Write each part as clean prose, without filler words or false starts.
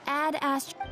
Add Astro.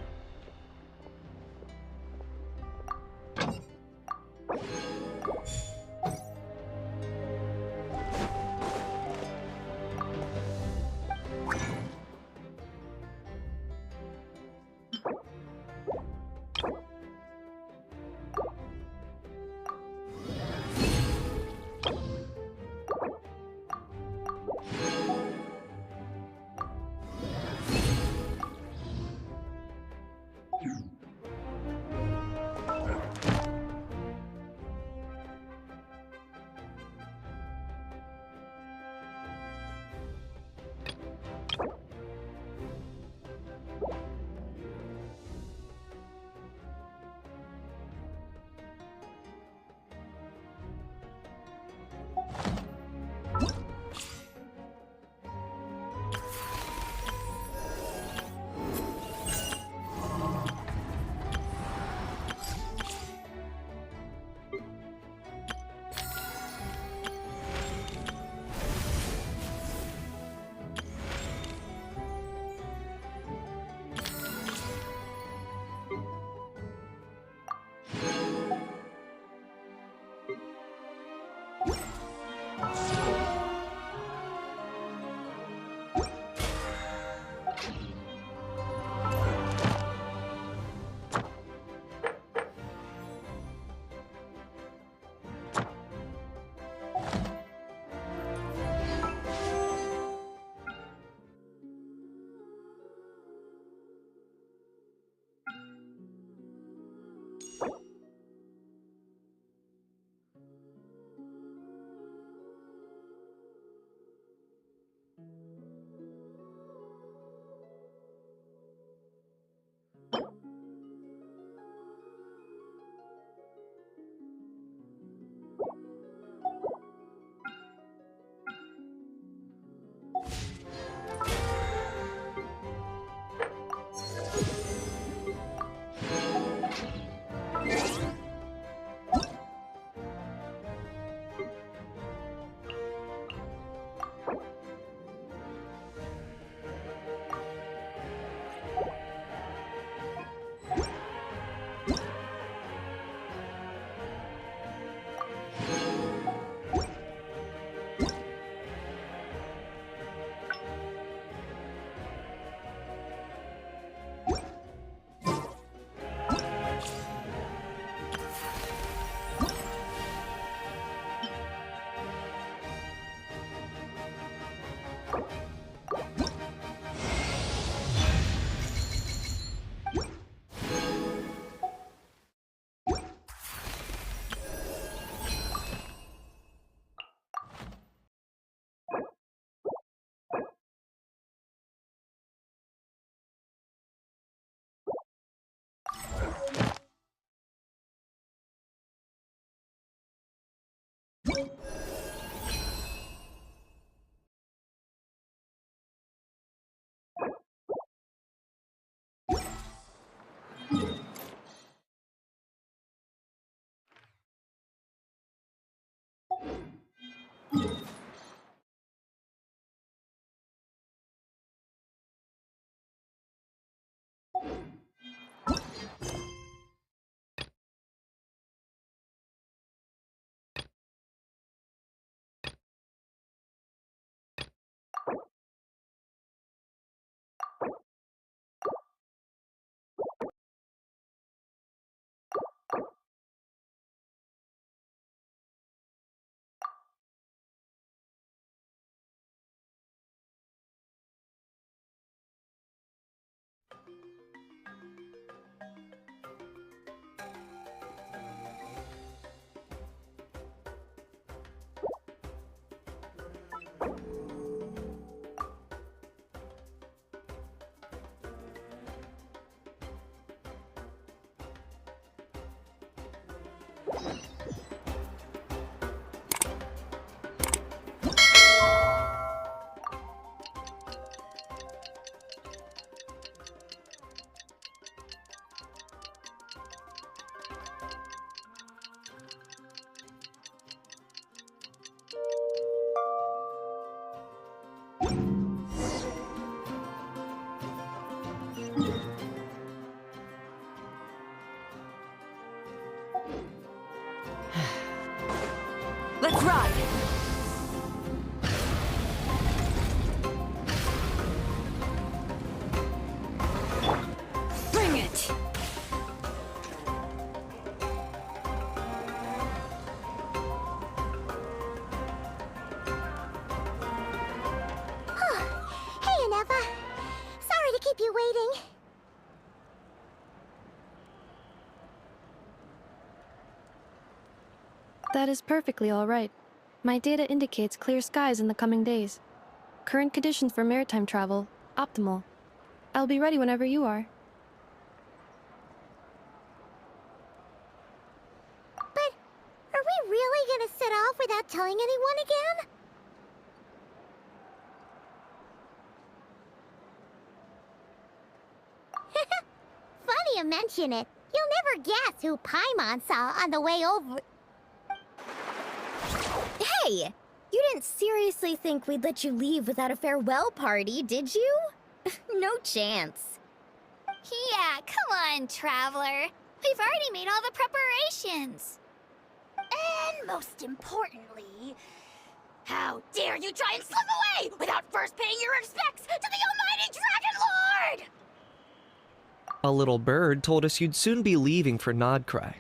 Let's ride! Bring it! Hey, Anefa. Sorry to keep you waiting. That is perfectly all right. My data indicates clear skies in the coming days. Current conditions for maritime travel, optimal. I'll be ready whenever you are. But are we really gonna set off without telling anyone again? Funny you mention it. You'll never guess who Paimon saw on the way over. Hey! You didn't seriously think we'd let you leave without a farewell party, did you? No chance. Yeah, come on, Traveler. We've already made all the preparations. And most importantly, how dare you try and slip away without first paying your respects to the almighty Dragon Lord! A little bird told us you'd soon be leaving for Nodcry.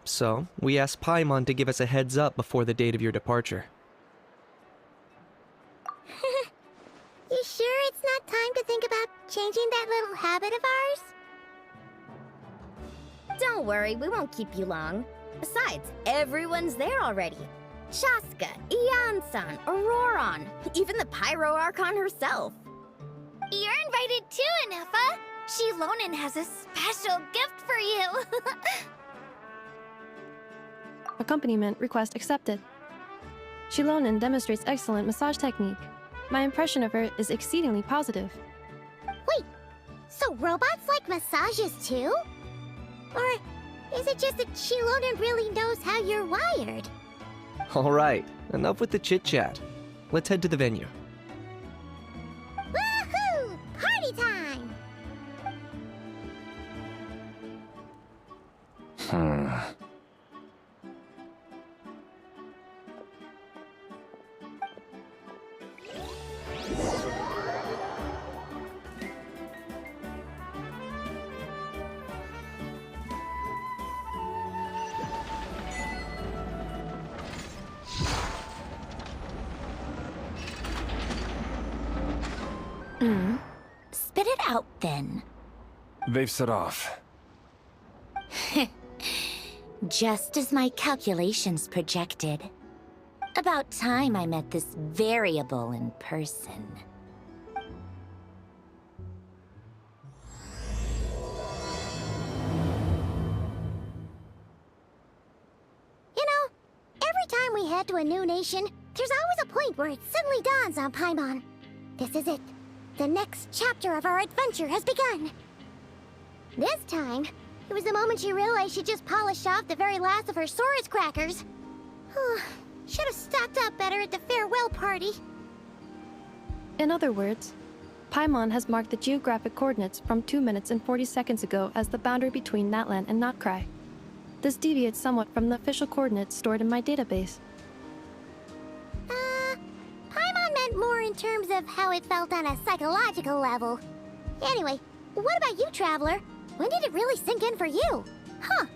So, we asked Paimon to give us a heads up before the date of your departure. You sure it's not time to think about changing that little habit of ours? Don't worry, we won't keep you long. Besides, everyone's there already. Shaska, Ian-san, Auroron, even the Pyro Archon herself. You're invited too, Anefa. Shilonen has a special gift for you. Accompaniment request accepted. Shilonen demonstrates excellent massage technique. My impression of her is exceedingly positive. Wait, so robots like massages too? Or is it just that Shilonen really knows how you're wired? Alright, enough with the chit-chat. Let's head to the venue. Woohoo! Party time! Spit it out, then. They've set off. Just as my calculations projected. About time I met this variable in person. You know, every time we head to a new nation, there's always a point where it suddenly dawns on Paimon. This is it. The next chapter of our adventure has begun. This time, it was the moment she realized she just polished off the very last of her Saurus crackers. Should have stocked up better at the farewell party. In other words, Paimon has marked the geographic coordinates from 2 minutes and 40 seconds ago as the boundary between Natlan and Notcry. This deviates somewhat from the official coordinates stored in my database. Paimon meant more in terms of how it felt on a psychological level. Anyway, what about you, Traveler? When did it really sink in for you? Huh,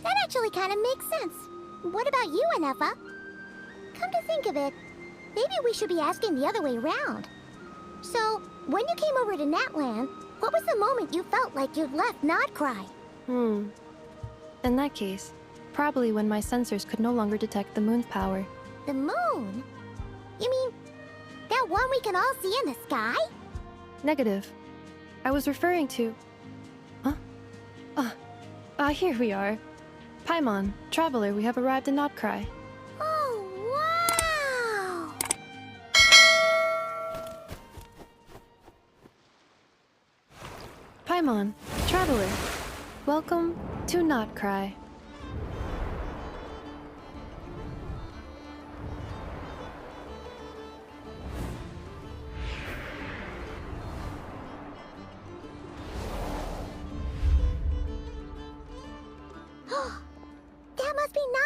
that actually kind of makes sense. What about you, Anefa? Come to think of it, maybe we should be asking the other way around. So, when you came over to Natlan, what was the moment you felt like you'd left Nodcry? In that case, probably when my sensors could no longer detect the moon's power. The moon? You mean, that one we can all see in the sky? Negative. I was referring to... Here we are. Paimon, Traveler, we have arrived in Notcry. Oh, wow! Paimon, Traveler, welcome to Notcry.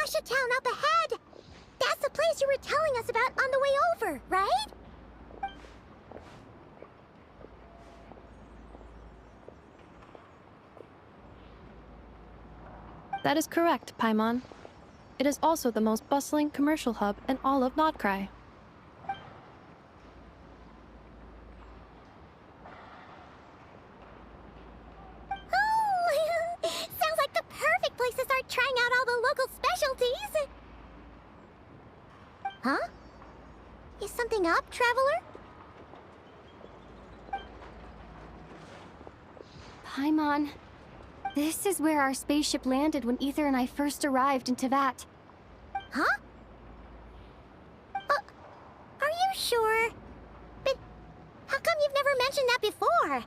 Splash Town up ahead! That's the place you were telling us about on the way over, right? That is correct, Paimon. It is also the most bustling commercial hub in all of Notcry. Oh, sounds like the perfect place to start trying out all the local specialties. Huh? Is something up, traveler? Paimon, this is where our spaceship landed when Ether and I first arrived in Teyvat. Huh? Are you sure? But how come you've never mentioned that before?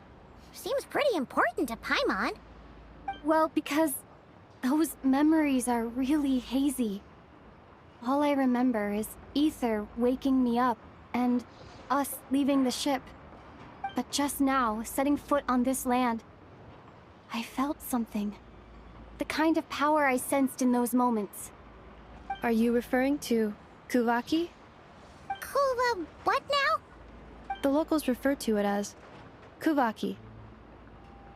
Seems pretty important to Paimon. Well, because those memories are really hazy. All I remember is Ether waking me up and us leaving the ship. But just now, setting foot on this land, I felt something. The kind of power I sensed in those moments. Are you referring to Kuvaki? What now? The locals refer to it as Kuvaki.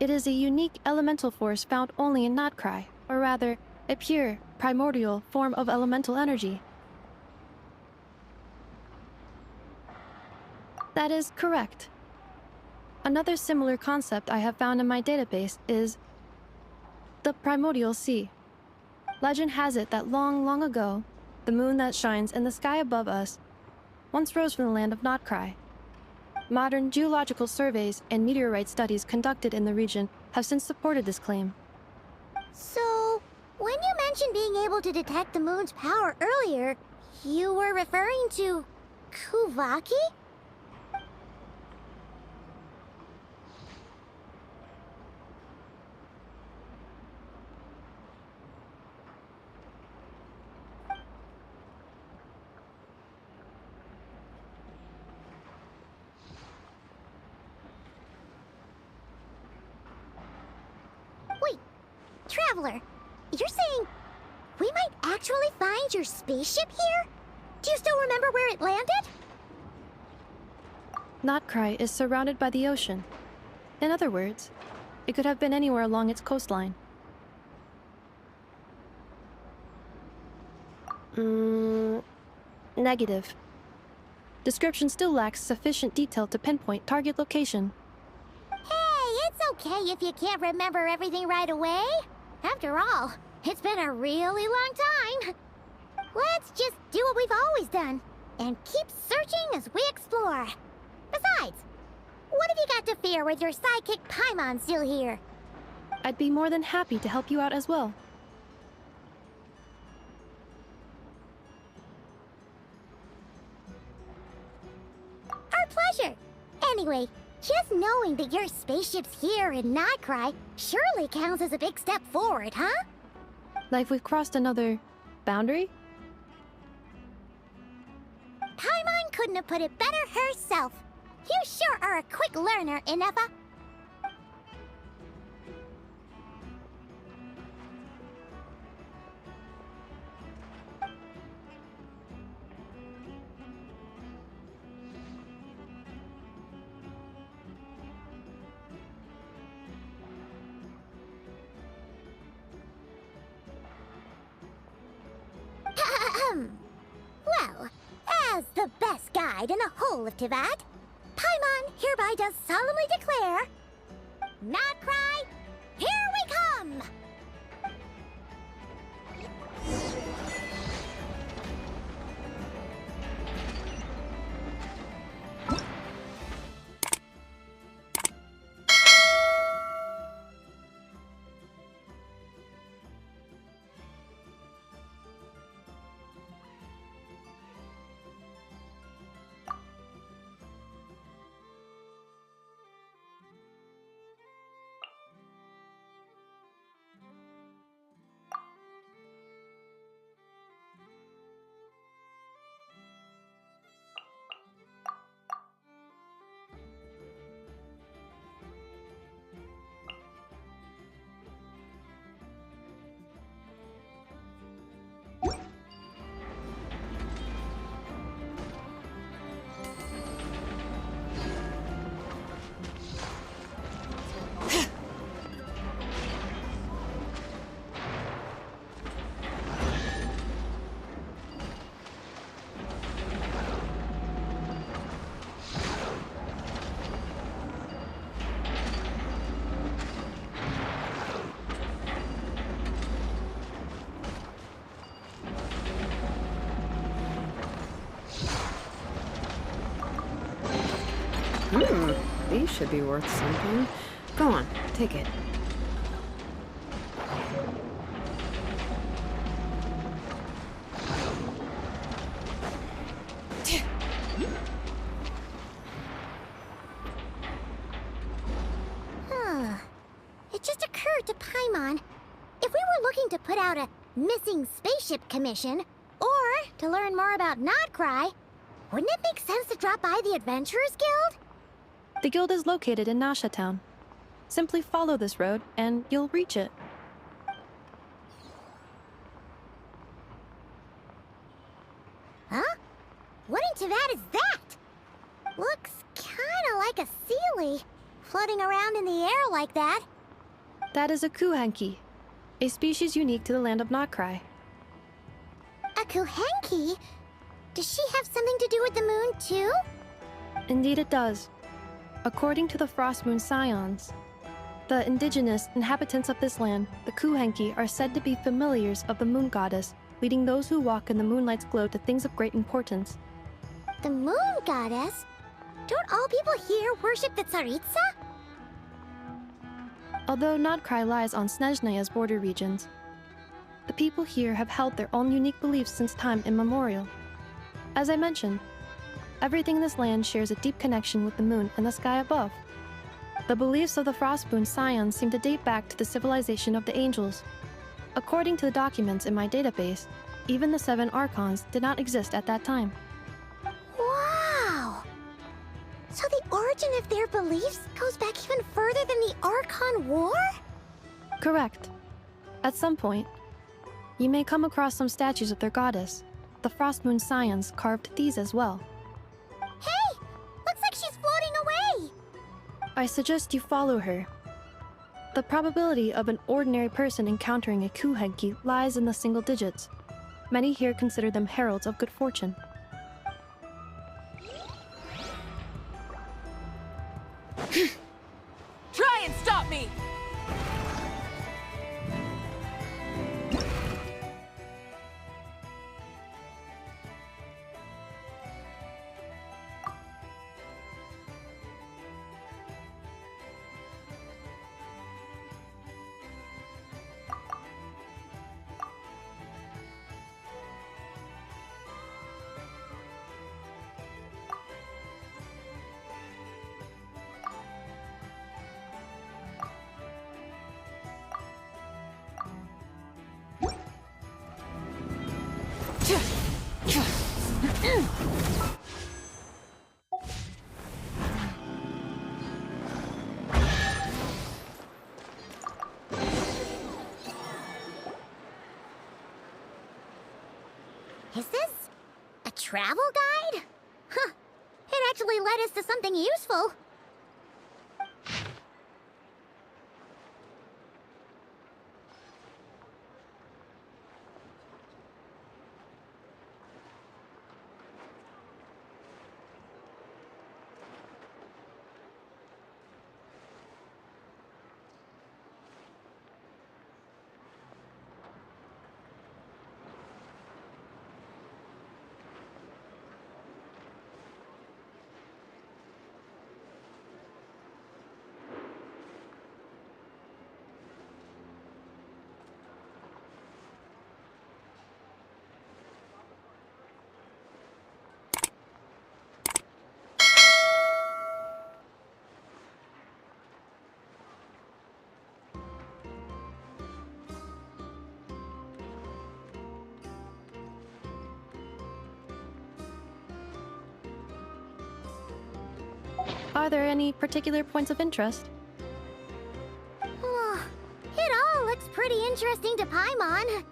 It is a unique elemental force found only in Notcry, or rather, a pure, primordial form of elemental energy. That is correct. Another similar concept I have found in my database is the primordial sea. Legend has it that long, long ago, the moon that shines in the sky above us once rose from the land of Notcry. Modern geological surveys and meteorite studies conducted in the region have since supported this claim. So, when you mentioned being able to detect the moon's power earlier, you were referring to Kuvaki? Wait, Traveler, you're saying we might actually find your spaceship here? Do you still remember where it landed? Notcry is surrounded by the ocean. In other words, it could have been anywhere along its coastline. Negative. Description still lacks sufficient detail to pinpoint target location. Hey, it's okay if you can't remember everything right away. After all, it's been a really long time. Let's just do what we've always done, and keep searching as we explore. Besides, what have you got to fear with your sidekick Paimon still here? I'd be more than happy to help you out as well. Our pleasure. Anyway, just knowing that your spaceship's here in Notcry surely counts as a big step forward, huh? Like we've crossed another boundary? Paimon couldn't have put it better herself. You sure are a quick learner, Inefa. Well, as the best guide in the whole of Teyvat, Paimon hereby does solemnly declare, Notcry, here we come! These should be worth something. Go on, take it. It just occurred to Paimon, if we were looking to put out a missing spaceship commission, or to learn more about Nodcry, wouldn't it make sense to drop by the Adventurers Guild? The guild is located in Nasha Town. Simply follow this road, and you'll reach it. Huh? What into that is that? Looks kinda like a Sealy, floating around in the air like that. That is a Kuhenki, a species unique to the land of Nodcry. A Kuhenki? Does she have something to do with the moon, too? Indeed it does. According to the Frost Moon Scions, the indigenous inhabitants of this land, the Kuhenki, are said to be familiars of the moon goddess, leading those who walk in the moonlight's glow to things of great importance. The moon goddess? Don't all people here worship the Tsaritsa? Although Nodcry lies on Snezhnaya's border regions, the people here have held their own unique beliefs since time immemorial. As I mentioned, everything in this land shares a deep connection with the moon and the sky above. The beliefs of the Frostmoon Scions seem to date back to the civilization of the angels. According to the documents in my database, even the 7 Archons did not exist at that time. Wow! So the origin of their beliefs goes back even further than the Archon War? Correct. At some point, you may come across some statues of their goddess. The Frostmoon Scions carved these as well. Hey! Looks like she's floating away! I suggest you follow her. The probability of an ordinary person encountering a Kuhenki lies in the single digits. Many here consider them heralds of good fortune. Try and stop me! Is this a travel guide? Huh. It actually led us to something useful. Are there any particular points of interest? Oh, it all looks pretty interesting to Paimon.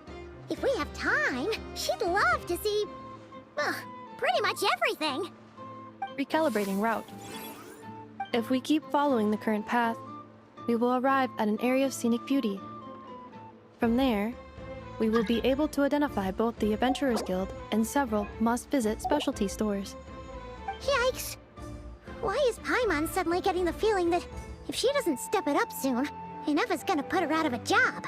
If we have time, she'd love to see, pretty much everything. Recalibrating route. If we keep following the current path, we will arrive at an area of scenic beauty. From there, we will be able to identify both the Adventurers Guild and several must-visit specialty stores. Yikes! Why is Paimon suddenly getting the feeling that if she doesn't step it up soon, enough is gonna put her out of a job?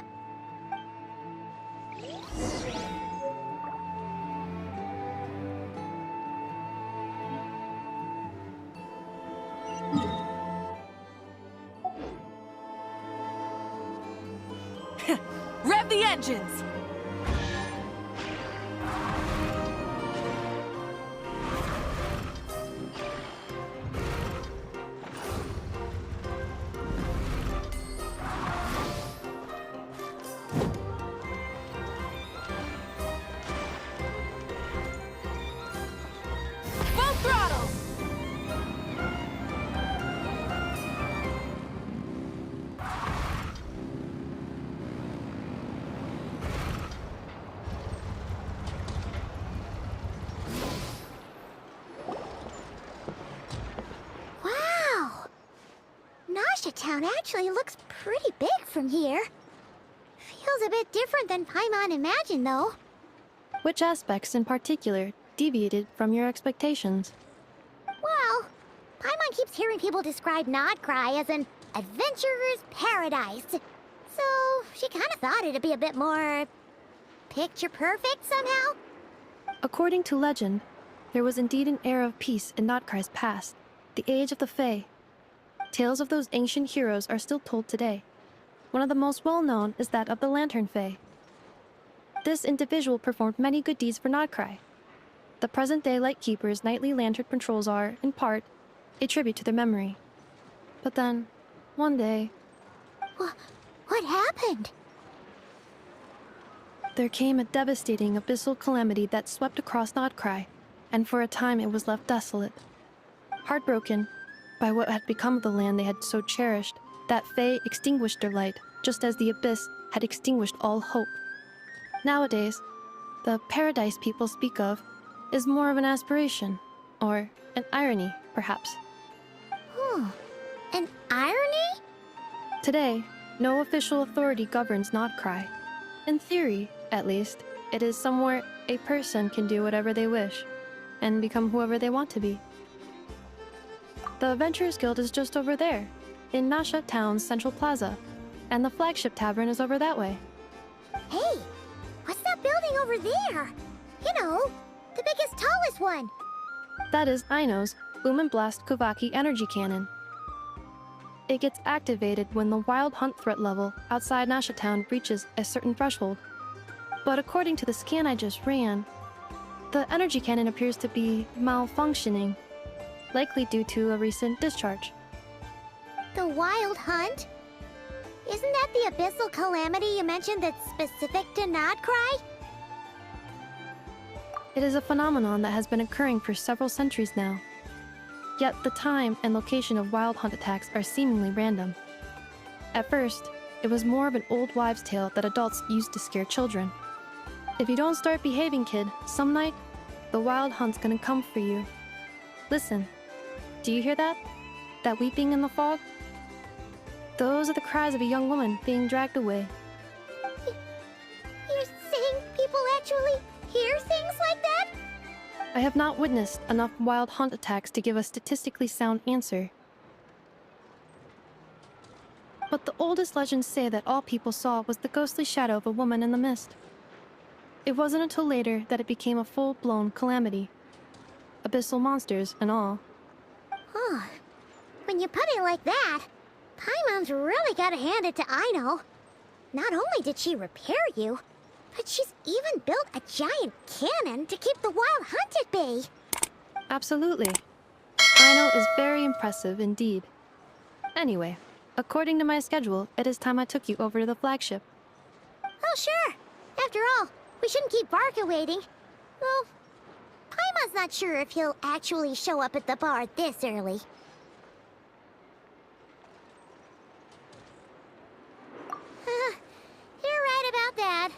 Rev the engines! Full throttle! Wow! Nasha Town actually looks pretty big from here. Feels a bit different than Paimon imagined, though. Which aspects in particular deviated from your expectations? Well, Paimon keeps hearing people describe Nodcry as an adventurer's paradise. So, she kind of thought it'd be a bit more picture perfect somehow. According to legend, there was indeed an era of peace in Notcry's past, the age of the Fae. Tales of those ancient heroes are still told today. One of the most well-known is that of the Lantern Fae. This individual performed many good deeds for Nodcry. The present-day Lightkeeper's nightly lantern patrols are, in part, a tribute to their memory. But then, one day, What happened? there came a devastating abyssal calamity that swept across Nodcry, and for a time it was left desolate. Heartbroken by what had become of the land they had so cherished, that Fae extinguished their light, just as the abyss had extinguished all hope. Nowadays, the paradise people speak of is more of an aspiration, or an irony, perhaps. An irony? Today, no official authority governs Nodcry. In theory, at least, it is somewhere a person can do whatever they wish, and become whoever they want to be. The Adventurers Guild is just over there, in Nasha Town's Central Plaza, and the flagship tavern is over that way. Hey, what's that building over there? You know, the biggest, tallest one. That is Aino's Boom and Blast Kuvaki energy cannon. It gets activated when the wild hunt threat level outside Nasha Town reaches a certain threshold. But according to the scan I just ran, the energy cannon appears to be malfunctioning, likely due to a recent discharge. The wild hunt? Isn't that the abyssal calamity you mentioned that's specific to Nodcry? It is a phenomenon that has been occurring for several centuries now. Yet the time and location of wild hunt attacks are seemingly random. At first, it was more of an old wives' tale that adults used to scare children. If you don't start behaving, kid, some night, the wild hunt's gonna come for you. Listen, do you hear that? That weeping in the fog? Those are the cries of a young woman being dragged away. You're saying people actually hear things like that? I have not witnessed enough wild hunt attacks to give a statistically sound answer. But the oldest legends say that all people saw was the ghostly shadow of a woman in the mist. It wasn't until later that it became a full-blown calamity. Abyssal monsters and all. Huh. When you put it like that, Paimon's really gotta hand it to Aino. Not only did she repair you, but she's even built a giant cannon to keep the wild hunt at bay. Absolutely. Aino is very impressive indeed. Anyway, according to my schedule, it is time I took you over to the flagship. Oh, sure. After all, we shouldn't keep Barca waiting. Well, Paimon's not sure if he'll actually show up at the bar this early. You're right about that.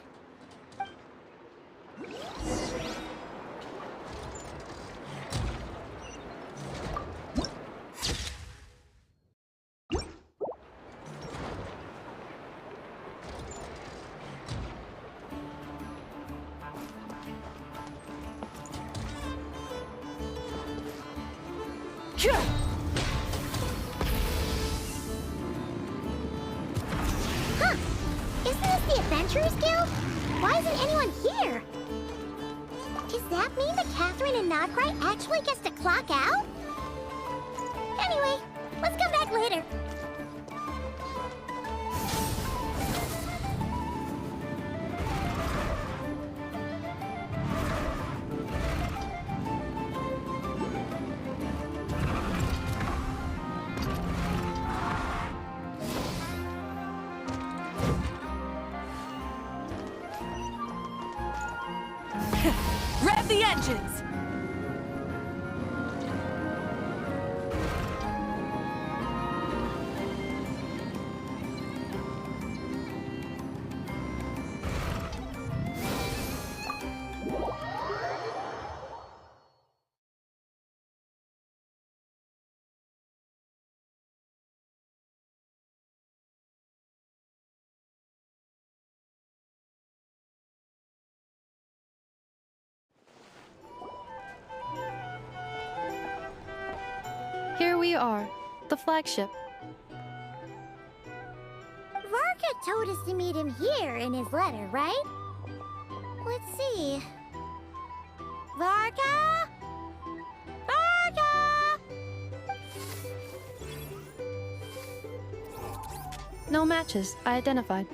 Huh. Isn't this the Adventurers Guild? Why isn't anyone here? Does that mean that Catherine and Nodcry actually gets to clock out? Anyway, let's come back later. Rev the engines! Here we are, the flagship. Varka told us to meet him here in his letter, right? Let's see. Varka? Varka! No matches, I identified.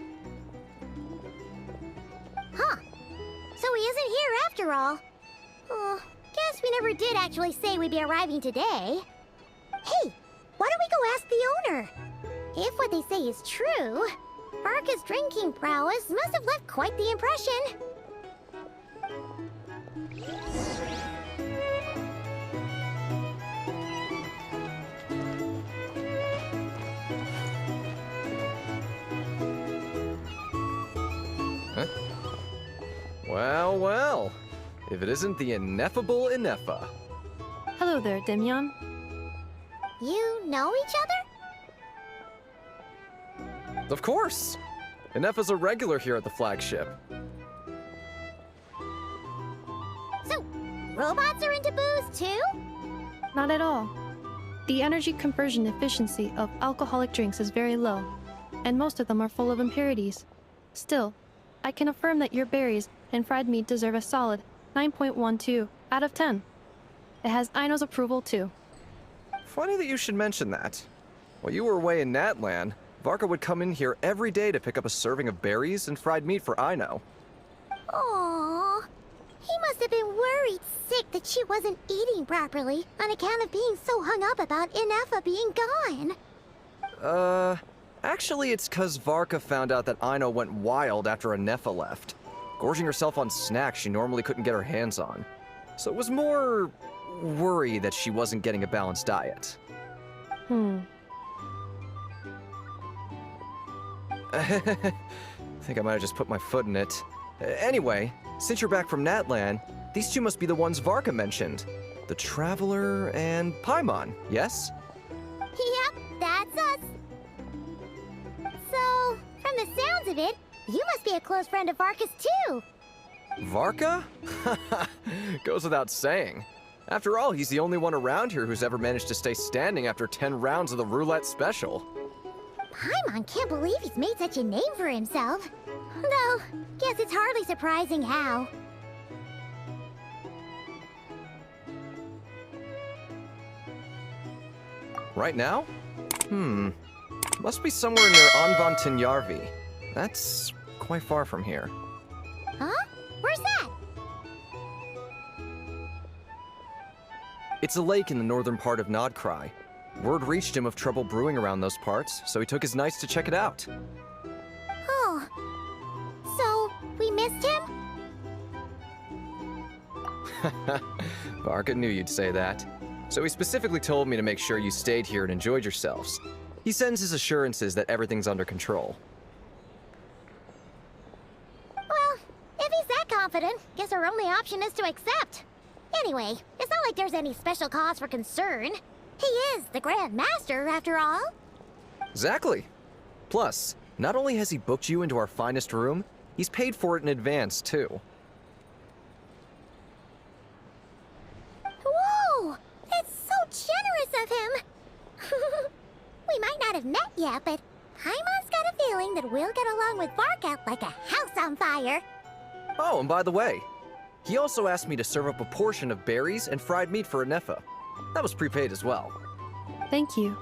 Huh. So he isn't here after all. Oh, guess we never did actually say we'd be arriving today. Hey, why don't we go ask the owner? If what they say is true, Varka's drinking prowess must have left quite the impression. Huh? Well, well. If it isn't the ineffable Inefa. Hello there, Demyon. You know each other? Of course! Inefa's a regular here at the flagship. So, robots are into booze too? Not at all. The energy conversion efficiency of alcoholic drinks is very low, and most of them are full of impurities. Still, I can affirm that your berries and fried meat deserve a solid 9.12 out of 10. It has Aino's approval too. Funny that you should mention that. While you were away in Natlan, Varka would come in here every day to pick up a serving of berries and fried meat for Aino. Aww. He must have been worried sick that she wasn't eating properly on account of being so hung up about Inefa being gone. Actually it's 'cause Varka found out that Aino went wild after Inefa left, gorging herself on snacks she normally couldn't get her hands on. So it was more worry that she wasn't getting a balanced diet. I think I might have just put my foot in it. Anyway, since you're back from Natlan, these two must be the ones Varka mentioned. The Traveler and Paimon, yes? Yep, that's us. So, from the sounds of it, you must be a close friend of Varka's too. Varka? Goes without saying. After all, he's the only one around here who's ever managed to stay standing after 10 rounds of the roulette special. Paimon can't believe he's made such a name for himself. Though, guess it's hardly surprising how. Right now? Must be somewhere near Anvan Tinyarvi. That's quite far from here. Huh? Where's that? It's a lake in the northern part of Nodcry. Word reached him of trouble brewing around those parts, so he took his knights to check it out. Oh. So, we missed him? Varka knew you'd say that. So he specifically told me to make sure you stayed here and enjoyed yourselves. He sends his assurances that everything's under control. Well, if he's that confident, guess our only option is to accept. Anyway, it's not like there's any special cause for concern. He is the Grand Master, after all. Exactly. Plus, not only has he booked you into our finest room, he's paid for it in advance, too. Whoa! That's so generous of him! We might not have met yet, but Paimon's got a feeling that we'll get along with Varka like a house on fire. Oh, and by the way, he also asked me to serve up a portion of berries and fried meat for Inefa. That was prepaid as well. Thank you.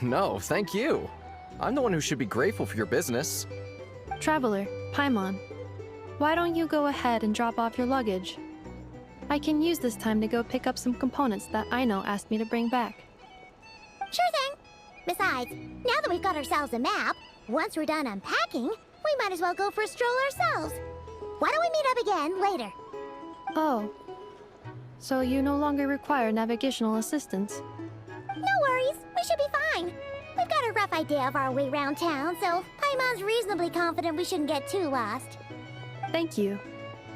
No, thank you. I'm the one who should be grateful for your business. Traveler, Paimon, why don't you go ahead and drop off your luggage? I can use this time to go pick up some components that Aino asked me to bring back. Sure thing. Besides, now that we've got ourselves a map, once we're done unpacking, we We might as well go for a stroll ourselves. Why don't we meet up again later? Oh. So you no longer require navigational assistance? No worries, we should be fine. We've got a rough idea of our way around town, so Paimon's reasonably confident we shouldn't get too lost. Thank you.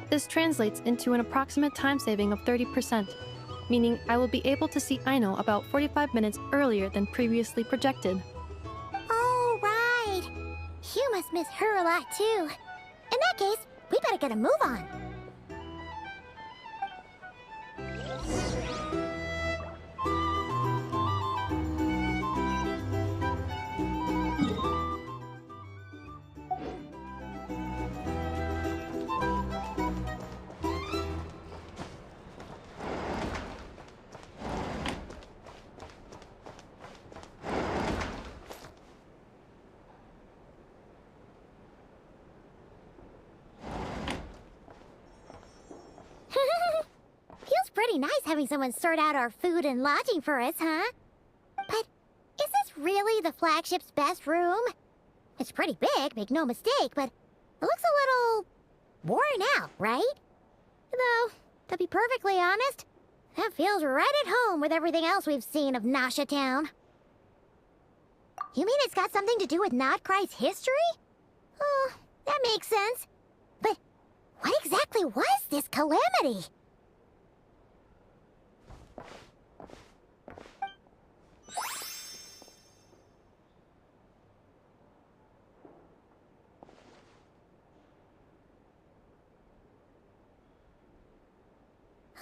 This translates into an approximate time saving of 30%, meaning I will be able to see Aino about 45 minutes earlier than previously projected. Oh, right. You must miss her a lot, too. In that case, we better get a move on. Feels pretty nice having someone sort out our food and lodging for us, huh? But is this really the flagship's best room? It's pretty big, make no mistake, but it looks a little worn out, right? Though, to be perfectly honest, that feels right at home with everything else we've seen of Nasha Town. You mean it's got something to do with Nodcry's history? Oh, that makes sense. But what exactly was this calamity?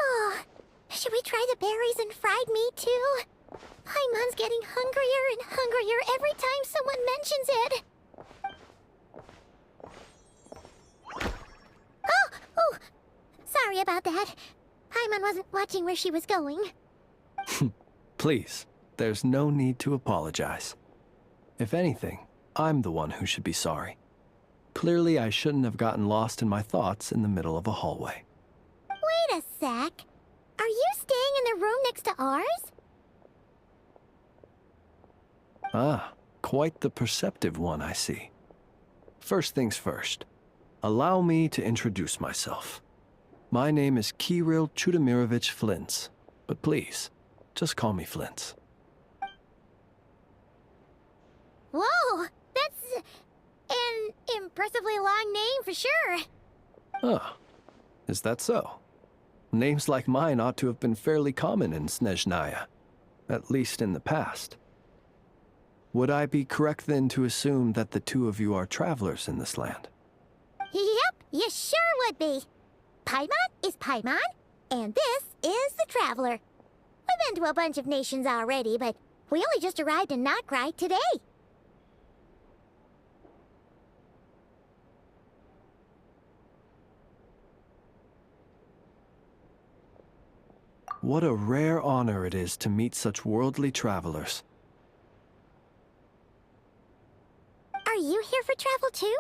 Oh, should we try the berries and fried meat too? Paimon's getting hungrier and hungrier every time someone mentions it. Oh, sorry about that. Paimon wasn't watching where she was going. Please, there's no need to apologize. If anything, I'm the one who should be sorry. Clearly, I shouldn't have gotten lost in my thoughts in the middle of a hallway. Wait a sec. Are you staying in the room next to ours? Ah, quite the perceptive one, I see. First things first, allow me to introduce myself. My name is Kirill Chudamirovich Flintz, but please, just call me Flintz. Whoa, that's an impressively long name for sure. Ah, is that so? Names like mine ought to have been fairly common in Snezhnaya, at least in the past. Would I be correct then to assume that the two of you are travelers in this land? Yep, you sure would be. Paimon is Paimon, and this is the Traveler. We've been to a bunch of nations already, but we only just arrived in Nodcry today. What a rare honor it is to meet such worldly travelers. Are you here for travel too?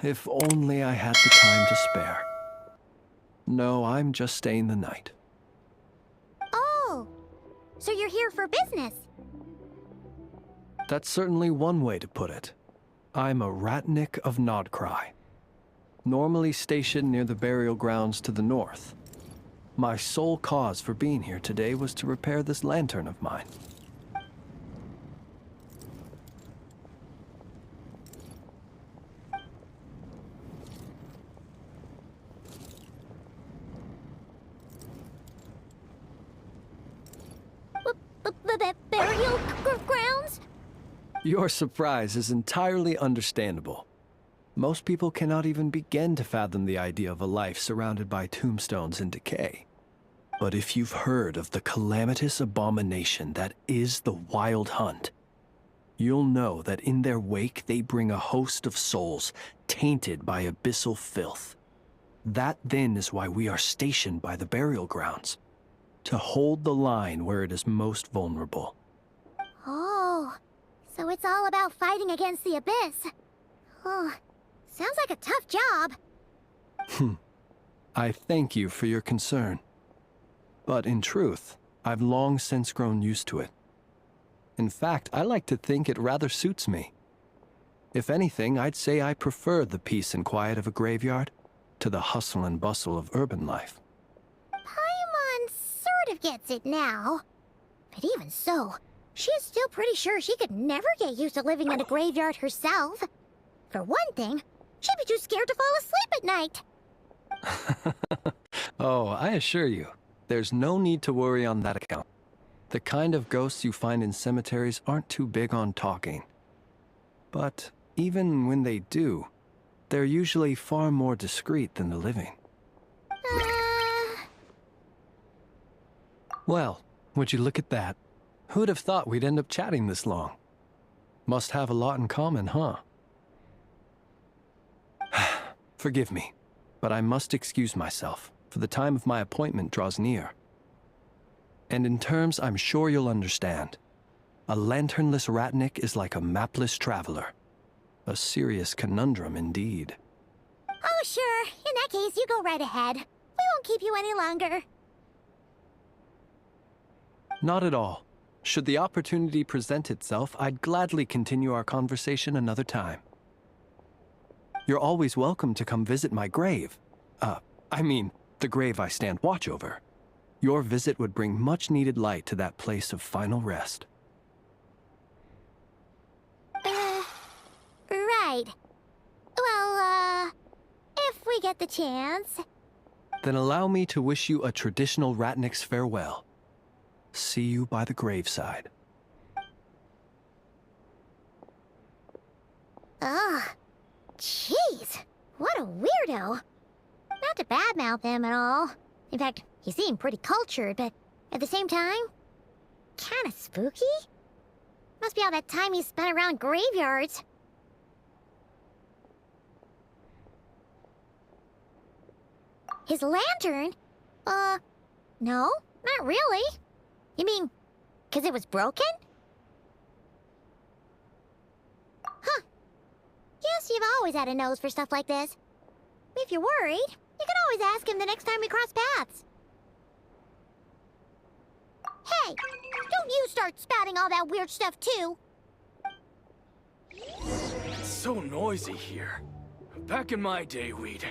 If only I had the time to spare. No, I'm just staying the night. Oh, so you're here for business? That's certainly one way to put it. I'm a Ratnik of Nodcry, normally stationed near the burial grounds to the north. My sole cause for being here today was to repair this lantern of mine. Burial grounds? Your surprise is entirely understandable. Most people cannot even begin to fathom the idea of a life surrounded by tombstones and decay. But if you've heard of the calamitous abomination that is the Wild Hunt, you'll know that in their wake they bring a host of souls tainted by abyssal filth. That then is why we are stationed by the burial grounds, to hold the line where it is most vulnerable. Oh, so it's all about fighting against the abyss. Oh, sounds like a tough job. I thank you for your concern. But in truth, I've long since grown used to it. In fact, I like to think it rather suits me. If anything, I'd say I prefer the peace and quiet of a graveyard to the hustle and bustle of urban life. Paimon sort of gets it now. But even so, she's still pretty sure she could never get used to living in a graveyard herself. For one thing, she'd be too scared to fall asleep at night. Oh, I assure you, there's no need to worry on that account. The kind of ghosts you find in cemeteries aren't too big on talking. But even when they do, they're usually far more discreet than the living. Well, would you look at that? Who'd have thought we'd end up chatting this long? Must have a lot in common, huh? Forgive me, but I must excuse myself, for the time of my appointment draws near. And in terms I'm sure you'll understand, a lanternless ratnik is like a mapless traveler. A serious conundrum indeed. Oh, sure. In that case, you go right ahead. We won't keep you any longer. Not at all. Should the opportunity present itself, I'd gladly continue our conversation another time. You're always welcome to come visit my grave. I mean, the grave I stand watch over. Your visit would bring much-needed light to that place of final rest. Right. Well, if we get the chance. Then allow me to wish you a traditional ratnik's farewell. See you by the graveside. Ugh. Jeez. What a weirdo. Not to badmouth him at all. In fact, he seemed pretty cultured, but at the same time, kinda spooky? Must be all that time he spent around graveyards. His lantern? No, not really. You mean, 'cause it was broken? Huh. Guess you've always had a nose for stuff like this. If you're worried, you can always ask him the next time we cross paths. Hey, don't you start spouting all that weird stuff too. It's so noisy here. Back in my day, we'd...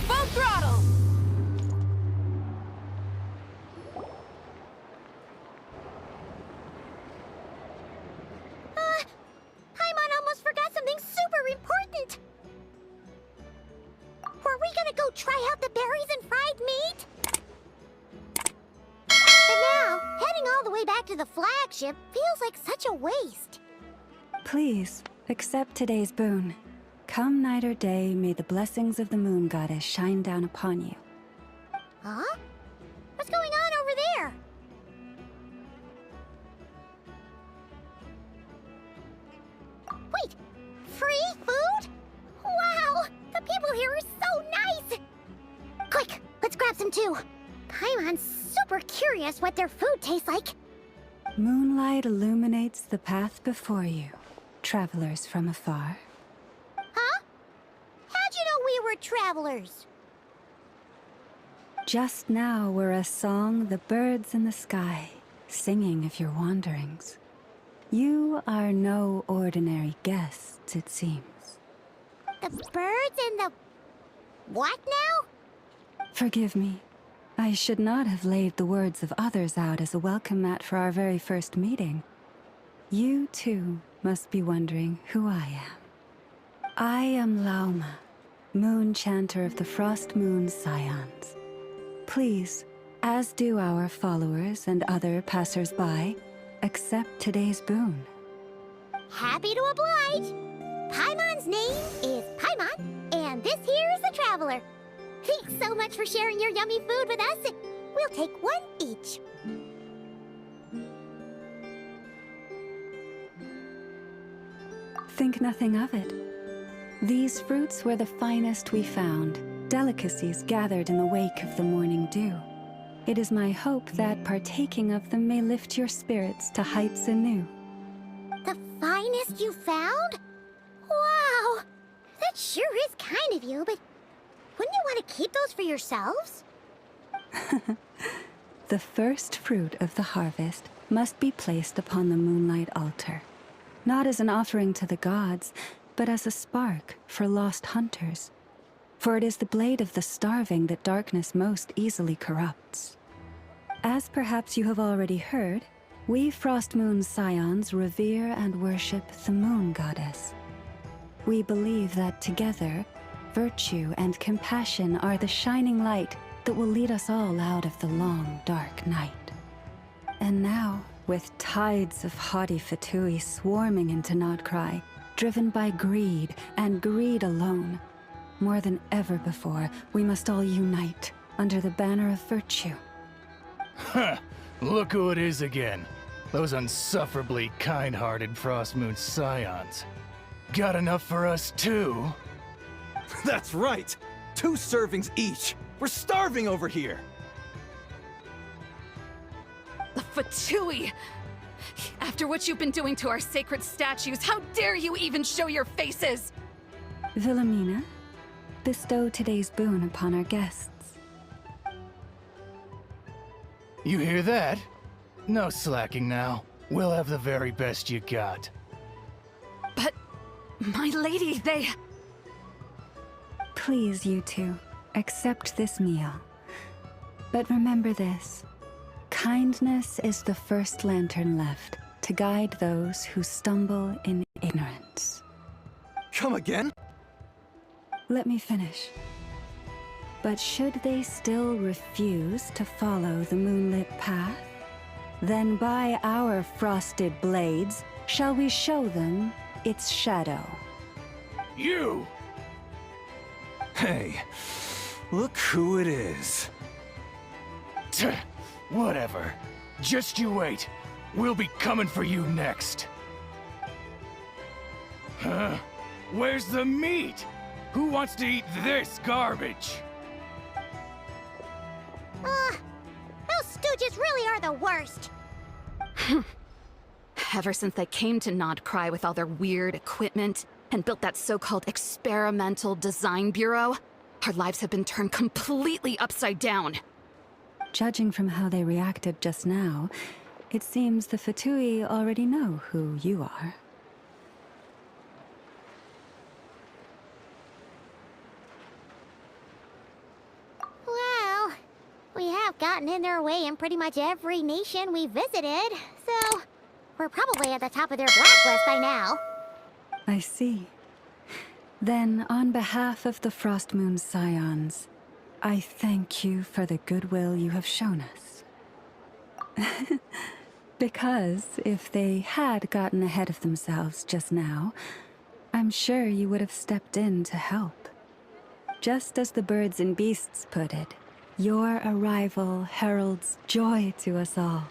Full throttle! Paimon almost forgot something super important. Were we gonna go try out the berries and fried meat? And now, heading all the way back to the flagship feels like such a waste. Please, accept today's boon. Come night or day, may the blessings of the moon goddess shine down upon you. Huh? What's going on over there? Wait, free food? Wow, the people here are so nice! Quick, let's grab some too. Paimon's super curious what their food tastes like. Moonlight illuminates the path before you, travelers from afar. Huh? How'd you know we were travelers? Just now were a song the birds in the sky, singing of your wanderings. You are no ordinary guests, it seems. The birds and the... what now? Forgive me. I should not have laid the words of others out as a welcome mat for our very first meeting. You, too, must be wondering who I am. I am Lauma, moon chanter of the Frost Moon's Scions. Please, as do our followers and other passers-by, accept today's boon. Happy to oblige. Paimon's name is Paimon, and this here is the Traveler. Thanks so much for sharing your yummy food with us. We'll take one each. Think nothing of it. These fruits were the finest we found, delicacies gathered in the wake of the morning dew. It is my hope that partaking of them may lift your spirits to heights anew. The finest you found? Wow! That sure is kind of you, but wouldn't you want to keep those for yourselves? The first fruit of the harvest must be placed upon the moonlight altar, not as an offering to the gods, but as a spark for lost hunters. For it is the blade of the starving that darkness most easily corrupts. As perhaps you have already heard, we Frost Moon Scions revere and worship the Moon Goddess. We believe that together, virtue and compassion are the shining light that will lead us all out of the long, dark night. And now, with tides of haughty Fatui swarming into Nodcry, driven by greed and greed alone, more than ever before, we must all unite under the banner of virtue. Huh! Look who it is again. Those unsufferably kind-hearted Frost Moon Scions. Got enough for us too? That's right! 2 servings each! We're starving over here! The Fatui! After what you've been doing to our sacred statues, how dare you even show your faces? Wilhelmina, bestow today's boon upon our guests. You hear that? No slacking now. We'll have the very best you got. But, my lady, they... Please, you two, accept this meal. But remember this. Kindness is the first lantern left to guide those who stumble in ignorance. Come again? Let me finish. But should they still refuse to follow the moonlit path, then by our frosted blades shall we show them its shadow. You! Hey, look who it is. Tch, whatever. Just you wait. We'll be coming for you next. Huh? Where's the meat? Who wants to eat this garbage? Those stooges really are the worst. Ever since they came to Nodcry with all their weird equipment and built that so-called experimental design bureau, our lives have been turned completely upside down. Judging from how they reacted just now, it seems the Fatui already know who you are. Well, we have gotten in their way in pretty much every nation we visited, so we're probably at the top of their blacklist by now. I see. Then, on behalf of the Frost Moon Scions, I thank you for the goodwill you have shown us. Because if they had gotten ahead of themselves just now, I'm sure you would have stepped in to help. Just as the birds and beasts put it, your arrival heralds joy to us all.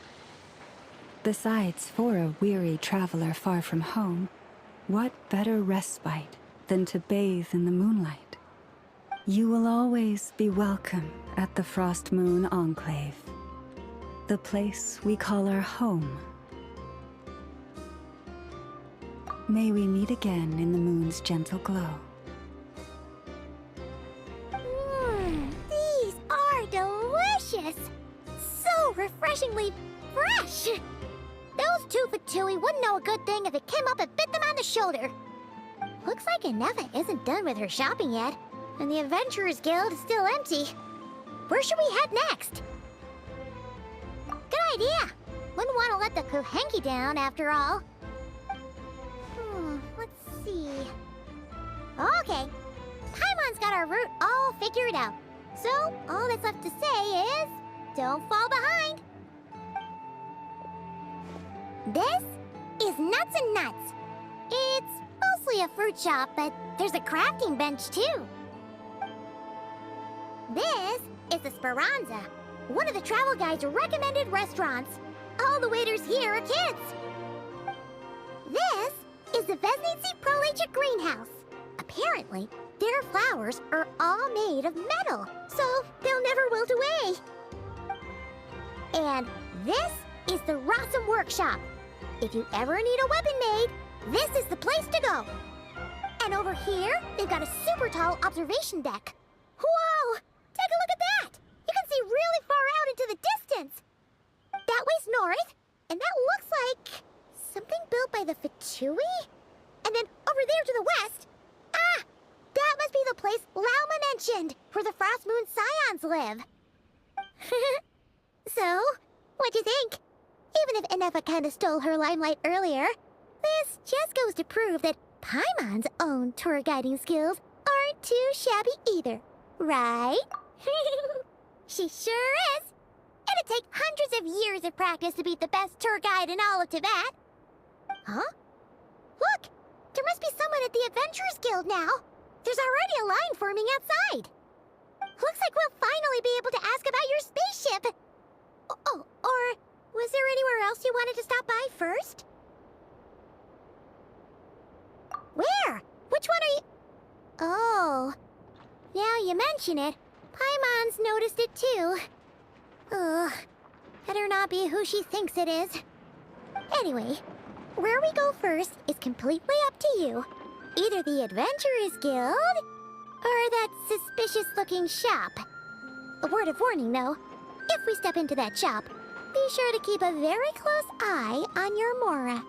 Besides, for a weary traveler far from home, what better respite than to bathe in the moonlight? You will always be welcome at the Frost Moon Enclave, the place we call our home. May we meet again in the moon's gentle glow. These are delicious! So refreshingly fresh! Those 2 Fatui wouldn't know a good thing if it came up and bit them on the shoulder. Looks like Inefa isn't done with her shopping yet, and the Adventurers Guild is still empty. Where should we head next? Good idea! Wouldn't want to let the Kuhenki down, after all. Let's see... Okay. Paimon's got our route all figured out. So, all that's left to say is... don't fall behind! This is Nuts and Nuts. It's mostly a fruit shop, but there's a crafting bench too. This is the Speranza, one of the travel guide's recommended restaurants. All the waiters here are kids. This is the Vesnici Prolage Greenhouse. Apparently, their flowers are all made of metal, so they'll never wilt away. And this is the Rossum Workshop. If you ever need a weapon made, this is the place to go. And over here, they've got a super tall observation deck. Whoa! Take a look at that! You can see really far out into the distance. That way's north, and that looks like something built by the Fatui? And then over there to the west, that must be the place Lauma mentioned, where the Frost Moon Scions live. So, what'd you think? Even if Inefa kinda stole her limelight earlier, this just goes to prove that Paimon's own tour guiding skills aren't too shabby either, right? She sure is. It'd take hundreds of years of practice to beat the best tour guide in all of Tibet. Huh? Look! There must be someone at the Adventurers Guild now. There's already a line forming outside. Looks like we'll finally be able to ask about your spaceship. Oh, or was there anywhere else you wanted to stop by first? Where? Which one are you... Oh, now you mention it, Paimon's noticed it too. Ugh, better not be who she thinks it is. Anyway, where we go first is completely up to you. Either the Adventurers Guild, or that suspicious-looking shop. A word of warning, though. If we step into that shop, be sure to keep a very close eye on your Mora.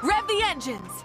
Rev the engines!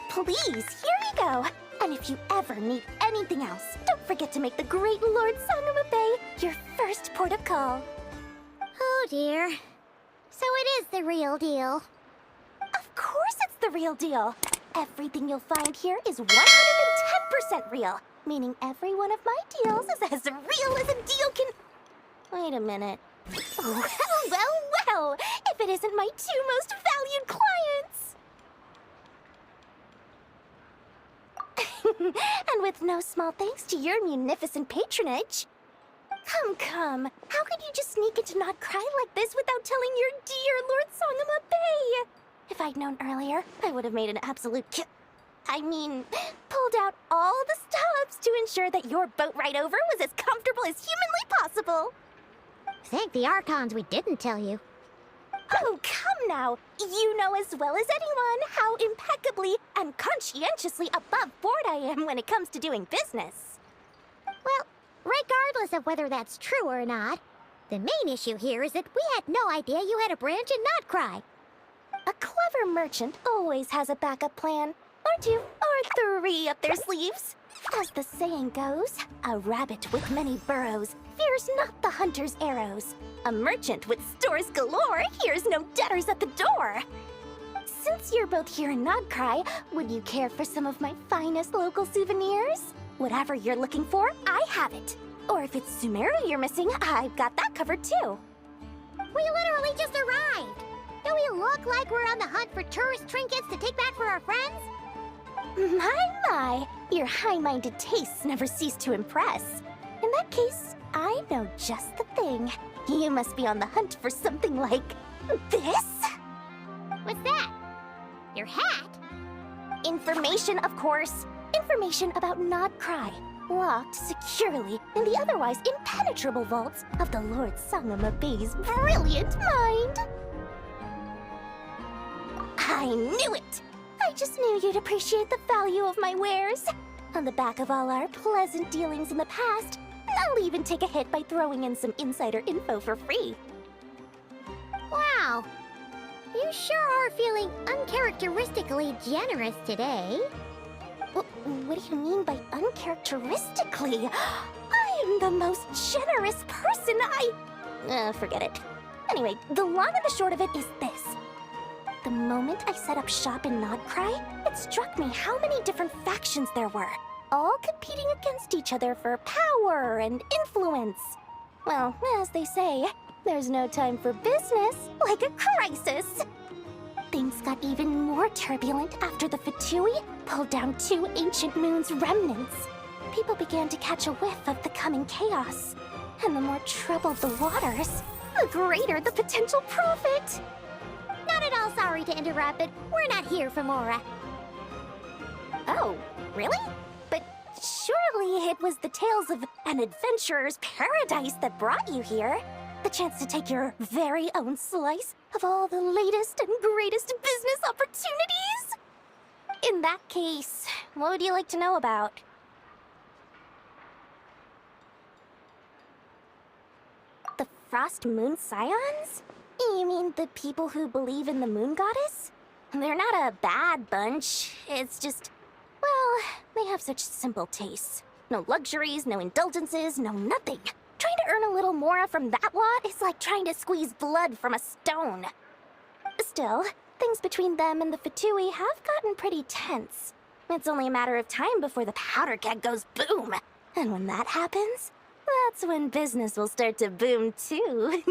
Please, here you go. And if you ever need anything else, don't forget to make the great Lord Sangama Bay your first port of call. Oh dear. So it is the real deal. Of course it's the real deal. Everything you'll find here is 110% real, meaning every one of my deals is as real as a deal can... Wait a minute. Well, if it isn't my two most valued clients. And with no small thanks to your munificent patronage. Come. How could you just sneak into Not Cry like this without telling your dear Lord Sangama Bay? If I'd known earlier, I would have made an absolute pulled out all the stops to ensure that your boat ride over was as comfortable as humanly possible. Thank the Archons we didn't tell you. Oh, come now. You know as well as anyone how impeccably and conscientiously above board I am when it comes to doing business. Well, regardless of whether that's true or not, the main issue here is that we had no idea you had a branch in Not Cry. A clever merchant always has a backup plan, or two, or three up their sleeves. As the saying goes, a rabbit with many burrows fears not the hunter's arrows. A merchant with stores galore hears no debtors at the door. Since you're both here in Not Cry, would you care for some of my finest local souvenirs? Whatever you're looking for, I have it. Or if it's Sumeru you're missing, I've got that covered too. We literally just arrived. Do we look like we're on the hunt for tourist trinkets to take back for our friends? My, your high-minded tastes never cease to impress. In that case, I know just the thing. You must be on the hunt for something like this? What's that? Your hat? Information, of course. Information about Nodcry, locked securely in the otherwise impenetrable vaults of the Lord Sangama Bey's brilliant mind. I knew it! I just knew you'd appreciate the value of my wares. On the back of all our pleasant dealings in the past, I'll even take a hit by throwing in some insider info for free. Wow. You sure are feeling uncharacteristically generous today. What do you mean by uncharacteristically? I am the most generous person forget it. Anyway, the long and the short of it is this. The moment I set up shop in Nodcry, it struck me how many different factions there were, all competing against each other for power and influence. Well, as they say, there's no time for business like a crisis. Things got even more turbulent after the Fatui pulled down 2 ancient moon's remnants. People began to catch a whiff of the coming chaos. And the more troubled the waters, the greater the potential profit. Not at all sorry to interrupt, but we're not here for Mora. Oh, really? But surely it was the tales of an adventurer's paradise that brought you here. The chance to take your very own slice of all the latest and greatest business opportunities? In that case, what would you like to know about? The Frost Moon Scions? You mean the people who believe in the moon goddess? They're not a bad bunch. It's just, well, they have such simple tastes. No luxuries, no indulgences, no nothing. Trying to earn a little more from that lot is like trying to squeeze blood from a stone. Still, things between them and the Fatui have gotten pretty tense. It's only a matter of time before the powder keg goes boom. And when that happens, that's when business will start to boom too.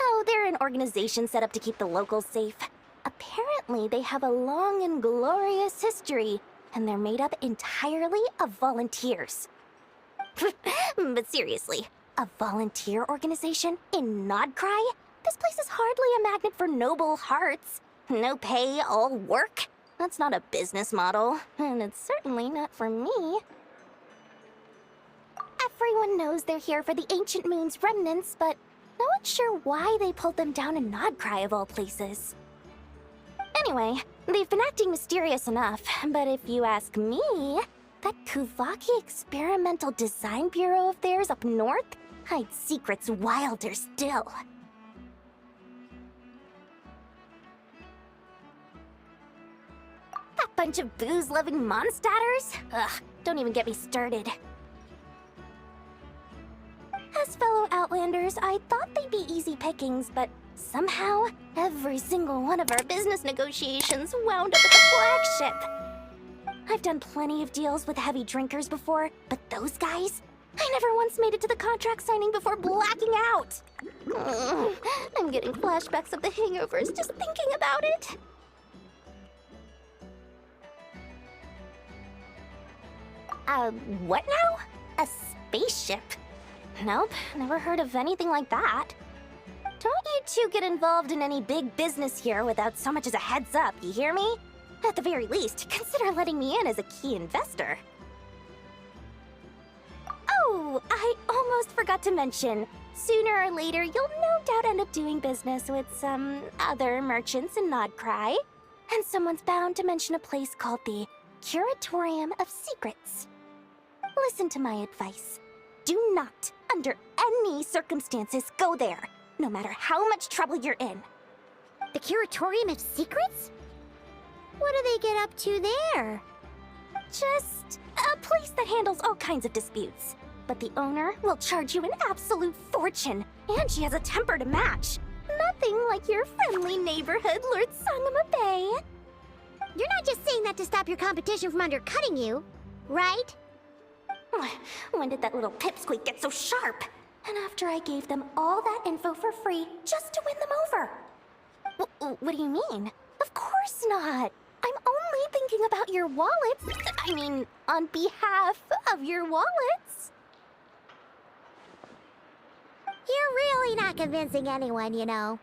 Oh, they're an organization set up to keep the locals safe. Apparently, they have a long and glorious history, and they're made up entirely of volunteers. But seriously, a volunteer organization in Nodcry? This place is hardly a magnet for noble hearts. No pay, all work? That's not a business model, and it's certainly not for me. Everyone knows they're here for the Ancient Moon's remnants, but no one's sure why they pulled them down in Nodcry of all places. Anyway, they've been acting mysterious enough, but if you ask me, that Kuvaki Experimental Design Bureau of theirs up north hides secrets wilder still. That bunch of booze-loving monsters? Ugh, don't even get me started. As fellow Outlanders, I thought they'd be easy pickings, but somehow, every single one of our business negotiations wound up at the flagship. I've done plenty of deals with heavy drinkers before, but those guys? I never once made it to the contract signing before blacking out. I'm getting flashbacks of the hangovers just thinking about it. What now? A spaceship? Nope, never heard of anything like that. Don't you two get involved in any big business here without so much as a heads up, you hear me? At the very least, consider letting me in as a key investor. Oh, I almost forgot to mention. Sooner or later, you'll no doubt end up doing business with some other merchants in Nodcry. And someone's bound to mention a place called the Curatorium of Secrets. Listen to my advice. Do not, under any circumstances, go there, no matter how much trouble you're in. The Curatorium of Secrets? What do they get up to there? Just a place that handles all kinds of disputes. But the owner will charge you an absolute fortune, and she has a temper to match. Nothing like your friendly neighborhood, Lord Sangama Bey. You're not just saying that to stop your competition from undercutting you. right? When did that little pipsqueak get so sharp? And after I gave them all that info for free just to win them over. What do you mean? Of course not. I'm only thinking about your wallets. I mean, on behalf of your wallets. You're really not convincing anyone, you know.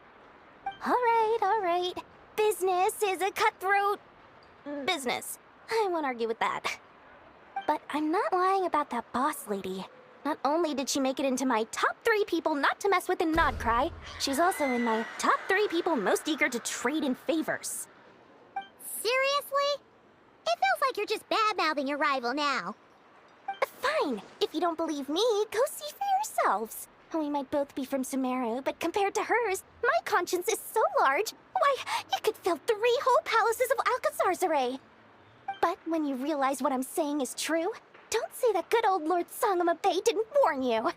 All right. Business is a cutthroat business. I won't argue with that. But I'm not lying about that boss lady. Not only did she make it into my top 3 people not to mess with in Nodcry, she's also in my top 3 people most eager to trade in favors. Seriously? It feels like you're just bad-mouthing your rival now. Fine. If you don't believe me, go see for yourselves. We might both be from Sumeru, but compared to hers, my conscience is so large, why, it could fill 3 whole palaces of Alcazar's array. But when you realize what I'm saying is true, don't say that good old Lord Sangama Bay didn't warn you.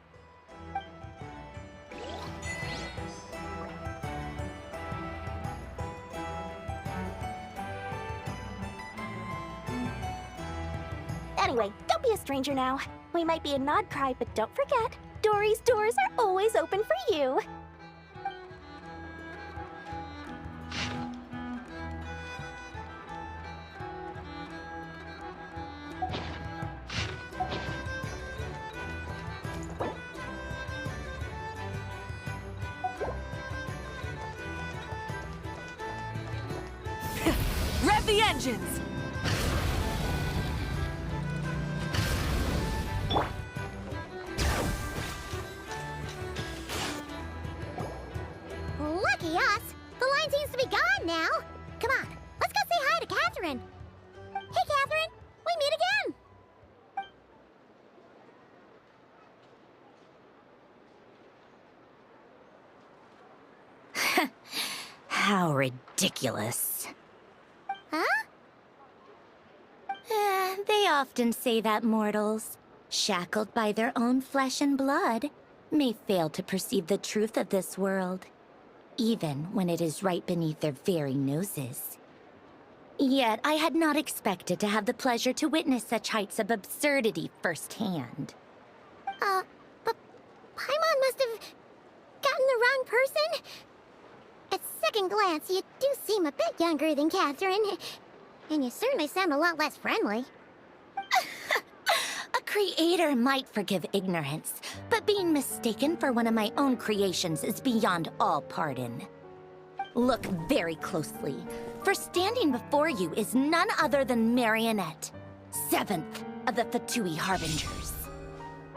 Anyway, don't be a stranger now. We might be in Nodcry, but don't forget, Dory's doors are always open for you. Rev the engines! Lucky us! The line seems to be gone now. Come on, let's go say hi to Catherine. Hey, Catherine! We meet again! How ridiculous. Huh? They often say that mortals, shackled by their own flesh and blood, may fail to perceive the truth of this world, even when it is right beneath their very noses. Yet I had not expected to have the pleasure to witness such heights of absurdity firsthand. But Paimon must have gotten the wrong person? At second glance, you do seem a bit younger than Catherine. And you certainly sound a lot less friendly. A creator might forgive ignorance, but being mistaken for one of my own creations is beyond all pardon. Look very closely, for standing before you is none other than Marionette, 7th of the Fatui Harbingers.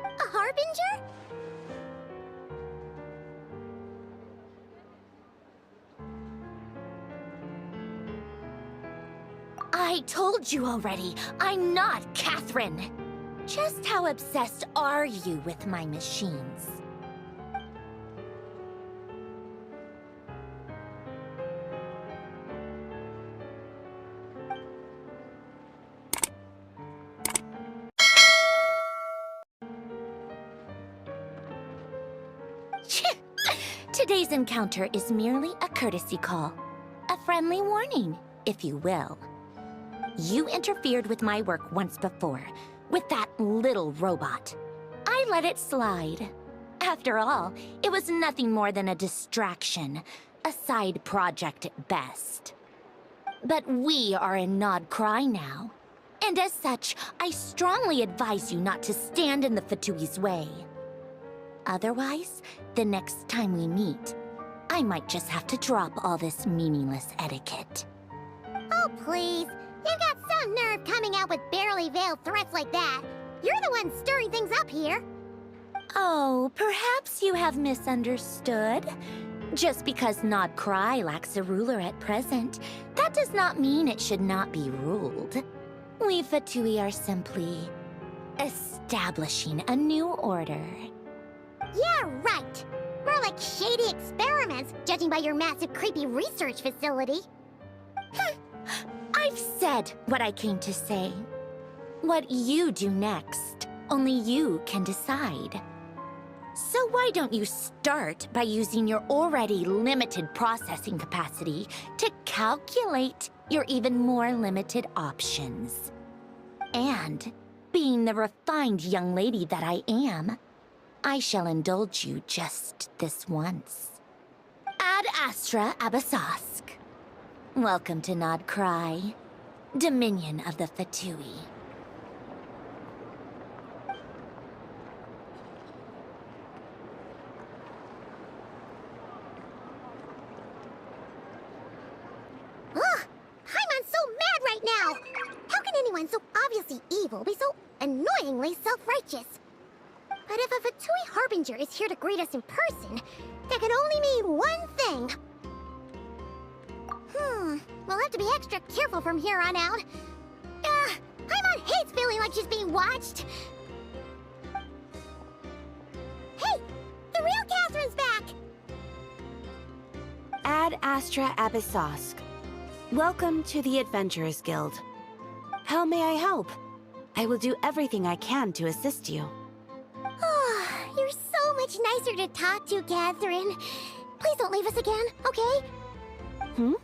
A harbinger? I told you already, I'm not Catherine. Just how obsessed are you with my machines? Today's encounter is merely a courtesy call. A friendly warning, if you will. You interfered with my work once before, with that little robot. I let it slide. After all, it was nothing more than a distraction, a side project at best. But we are in Nodcry now, and as such, I strongly advise you not to stand in the Fatui's way. Otherwise, the next time we meet, I might just have to drop all this meaningless etiquette. Oh, please. You've got some nerve coming out with barely veiled threats like that. You're the one stirring things up here. Oh, perhaps you have misunderstood. Just because Nodcry lacks a ruler at present, that does not mean it should not be ruled. We Fatui are simply establishing a new order. Yeah, right. More like shady experiments, judging by your massive, creepy research facility. I've said what I came to say. What you do next, only you can decide. So why don't you start by using your already limited processing capacity to calculate your even more limited options? And Being the refined young lady that I am, I shall indulge you just this once. Ad Astra Abasask. Welcome to Nod Cry, Dominion of the Fatui. Ugh! Paimon's so mad right now! How can anyone so obviously evil be so annoyingly self-righteous? But if a Fatui Harbinger is here to greet us in person, that can only mean one thing. We'll have to be extra careful from here on out. Paimon hates feeling like she's being watched. Hey! The real Catherine's back! Ad Astra Abyssosque. Welcome to the Adventurers Guild. How may I help? I will do everything I can to assist you. You're so much nicer to talk to, Catherine. Please don't leave us again, okay? Hmm?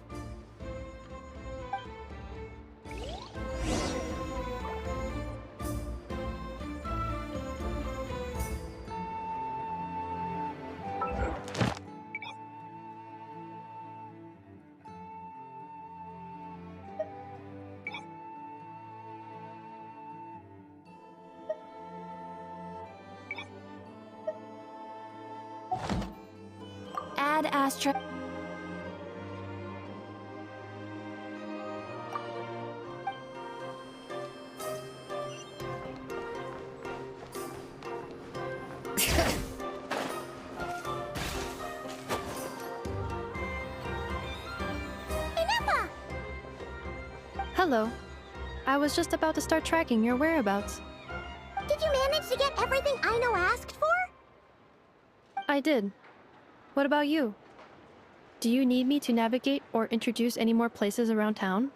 Ad Astra. Hello. I was just about to start tracking your whereabouts. Did you manage to get everything Aino asked for? I did. What about you? Do you need me to navigate or introduce any more places around town?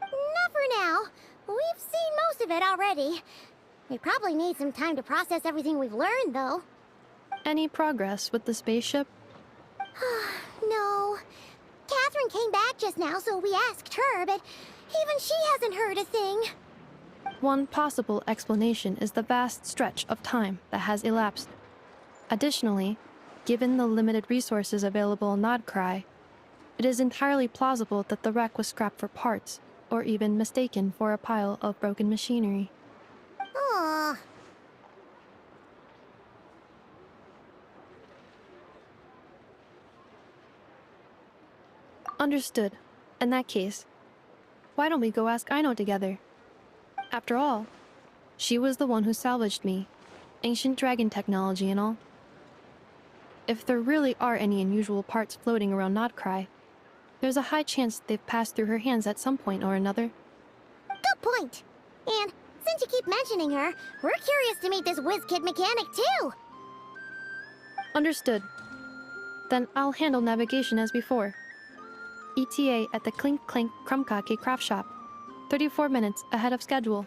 Not for now. We've seen most of it already. We probably need some time to process everything we've learned, though. Any progress with the spaceship? No. Catherine came back just now, so we asked her, but even she hasn't heard a thing. One possible explanation is the vast stretch of time that has elapsed. Additionally, given the limited resources available on Nodcry, it is entirely plausible that the wreck was scrapped for parts, or even mistaken for a pile of broken machinery. Aww. Understood. In that case, why don't we go ask Aino together? After all, she was the one who salvaged me. Ancient dragon technology and all. If there really are any unusual parts floating around Nodcry, there's a high chance they've passed through her hands at some point or another. Good point. And since you keep mentioning her, we're curious to meet this whiz-kid mechanic too. Understood. Then I'll handle navigation as before. ETA at the Clink Clink Krumkake craft shop. 34 minutes ahead of schedule.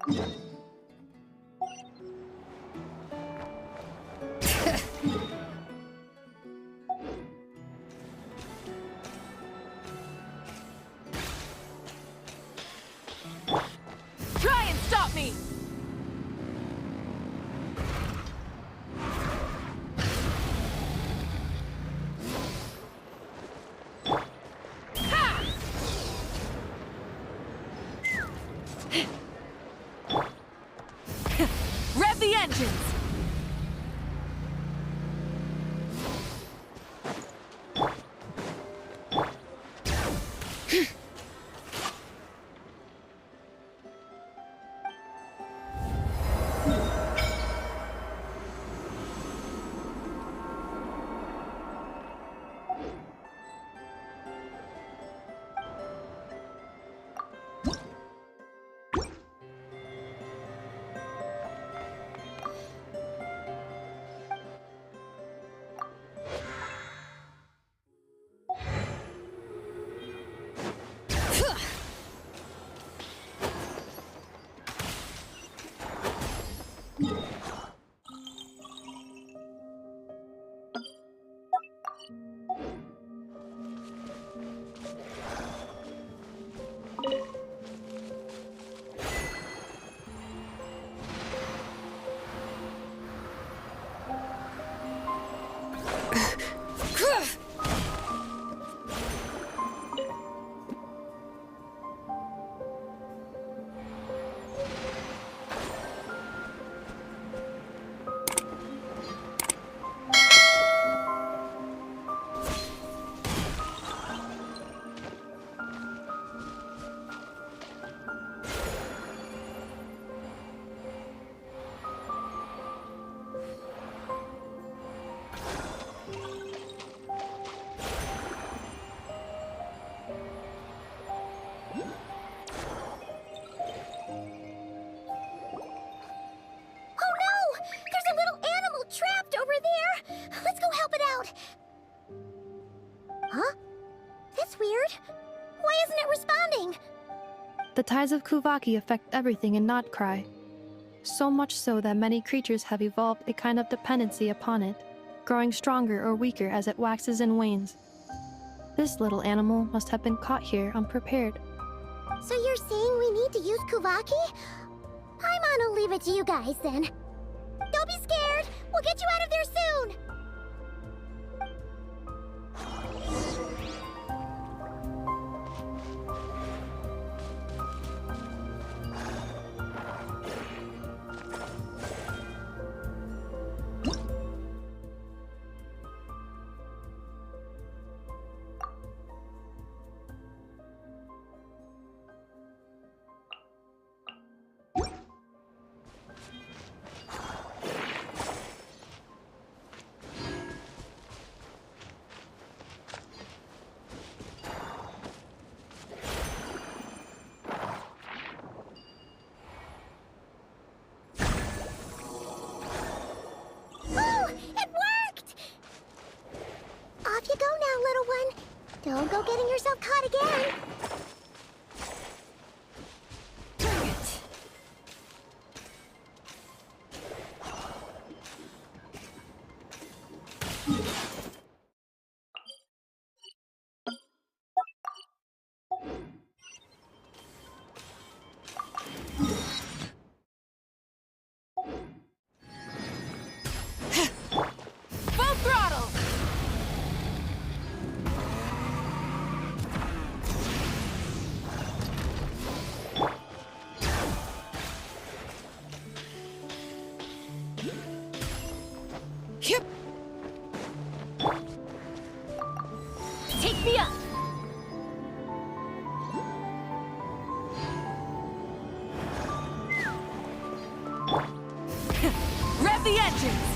Try and stop me! Rev the engines! The tides of Kuvaki affect everything in Nodcry. So much so that many creatures have evolved a kind of dependency upon it, growing stronger or weaker as it waxes and wanes. This little animal must have been caught here unprepared. So you're saying we need to use Kuvaki? I'll leave it to you guys then. Don't be scared! We'll get you out of there soon! Don't go getting yourself caught again! Dang it! Full throttle! Yep. Take me up. Rev the engines.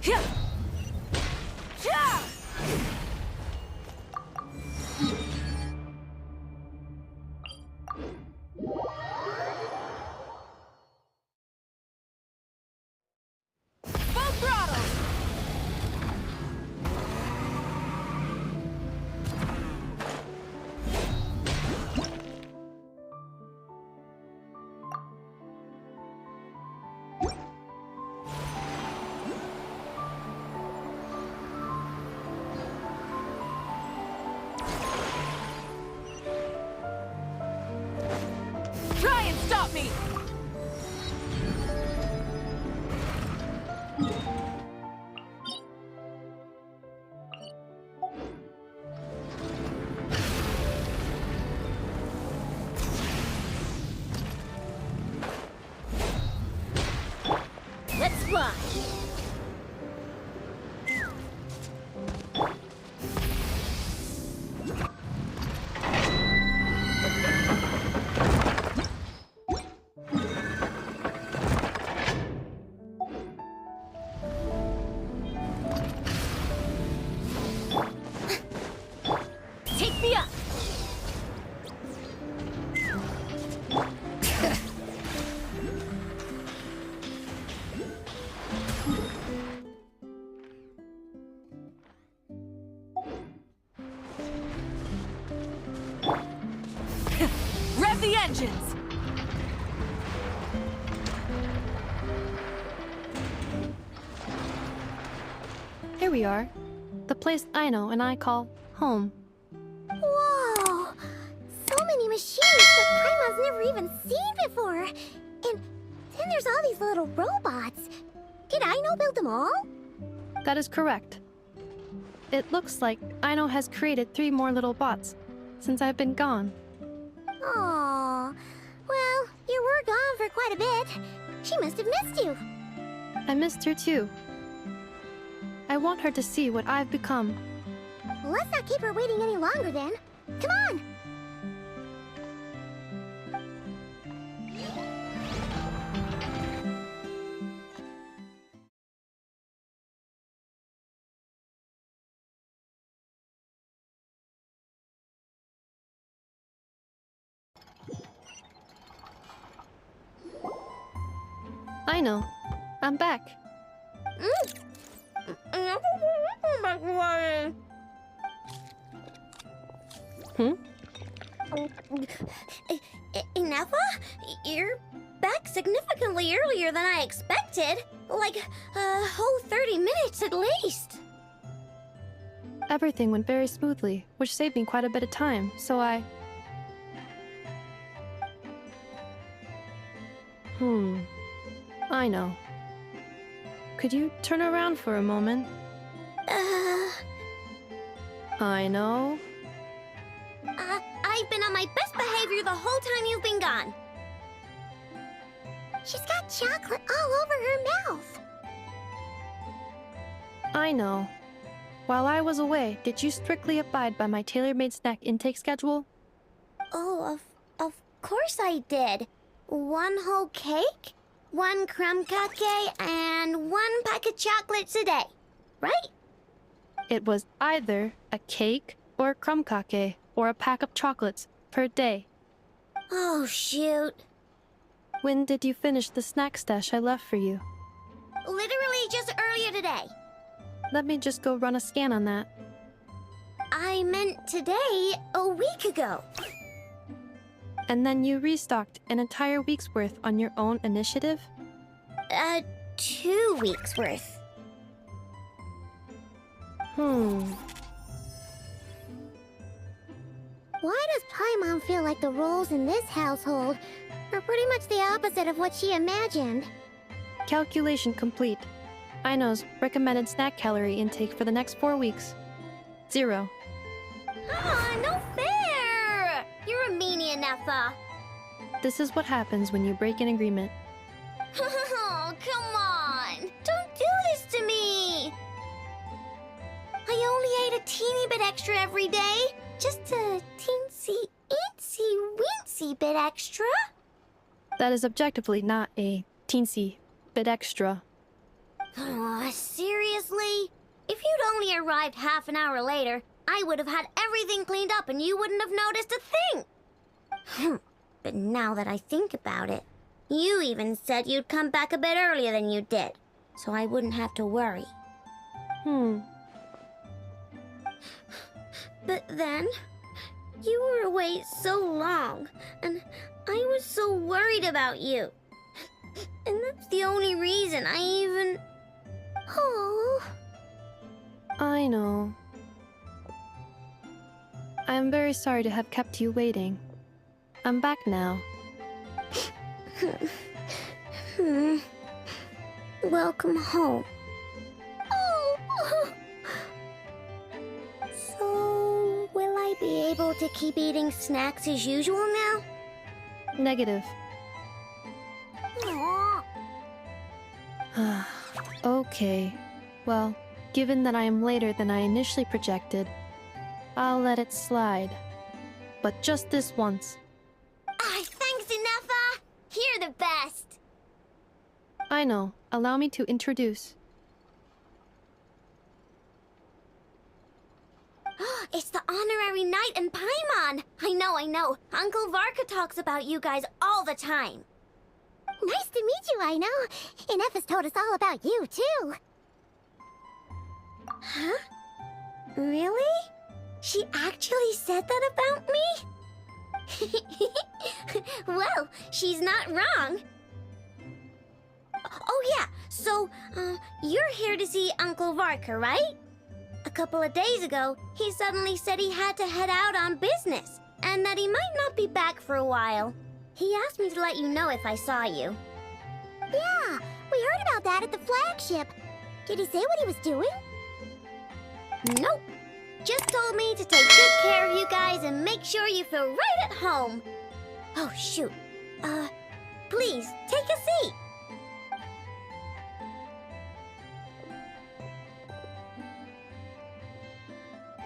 Yeah. Let's fly! Take me up! Rev the engines! Here we are. The place Aino and I call home. Whoa! So many machines that Paimon's never even seen before. And then there's all these little robots. Did Aino build them all? That is correct. It looks like Aino has created 3 more little bots since I've been gone. Aw. Well, you were gone for quite a bit. She must have missed you. I missed her too. I want her to see what I've become. Well, let's not keep her waiting any longer then. Come on! Aino, I'm back. Hmm? Nefa? You're back significantly earlier than I expected. Like, a whole 30 minutes at least. Everything went very smoothly, which saved me quite a bit of time, so I... I know. Could you turn around for a moment? I know. I've been on my best behavior the whole time you've been gone. She's got chocolate all over her mouth. I know. While I was away, did you strictly abide by my tailor-made snack intake schedule? Oh, of course I did. 1 whole cake, 1 crumb cake, and 1 pack of chocolates a day, right? It was either a cake or a crumb cake or a pack of chocolates per day. Oh, shoot. When did you finish the snack stash I left for you? Literally just earlier today. Let me just go run a scan on that. I meant today, a week ago. And then you restocked an entire week's worth on your own initiative? 2 weeks worth. Why does Paimon feel like the roles in this household are pretty much the opposite of what she imagined? Calculation complete. Aino's recommended snack calorie intake for the next 4 weeks. 0. No fair! You're a meanie, Nefa. This is what happens when you break an agreement. Oh, come on! Don't do this to me! I only ate a teeny bit extra every day. Just a teensy-weensy bit extra. That is objectively not a teensy bit extra. Oh, seriously? If you'd only arrived half an hour later, I would have had everything cleaned up and you wouldn't have noticed a thing. But now that I think about it, you even said you'd come back a bit earlier than you did, so I wouldn't have to worry. But then, you were away so long, and I was so worried about you. And that's the only reason I even... Oh. I know. I am very sorry to have kept you waiting. I'm back now. Welcome home. Oh. So, will I be able to keep eating snacks as usual now? Negative. Aww. Okay. Well, given that I am later than I initially projected, I'll let it slide. But just this once. Thanks, Inefa! You're the best! I know. Allow me to introduce. It's the honorary knight and Paimon! I know. Uncle Varka talks about you guys all the time. Nice to meet you, I know. Inefa's told us all about you, too. Huh? Really? She actually said that about me? Well, she's not wrong. Oh yeah, so, you're here to see Uncle Varka, right? A couple of days ago, he suddenly said he had to head out on business, and that he might not be back for a while. He asked me to let you know if I saw you. Yeah, we heard about that at the flagship. Did he say what he was doing? Nope. Just told me to take good care of you guys and make sure you feel right at home. Oh, shoot. Please, take a seat.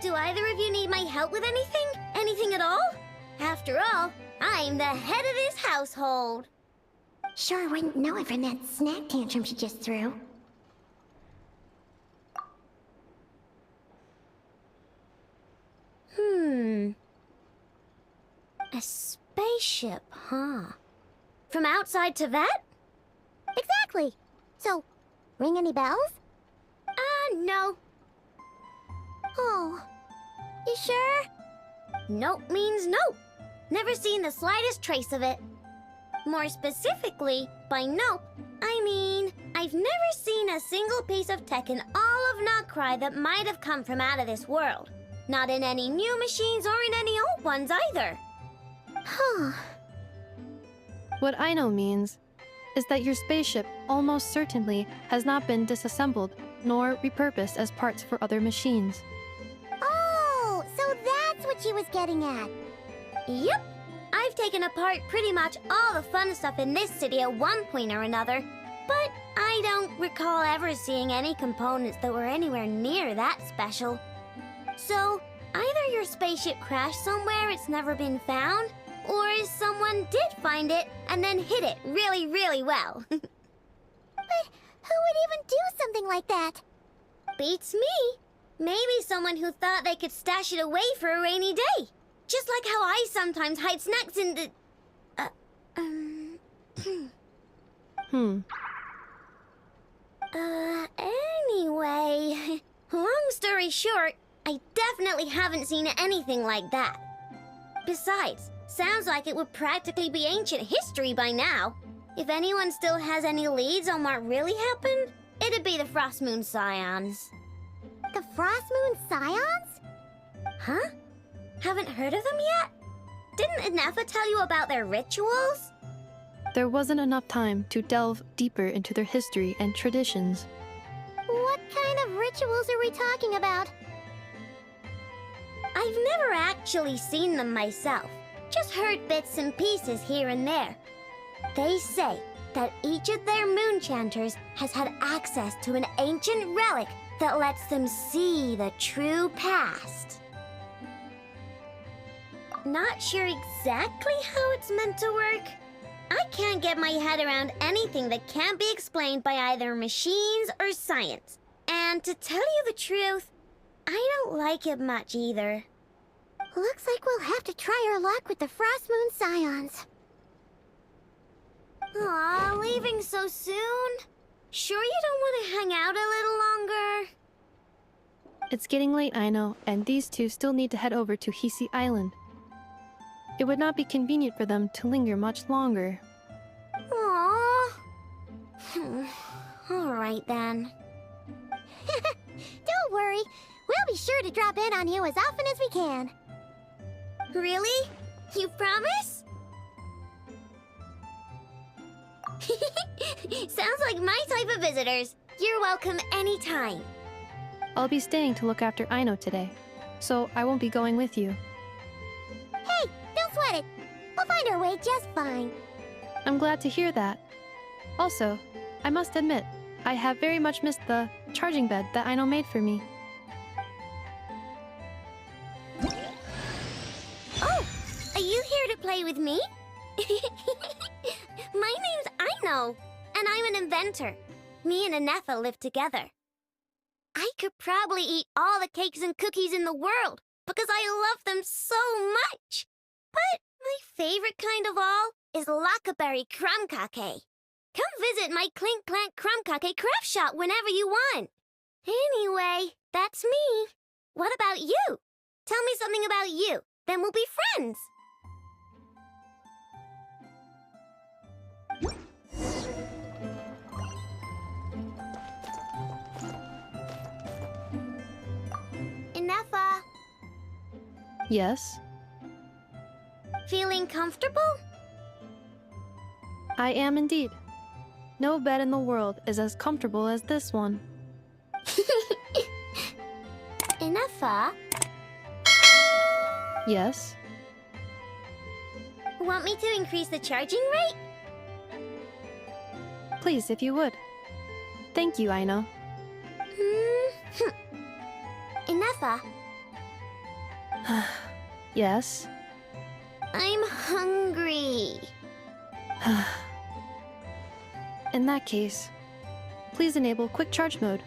Do either of you need my help with anything? Anything at all? After all, I'm the head of this household. Sure wouldn't know it from that snack tantrum she just threw. A spaceship, huh? From outside to that? Exactly. So, ring any bells? No. Oh. You sure? Nope means nope. Never seen the slightest trace of it. More specifically, by nope, I mean, I've never seen a single piece of tech in all of Notcry that might have come from out of this world. Not in any new machines or in any old ones either. Huh. What I know means is that your spaceship almost certainly has not been disassembled nor repurposed as parts for other machines. Oh, so that's what she was getting at. Yep. I've taken apart pretty much all the fun stuff in this city at one point or another, but I don't recall ever seeing any components that were anywhere near that special. So, either your spaceship crashed somewhere it's never been found, or someone did find it and then hid it really, really well. But who would even do something like that? Beats me. Maybe someone who thought they could stash it away for a rainy day. Just like how I sometimes hide snacks in the... Anyway... Long story short, I definitely haven't seen anything like that. Besides, sounds like it would practically be ancient history by now. If anyone still has any leads on what really happened, it'd be the Frost Moon Scions. The Frost Moon Scions? Huh? Haven't heard of them yet? Didn't Inefa tell you about their rituals? There wasn't enough time to delve deeper into their history and traditions. What kind of rituals are we talking about? I've never actually seen them myself. Just heard bits and pieces here and there. They say that each of their moon chanters has had access to an ancient relic that lets them see the true past. Not sure exactly how it's meant to work. I can't get my head around anything that can't be explained by either machines or science. And to tell you the truth, I don't like it much either. Looks like we'll have to try our luck with the Frost Moon Scions. Aw, leaving so soon? Sure you don't want to hang out a little longer? It's getting late, I know, and these two still need to head over to Hisi Island. It would not be convenient for them to linger much longer. Aww. Alright then. Don't worry. We'll be sure to drop in on you as often as we can. Really? You promise? Sounds like my type of visitors. You're welcome anytime. I'll be staying to look after Aino today, so I won't be going with you. Hey, don't sweat it. We'll find our way just fine. I'm glad to hear that. Also, I must admit, I have very much missed the charging bed that Aino made for me. Oh, are you here to play with me? My name's Aino, and I'm an inventor. Me and Anefa live together. I could probably eat all the cakes and cookies in the world because I love them so much. But my favorite kind of all is lacquerberry crumb cake. Come visit my Clink Clank Crumb Cake craft shop whenever you want. Anyway, that's me. What about you? Tell me something about you, then we'll be friends. Inefa, Yes, feeling comfortable? I am indeed. No bed in the world is as comfortable as this one. Inefa, Yes, want me to increase the charging rate? please if you would. Thank you, Aino. Inefa, Yes. I'm hungry. In that case, please enable quick charge mode.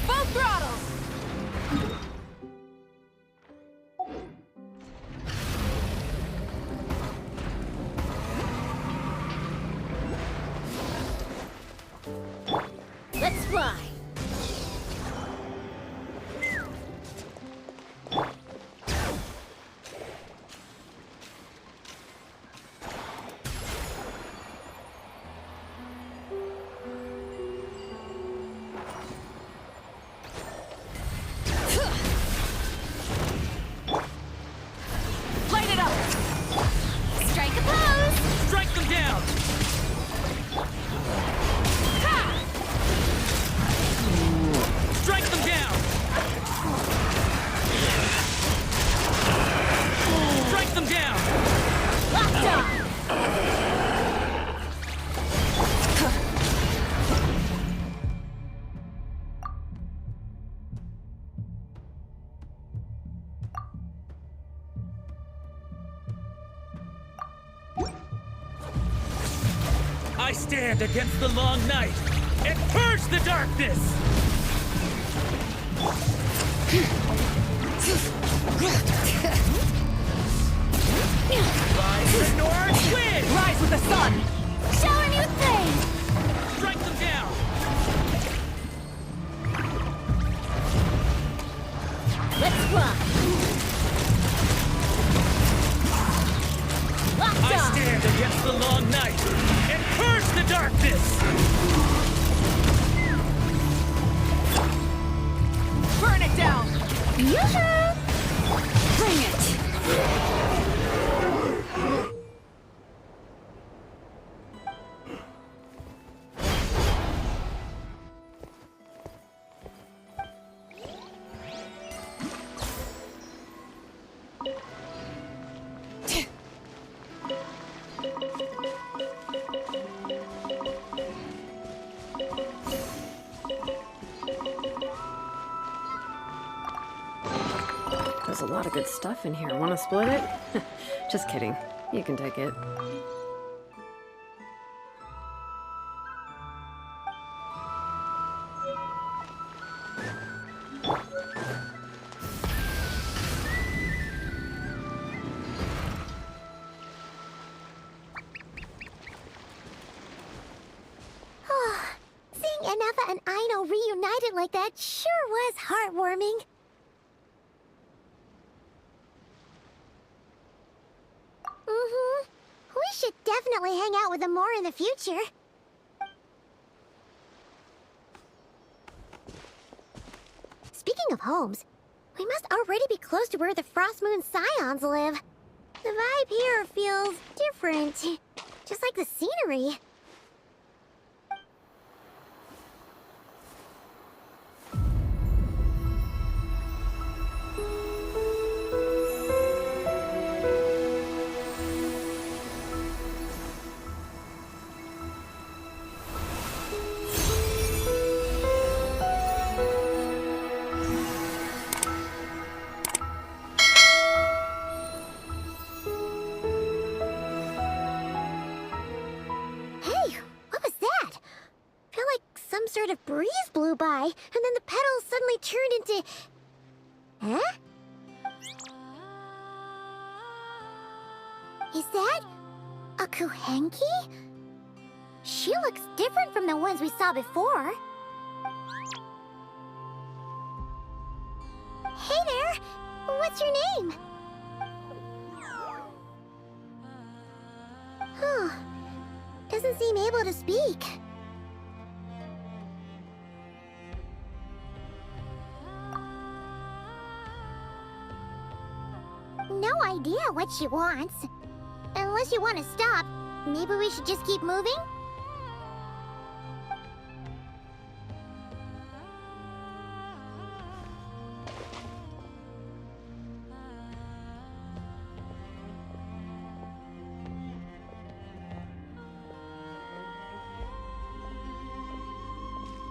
Full throttle! Let's fly. Light it up! Strike a pose! Strike them down! Strike them down! Strike them down! Locked on! I stand against the long night and purge the darkness! Rise the north wind! Rise with the sun! Shower me with praise. Strike them down! Let's fly. Locked I on. stand against the long night and purge the darkness! Burn it down! Yoo-hoo! Bring it! There's a lot of good stuff in here. Want to split it? Just kidding. You can take it. Aino reunited like that sure was heartwarming. Mm-hmm. We should definitely hang out with them more in the future. Speaking of homes, we must already be close to where the Frost Moon Scions live. The vibe here feels different, just like the scenery. Sort of breeze blew by, and then the petals suddenly turned into... Huh? Is that a Kuhenki? She looks different from the ones we saw before. Hey there! What's your name? Huh. Doesn't seem able to speak. No idea what she wants. Unless you want to stop, maybe we should just keep moving?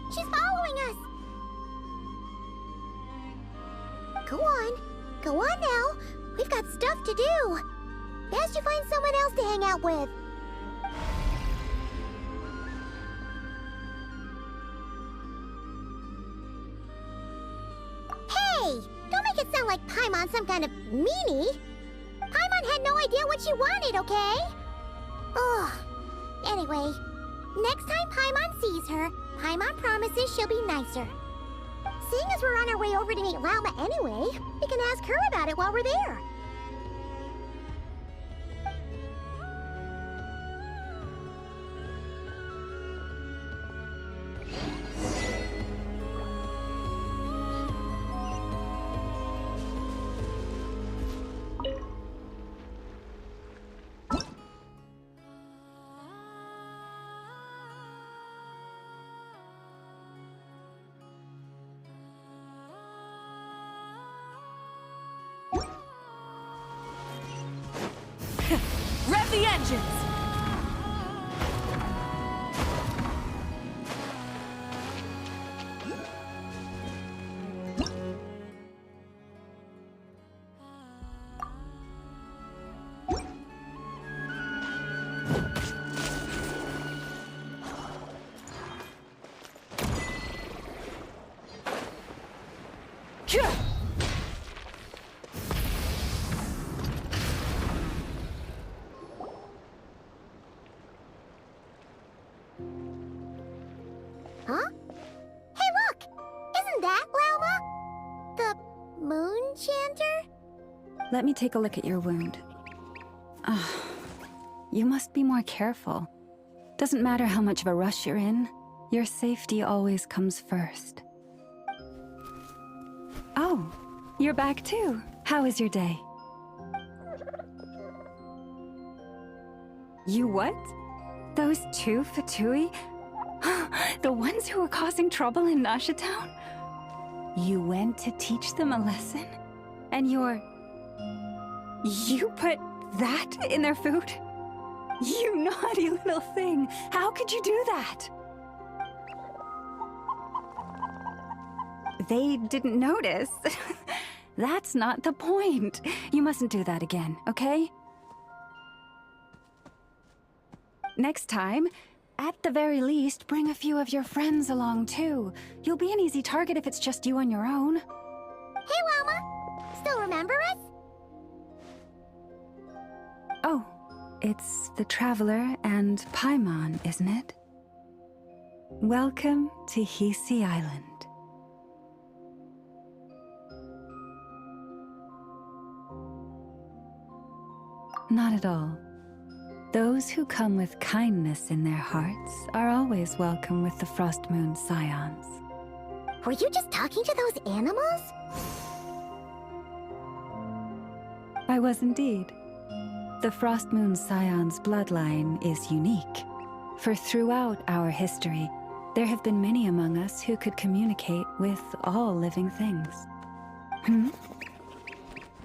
She's following us! Go on. Go on now. We've got stuff to do. Best you find someone else to hang out with. Hey! Don't make it sound like Paimon's some kind of meanie. Paimon had no idea what she wanted, okay? Ugh. Anyway, next time Paimon sees her, Paimon promises she'll be nicer. Seeing as we're on our way over to meet Lauma anyway, we can ask her about it while we're there. Rev the engines! Huh? Hey, look! Isn't that Lauma? The moon chanter? Let me take a look at your wound. You must be more careful. Doesn't matter how much of a rush you're in, your safety always comes first. Oh, you're back too. How was your day? You what? Those two Fatui? The ones who were causing trouble in Nasha Town? You went to teach them a lesson? And you put that in their food? You naughty little thing! How could you do that? They didn't notice. That's not the point. You mustn't do that again, okay? Next time, at the very least, bring a few of your friends along too. You'll be an easy target if it's just you on your own. Hey, Lauma! Still remember us? Oh, it's the Traveler and Paimon, isn't it? Welcome to Hisi Island. Not at all. Those who come with kindness in their hearts are always welcome with the Frost Moon Scions. Were you just talking to those animals? I was indeed. The Frost Moon Scion's bloodline is unique, for throughout our history, there have been many among us who could communicate with all living things.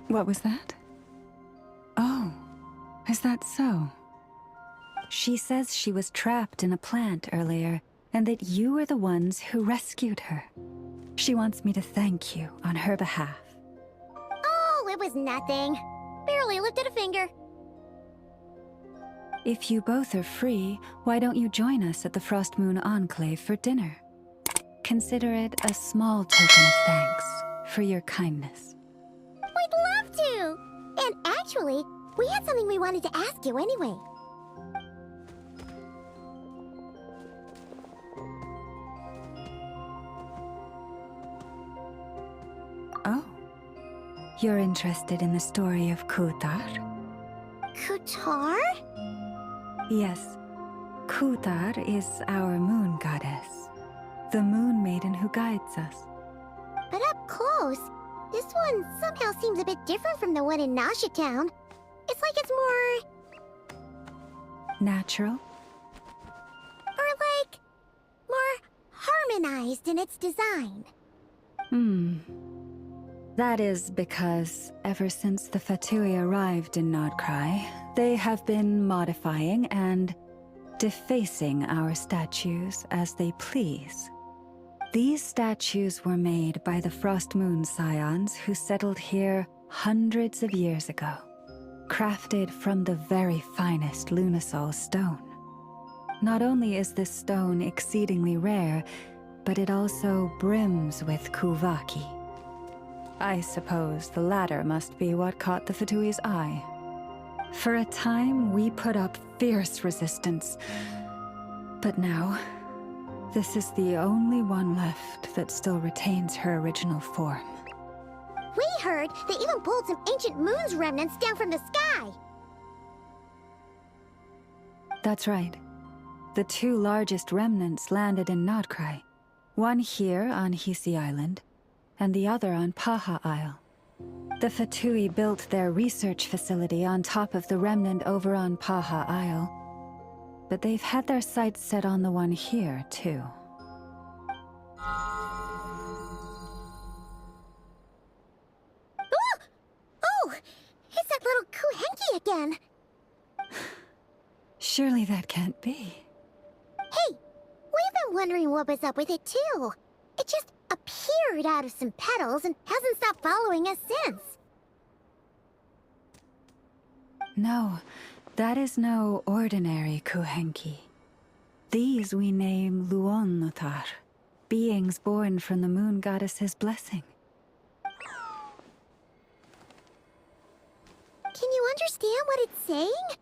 What was that? Oh, is that so? She says she was trapped in a plant earlier, and that you are the ones who rescued her. She wants me to thank you on her behalf. Oh, it was nothing. Barely lifted a finger. If you both are free, why don't you join us at the Frost Moon Enclave for dinner? Consider it a small token of thanks for your kindness. We'd love to! And actually, we had something we wanted to ask you anyway. Oh. You're interested in the story of Kutar? Kutar? Yes. Kutar is our moon goddess. The moon maiden who guides us. But up close, this one somehow seems a bit different from the one in Nasha Town. It's like it's more... Natural? Or like... more harmonized in its design. That is because ever since the Fatui arrived in Nodcry, they have been modifying and defacing our statues as they please. These statues were made by the Frost Moon Scions who settled here hundreds of years ago, crafted from the very finest Lunasol stone. Not only is this stone exceedingly rare, but it also brims with Kuvaki. I suppose the latter must be what caught the Fatui's eye. For a time, we put up fierce resistance. But now, this is the only one left that still retains her original form. We heard they even pulled some ancient moon's remnants down from the sky. That's right. The two largest remnants landed in Nodcry. One here on Hisi Island, and the other on Paha Isle. The Fatui built their research facility on top of the remnant over on Paha Isle, but they've had their sights set on the one here, too. Oh! It's that little Kuhenki again! Surely that can't be. Hey! We've been wondering what was up with it, too. It just appeared out of some petals and hasn't stopped following us since. No, that is no ordinary Kuhenki. These we name Luonnotar, beings born from the moon goddess's blessing. Can you understand what it's saying?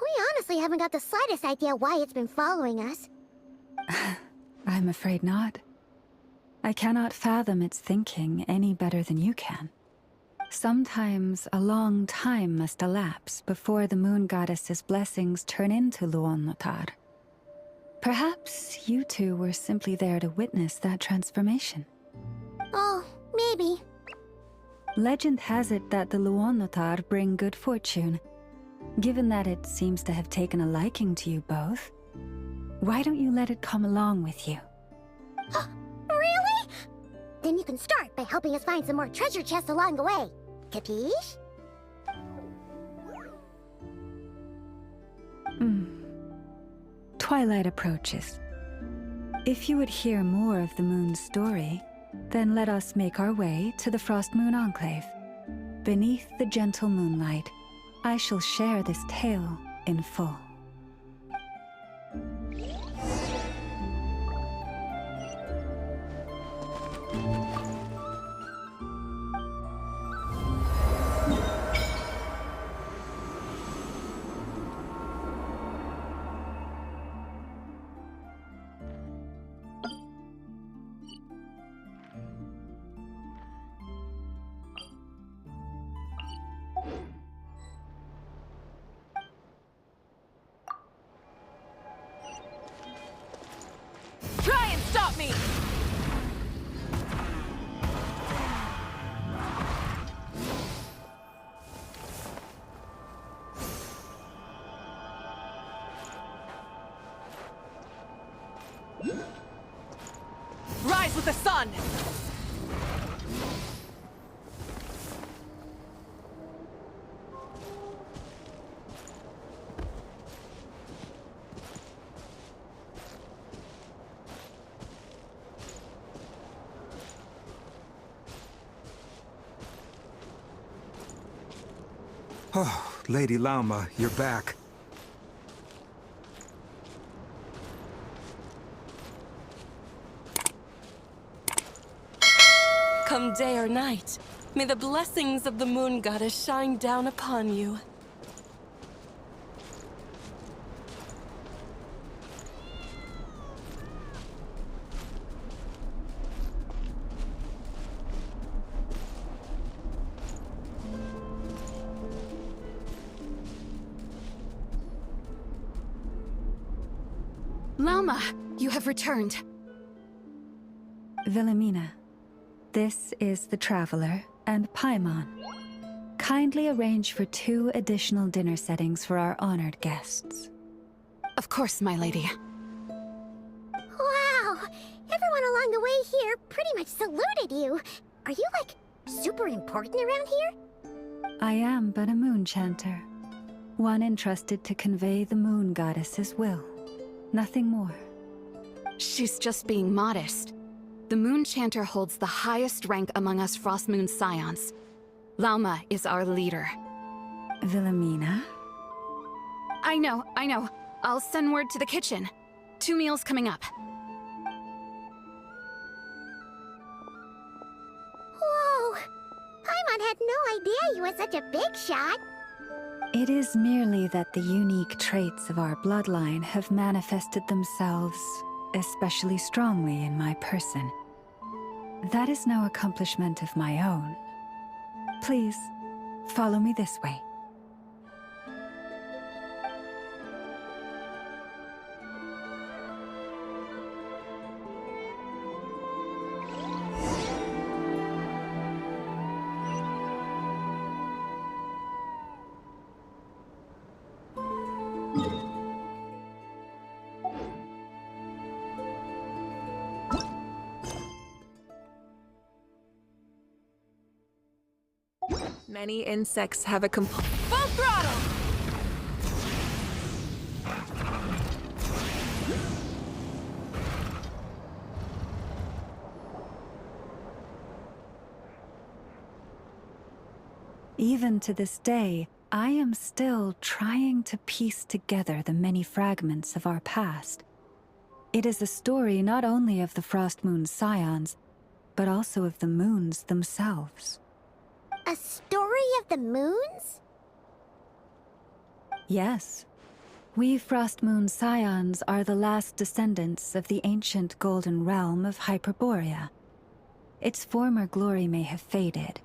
We honestly haven't got the slightest idea why it's been following us. I'm afraid not. I cannot fathom its thinking any better than you can. Sometimes a long time must elapse before the moon goddess's blessings turn into Luonnotar. Perhaps you two were simply there to witness that transformation. Oh, maybe. Legend has it that the Luonnotar bring good fortune. Given that it seems to have taken a liking to you both, why don't you let it come along with you? Really? Then you can start by helping us find some more treasure chests along the way. Capiche? Twilight approaches. If you would hear more of the moon's story, then let us make our way to the Frost Moon Enclave. Beneath the gentle moonlight, I shall share this tale in full. Rise with the sun! Oh, Lady Lauma, you're back. Come day or night, may the blessings of the Moon Goddess shine down upon you. Lauma, you have returned. Wilhelmina, this is the Traveler and Paimon. Kindly arrange for 2 additional dinner settings for our honored guests. Of course, my lady. Wow! Everyone along the way here pretty much saluted you. Are you, like, super important around here? I am but a moon chanter, one entrusted to convey the moon goddess's will. Nothing more. She's just being modest. The Moon Chanter holds the highest rank among us Frost Moon Scions. Lauma is our leader. Wilhelmina? I know. I'll send word to the kitchen. 2 meals coming up. Whoa! Paimon had no idea you were such a big shot. It is merely that the unique traits of our bloodline have manifested themselves especially strongly in my person. That is no accomplishment of my own. Please, follow me this way. Many insects have a Full throttle! Even to this day, I am still trying to piece together the many fragments of our past. It is a story not only of the Frost Moon Scions, but also of the moons themselves. A story of the moons? Yes. We Frost Moon Scions are the last descendants of the ancient golden realm of Hyperborea. Its former glory may have faded,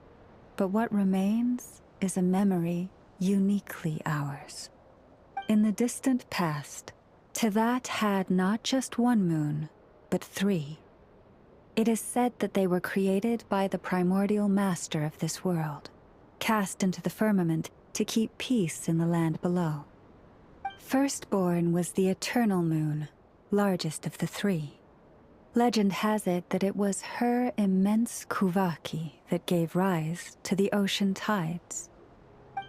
but what remains is a memory uniquely ours. In the distant past, Tevat had not just 1 moon, but 3. It is said that they were created by the primordial master of this world, cast into the firmament to keep peace in the land below. Firstborn was the eternal moon, largest of the 3. Legend has it that it was her immense kuvaki that gave rise to the ocean tides.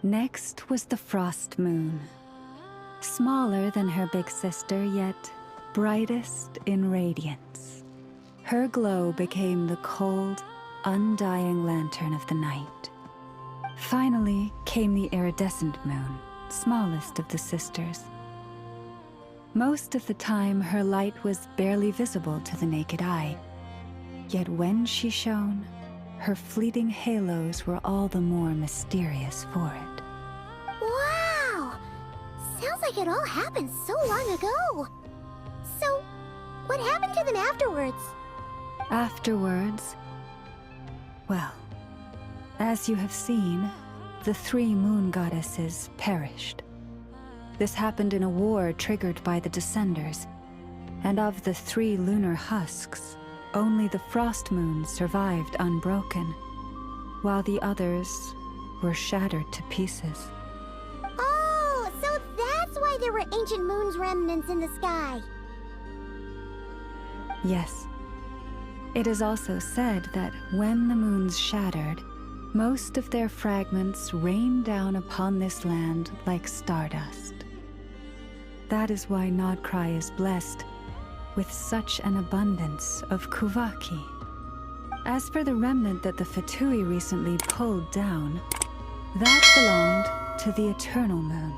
Next was the frost moon, smaller than her big sister, yet brightest in radiance. Her glow became the cold, undying lantern of the night. Finally came the iridescent moon, smallest of the sisters. Most of the time, her light was barely visible to the naked eye. Yet when she shone, her fleeting halos were all the more mysterious for it. Wow! Sounds like it all happened so long ago. So, what happened to them afterwards? Afterwards, well, as you have seen, the 3 moon goddesses perished. This happened in a war triggered by the Descenders, and of the 3 lunar husks, only the frost moon survived unbroken, while the others were shattered to pieces. Oh, so that's why there were ancient moon's remnants in the sky. Yes. It is also said that when the moons shattered, most of their fragments rained down upon this land like stardust. That is why Nodcry is blessed with such an abundance of Kuvaki. As for the remnant that the Fatui recently pulled down, that belonged to the Eternal Moon.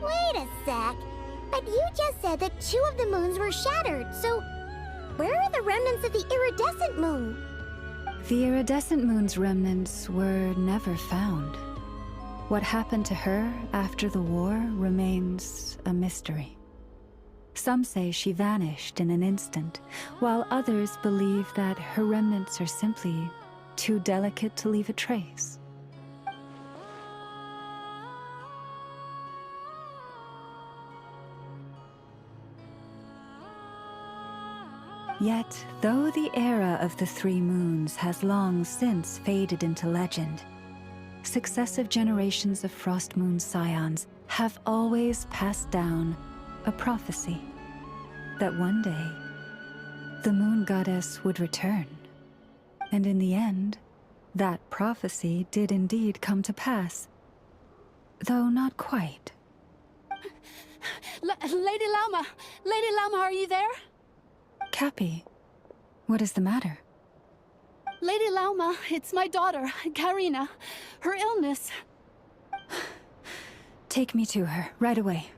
Wait a sec. But you just said that 2 of the moons were shattered, so where are the remnants of the iridescent moon? The iridescent moon's remnants were never found. What happened to her after the war remains a mystery. Some say she vanished in an instant, while others believe that her remnants are simply too delicate to leave a trace. Yet, though the era of the 3 moons has long since faded into legend, successive generations of Frost Moon Scions have always passed down a prophecy that one day the Moon Goddess would return. And in the end, that prophecy did indeed come to pass, though not quite. Lady Lauma! Lady Lauma, are you there? Cappy, what is the matter? Lady Lauma, it's my daughter, Karina. Her illness. Take me to her, right away.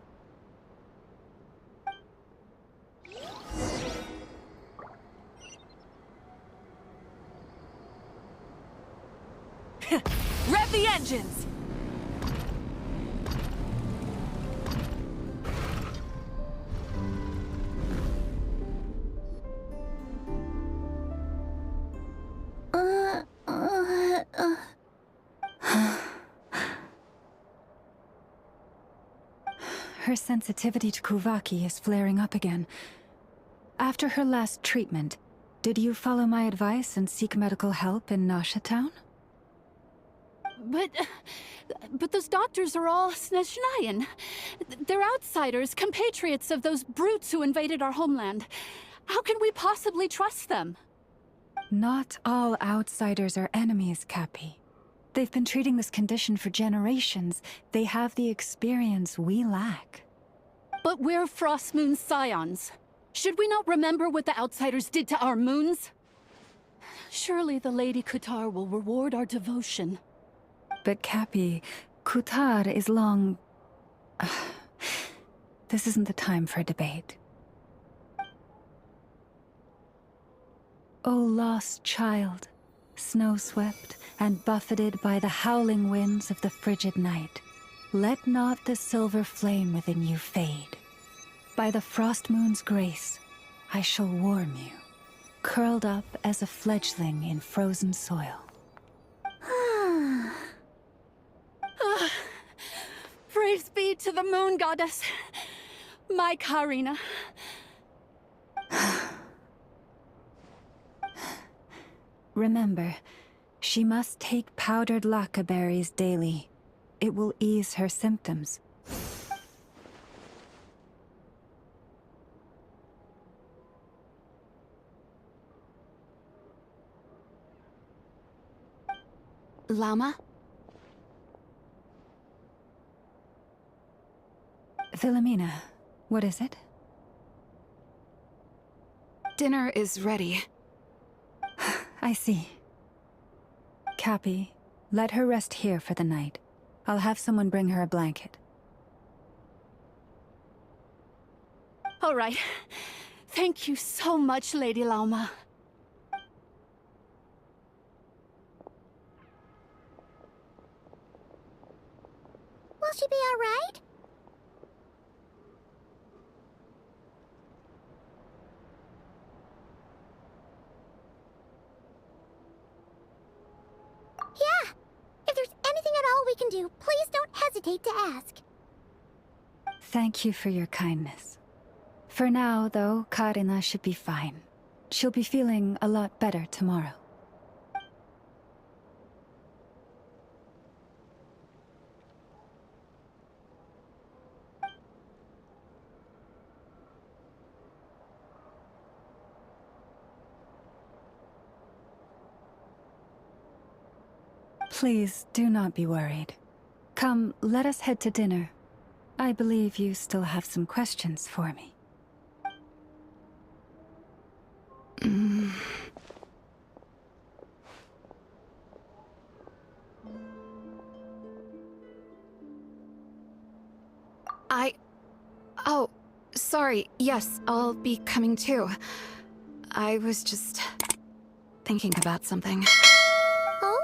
Rev the engines! Her sensitivity to Kuvaki is flaring up again. After her last treatment, did you follow my advice and seek medical help in Nasha Town? But those doctors are all Snezhnayan. They're outsiders, compatriots of those brutes who invaded our homeland. How can we possibly trust them? Not all outsiders are enemies, Cappy. They've been treating this condition for generations. They have the experience we lack. But we're Frost Moon Scions. Should we not remember what the outsiders did to our moons? Surely the Lady Kutar will reward our devotion. But Cappy, Kutar is long... This isn't the time for a debate. O lost child, snow-swept and buffeted by the howling winds of the frigid night, let not the silver flame within you fade. By the frost moon's grace, I shall warm you, curled up as a fledgling in frozen soil. Praise be to the Moon Goddess, my Karina. Remember, she must take powdered laka berries daily. It will ease her symptoms. Llama? Philomena, what is it? Dinner is ready. I see. Cappy, let her rest here for the night. I'll have someone bring her a blanket. All right. Thank you so much, Lady Lauma. Will she be all right? Yeah! If there's anything at all we can do, please don't hesitate to ask. Thank you for your kindness. For now, though, Karina should be fine. She'll be feeling a lot better tomorrow. Please do not be worried. Come, let us head to dinner. I believe you still have some questions for me. Oh, sorry. Yes, I'll be coming too. I was just thinking about something. Oh?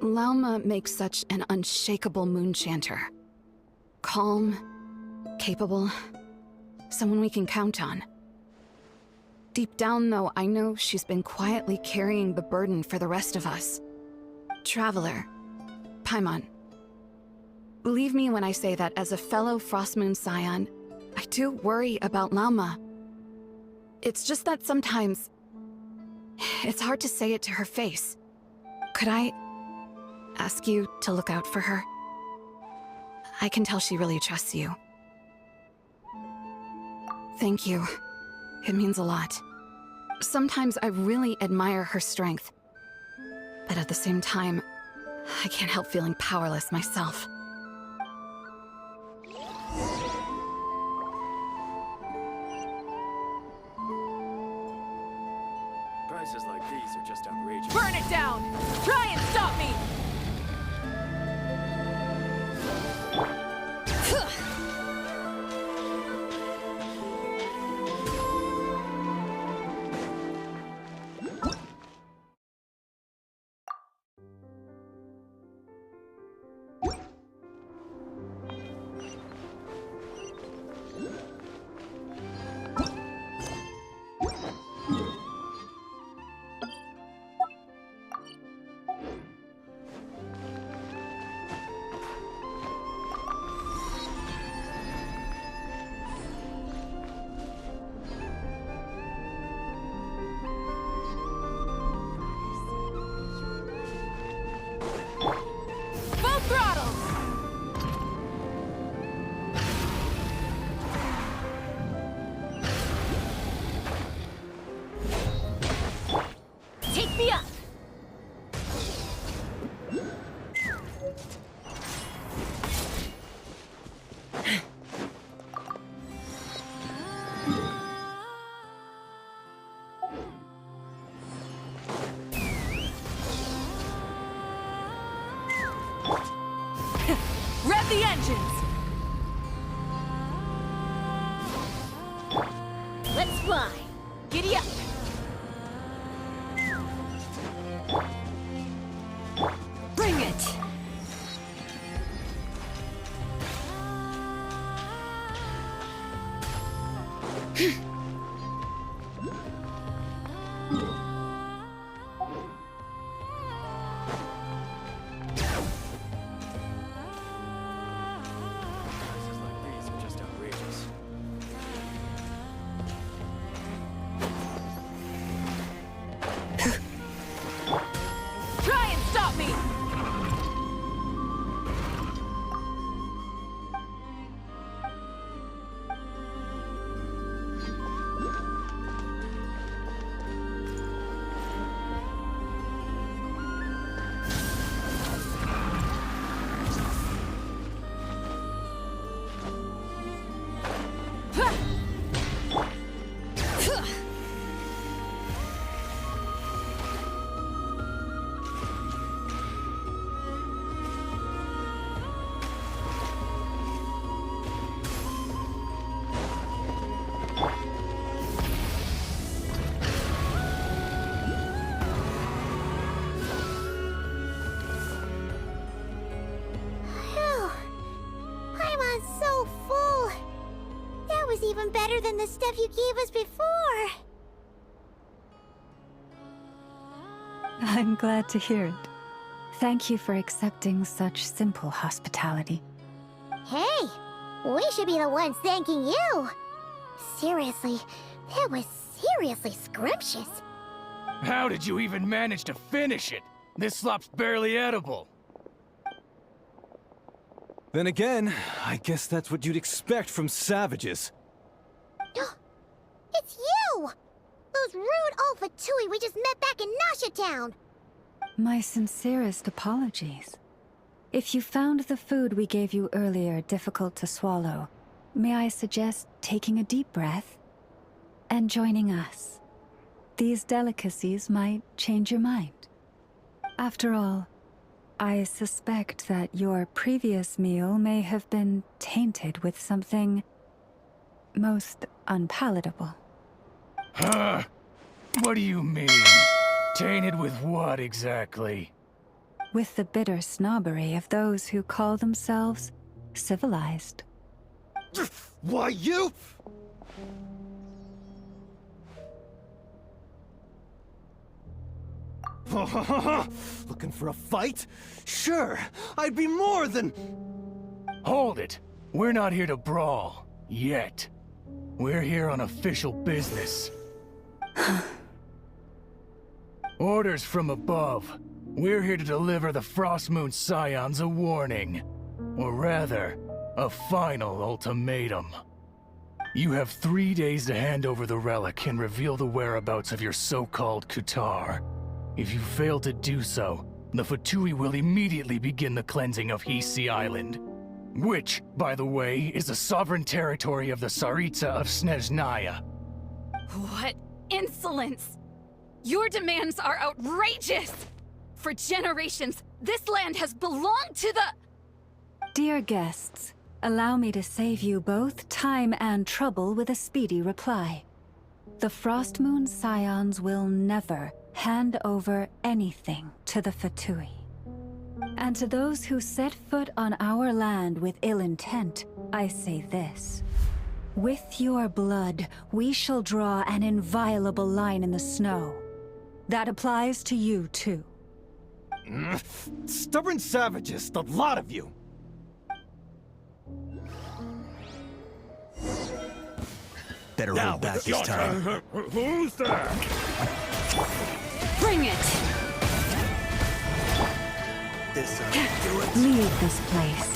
Lauma makes such an unshakable moon chanter. Calm, capable, someone we can count on. Deep down, though, I know she's been quietly carrying the burden for the rest of us. Traveler, Paimon. Believe me when I say that as a fellow Frostmoon Scion, I do worry about Lauma. It's just that sometimes it's hard to say it to her face. Could I ask you to look out for her? I can tell she really trusts you. Thank you. It means a lot. Sometimes I really admire her strength. But at the same time, I can't help feeling powerless myself. Prices like these are just outrageous. Burn it down! Try and stop me! Rev the engines! Let's fly! Giddy up! Bring it! Even better than the stuff you gave us before. I'm glad to hear it. Thank you for accepting such simple hospitality. Hey, we should be the ones thanking you. Seriously, that was seriously scrumptious. How did you even manage to finish it? This slop's barely edible. Then again, I guess that's what you'd expect from savages. It's you! Those rude Alpha Tui we just met back in Nasha Town. My sincerest apologies. If you found the food we gave you earlier difficult to swallow, may I suggest taking a deep breath and joining us? These delicacies might change your mind. After all, I suspect that your previous meal may have been tainted with something most unpalatable. Huh? What do you mean? Tainted with what exactly? With the bitter snobbery of those who call themselves civilized. Why, you... Looking for a fight? Sure, I'd be more than... Hold it! We're not here to brawl. Yet. We're here on official business. Orders from above. We're here to deliver the Frostmoon Scions a warning. Or rather, a final ultimatum. You have 3 days to hand over the relic and reveal the whereabouts of your so-called Kutar. If you fail to do so, the Fatui will immediately begin the cleansing of Hisi Island. Which, by the way, is the sovereign territory of the Tsaritsa of Snezhnaya. What insolence! Your demands are outrageous! For generations, this land has belonged to the... Dear guests, allow me to save you both time and trouble with a speedy reply. The Frostmoon Scions will never hand over anything to the Fatui. And to those who set foot on our land with ill intent, I say this. With your blood, we shall draw an inviolable line in the snow. That applies to you, too. Stubborn savages, the lot of you! Better hold back this time. Who's that? Bring it! This do it. Leave this place.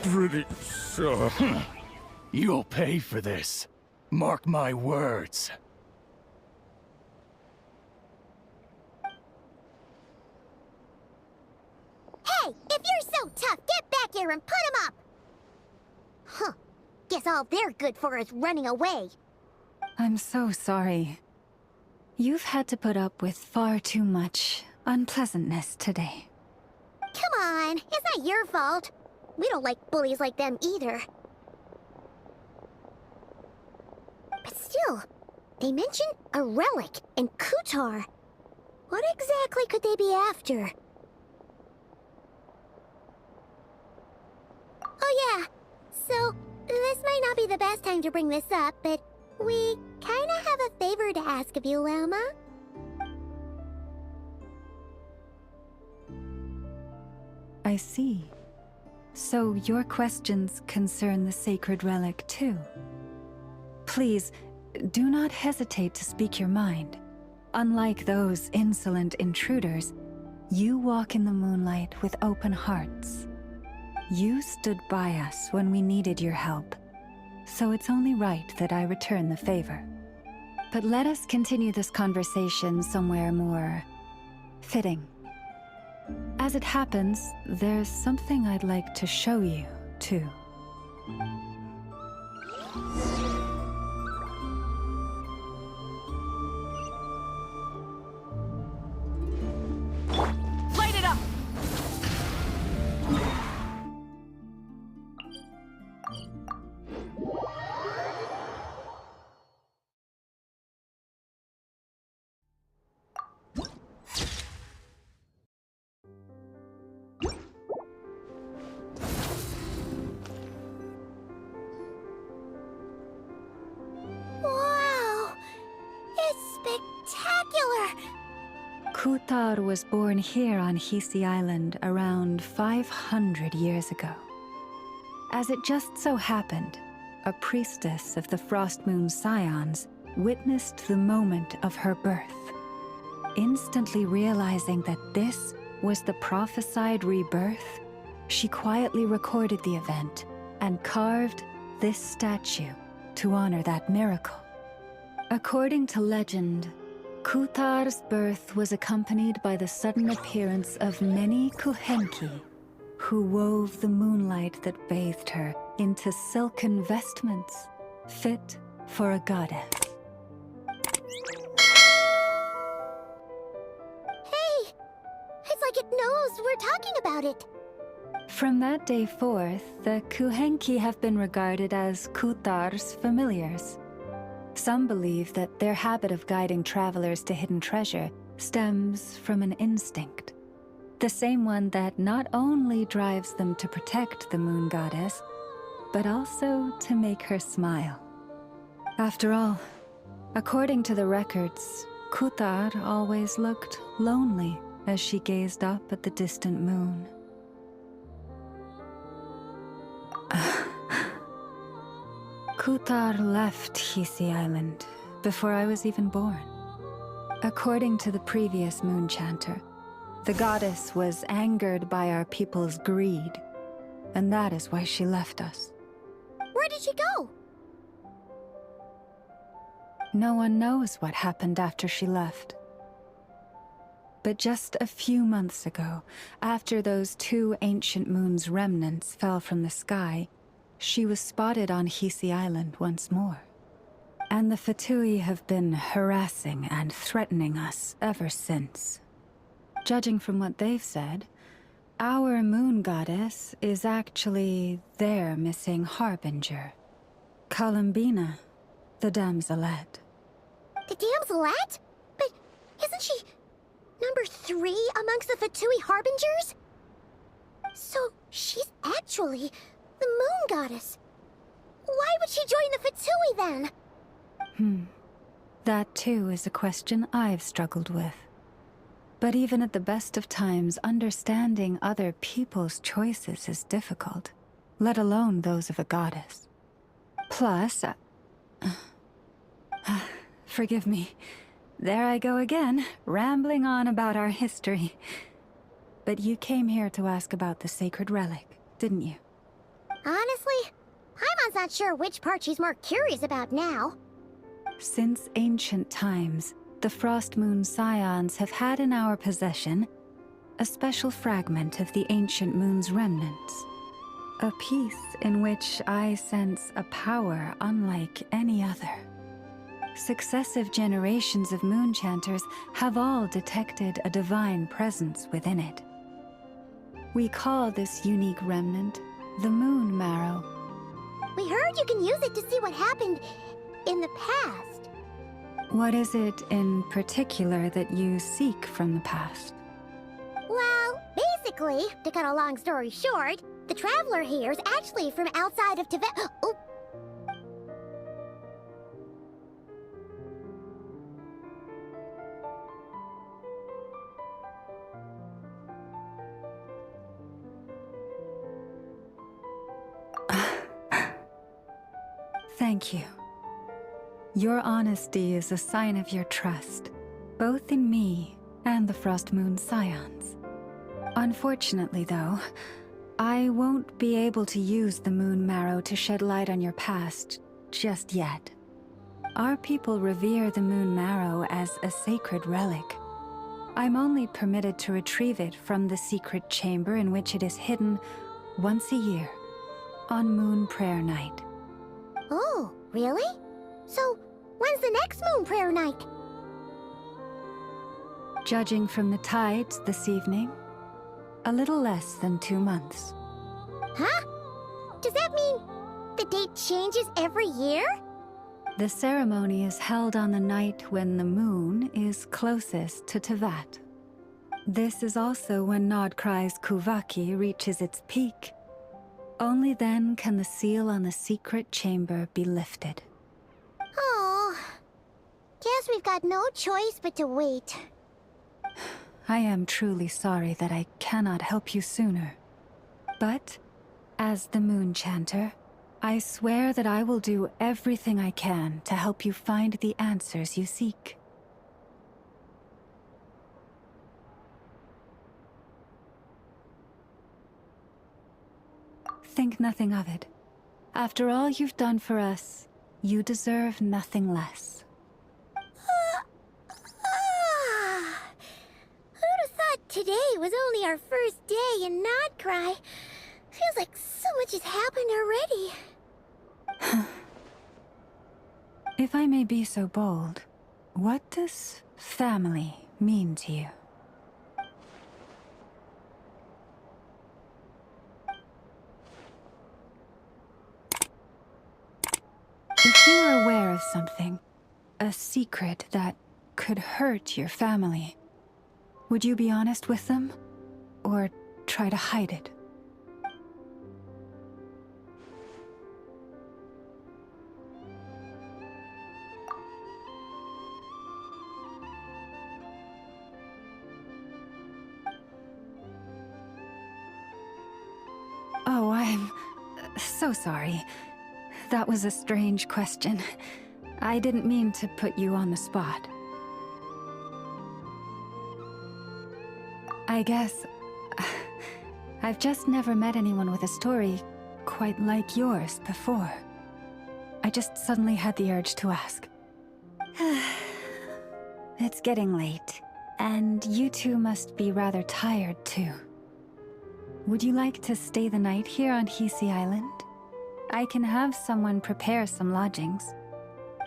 Pretty sure. You'll pay for this. Mark my words. Hey, if you're so tough, get back here and put him up! Huh. Guess all they're good for is running away. I'm so sorry. You've had to put up with far too much unpleasantness today. Come on, it's not your fault. We don't like bullies like them either. But still, they mentioned a relic and Kutar. What exactly could they be after? Oh yeah, so this might not be the best time to bring this up, but we kinda have a favor to ask of you, Lauma. I see. So your questions concern the sacred relic too. Please, do not hesitate to speak your mind. Unlike those insolent intruders, you walk in the moonlight with open hearts. You stood by us when we needed your help, so it's only right that I return the favor. But let us continue this conversation somewhere more fitting. As it happens, there's something I'd like to show you, too. Light it up! Wow! It's spectacular! Kutar was born here on Hisi Island around 500 years ago. As it just so happened, a priestess of the Frostmoon Scions witnessed the moment of her birth. Instantly realizing that this was the prophesied rebirth, she quietly recorded the event and carved this statue to honor that miracle. According to legend, Kutar's birth was accompanied by the sudden appearance of many Kuhenki, who wove the moonlight that bathed her into silken vestments fit for a goddess. Hey! It's like it knows we're talking about it. From that day forth, the Kuhenki have been regarded as Kutar's familiars. Some believe that their habit of guiding travelers to hidden treasure stems from an instinct. The same one that not only drives them to protect the moon goddess, but also to make her smile. After all, according to the records, Kutar always looked lonely as she gazed up at the distant moon. Kutar left Hisi Island before I was even born. According to the previous moon chanter, the goddess was angered by our people's greed, and that is why she left us. Where did she go? No one knows what happened after she left. But just a few months ago, after those 2 ancient moon's remnants fell from the sky, she was spotted on Hisi Island once more. And the Fatui have been harassing and threatening us ever since. Judging from what they've said, our moon goddess is actually their missing harbinger, Columbina, the damselette. The damselette? But isn't she number 3 amongst the Fatui harbingers? So she's actually the moon goddess. Why would she join the Fatui then? That too is a question I've struggled with. But even at the best of times, understanding other people's choices is difficult, let alone those of a goddess. Plus, forgive me, there I go again, rambling on about our history. But you came here to ask about the sacred relic, didn't you? Honestly, Paimon's not sure which part she's more curious about now. Since ancient times, the Frost Moon Scions have had in our possession a special fragment of the ancient moon's remnants. A piece in which I sense a power unlike any other. Successive generations of moon chanters have all detected a divine presence within it. We call this unique remnant the Moon Marrow. We heard you can use it to see what happened in the past. What is it in particular that you seek from the past? Well, basically, to cut a long story short, the traveler here is actually from outside of Tibet. Oh. Thank you. Your honesty is a sign of your trust, both in me and the Frost Moon Scions. Unfortunately, though, I won't be able to use the Moon Marrow to shed light on your past just yet. Our people revere the Moon Marrow as a sacred relic. I'm only permitted to retrieve it from the secret chamber in which it is hidden once a year, on Moon Prayer Night. Oh, really? So, when's the next moon prayer night? Judging from the tides this evening, a little less than 2 months. Huh? Does that mean the date changes every year? The ceremony is held on the night when the moon is closest to Tevat. This is also when Nodkrai's Kuvaki reaches its peak. Only then can the seal on the secret chamber be lifted. Oh, guess we've got no choice but to wait. I am truly sorry that I cannot help you sooner. But, as the Moon Chanter, I swear that I will do everything I can to help you find the answers you seek. Think nothing of it. After all you've done for us, you deserve nothing less. today was only our first day in Nodcry. Feels like so much has happened already. If I may be so bold, what does family mean to you? If you were aware of something, a secret that could hurt your family, would you be honest with them? Or try to hide it? Oh, I'm so sorry. That was a strange question. I didn't mean to put you on the spot. I guess I've just never met anyone with a story quite like yours before. I just suddenly had the urge to ask. It's getting late, and you two must be rather tired too. Would you like to stay the night here on Hisi Island? I can have someone prepare some lodgings.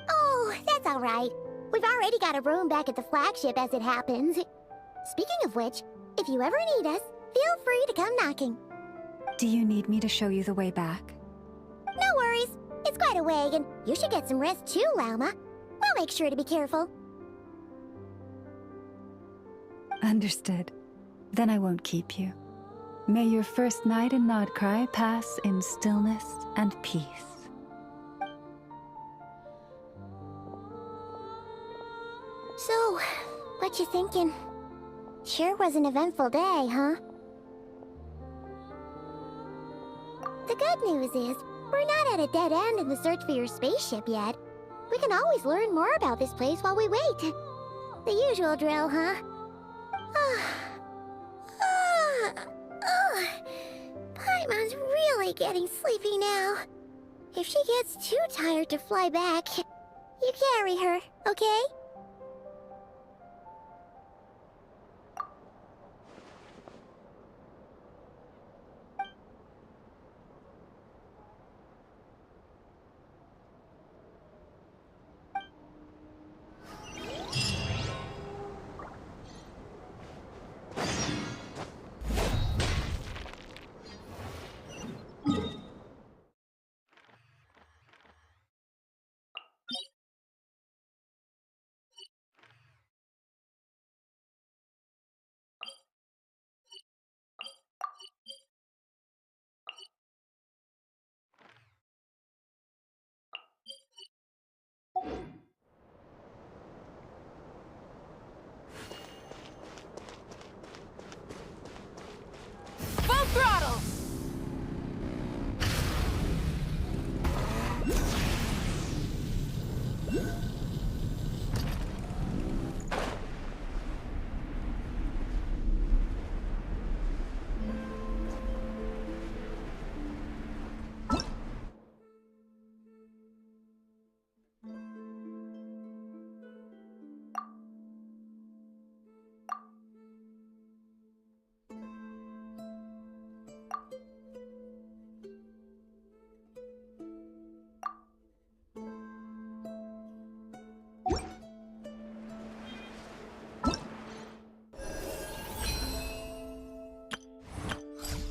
Oh, that's all right. We've already got a room back at the flagship as it happens. Speaking of which, if you ever need us, feel free to come knocking. Do you need me to show you the way back? No worries. It's quite a way, and you should get some rest too, Lauma. We'll make sure to be careful. Understood. Then I won't keep you. May your first night in Nodcry pass in stillness and peace. So, what you thinking? Sure was an eventful day, huh? The good news is, we're not at a dead end in the search for your spaceship yet. We can always learn more about this place while we wait. The usual drill, huh? Paimon's really getting sleepy now. If she gets too tired to fly back, you carry her, okay? Full throttle!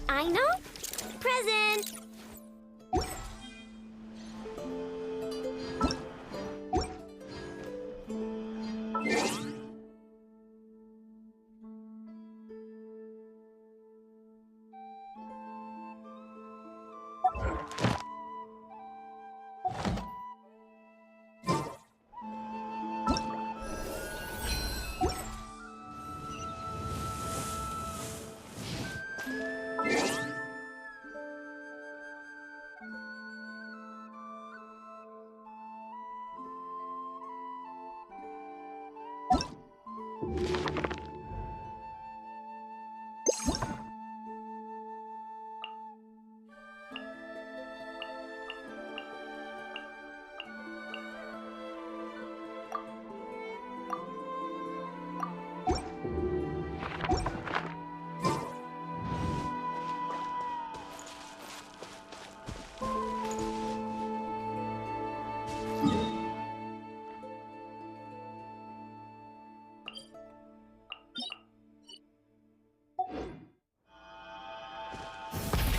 I know. Present.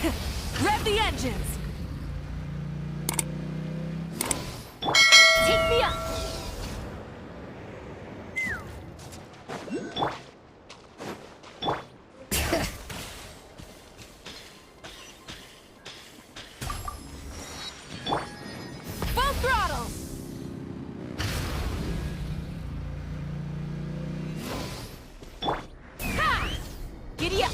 Rev the engines! Take me up! Full throttle! Ha! Giddy up!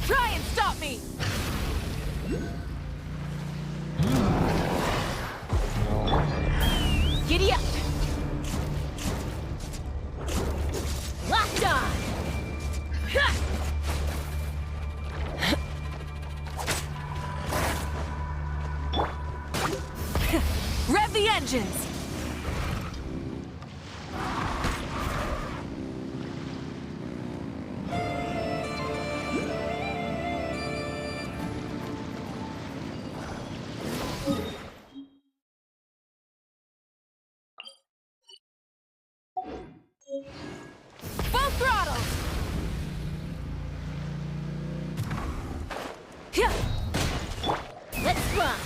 Try and stop me! Giddy up! Locked on! Ha! Rev the engines! Full throttle! Hyah! Let's run!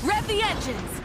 Rev the engines!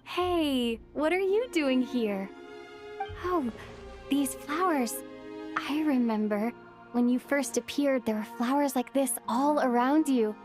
Hey, what are you doing here? Oh, these flowers. I remember when you first appeared, there were flowers like this all around you.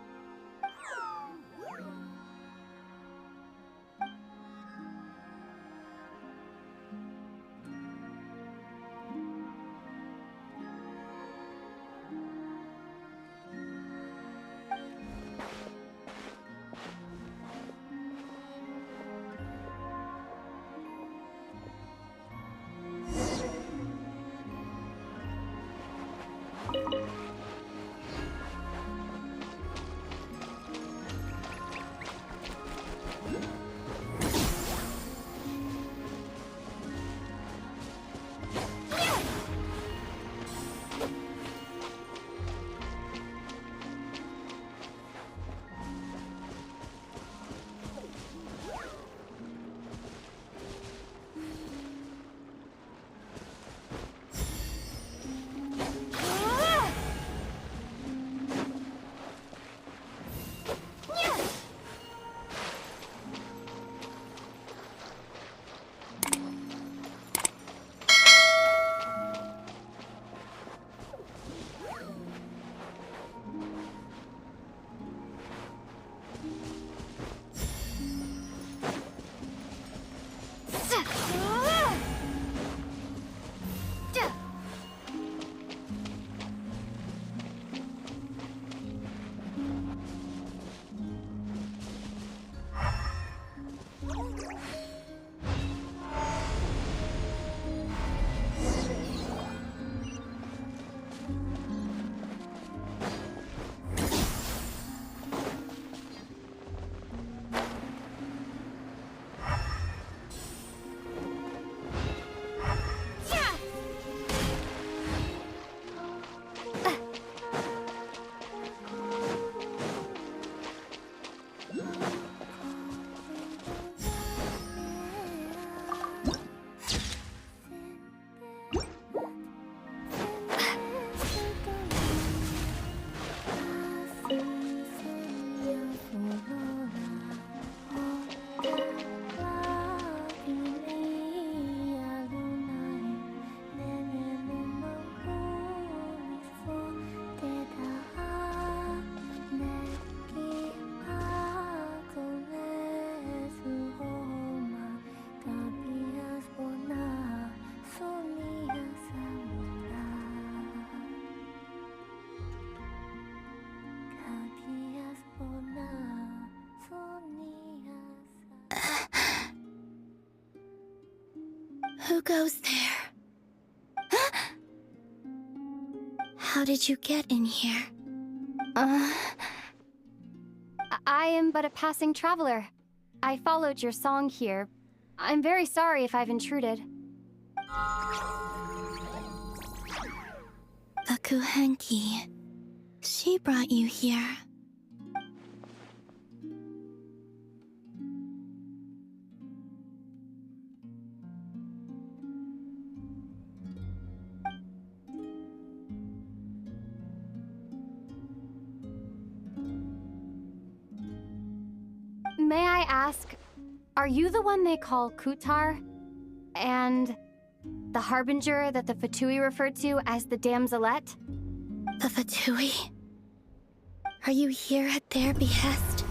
Who goes there? How did you get in here? I am but a passing traveler. I followed your song here. I'm very sorry if I've intruded. The Kuhenki. She brought you here. May I ask, are you the one they call Kutar? And the harbinger that the Fatui referred to as the Damselette? The Fatui? Are you here at their behest?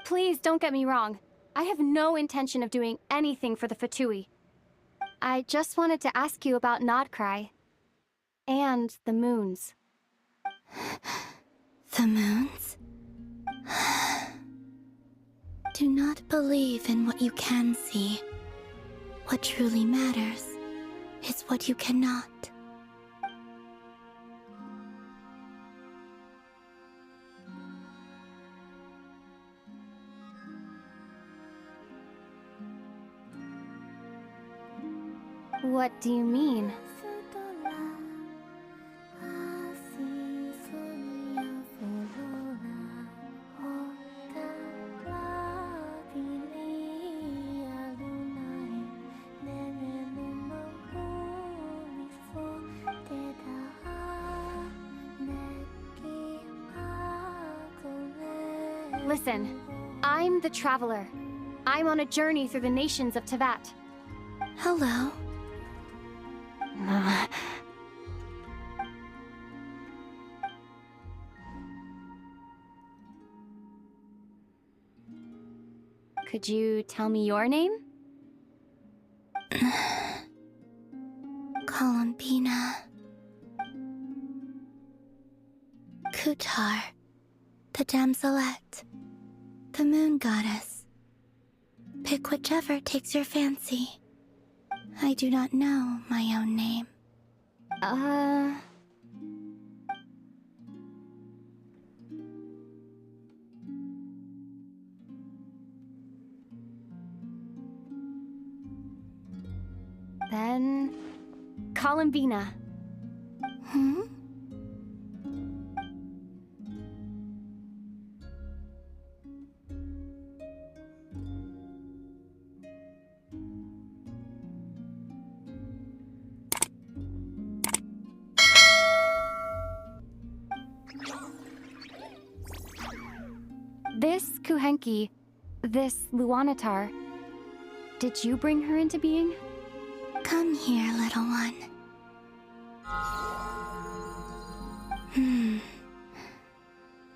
Please don't get me wrong. I have no intention of doing anything for the Fatui. I just wanted to ask you about Nodcry. And the moons. The moons? Do not believe in what you can see. What truly matters is what you cannot. What do you mean? Listen, I'm the Traveler. I'm on a journey through the nations of Tevat. Hello. Could you tell me your name? Columbina. Kutar. The damselette. The moon goddess. Pick whichever takes your fancy. I do not know my own name. Then... Columbina. Hmm? This Kuhenki, this Luanatar, did you bring her into being? Come here, little one.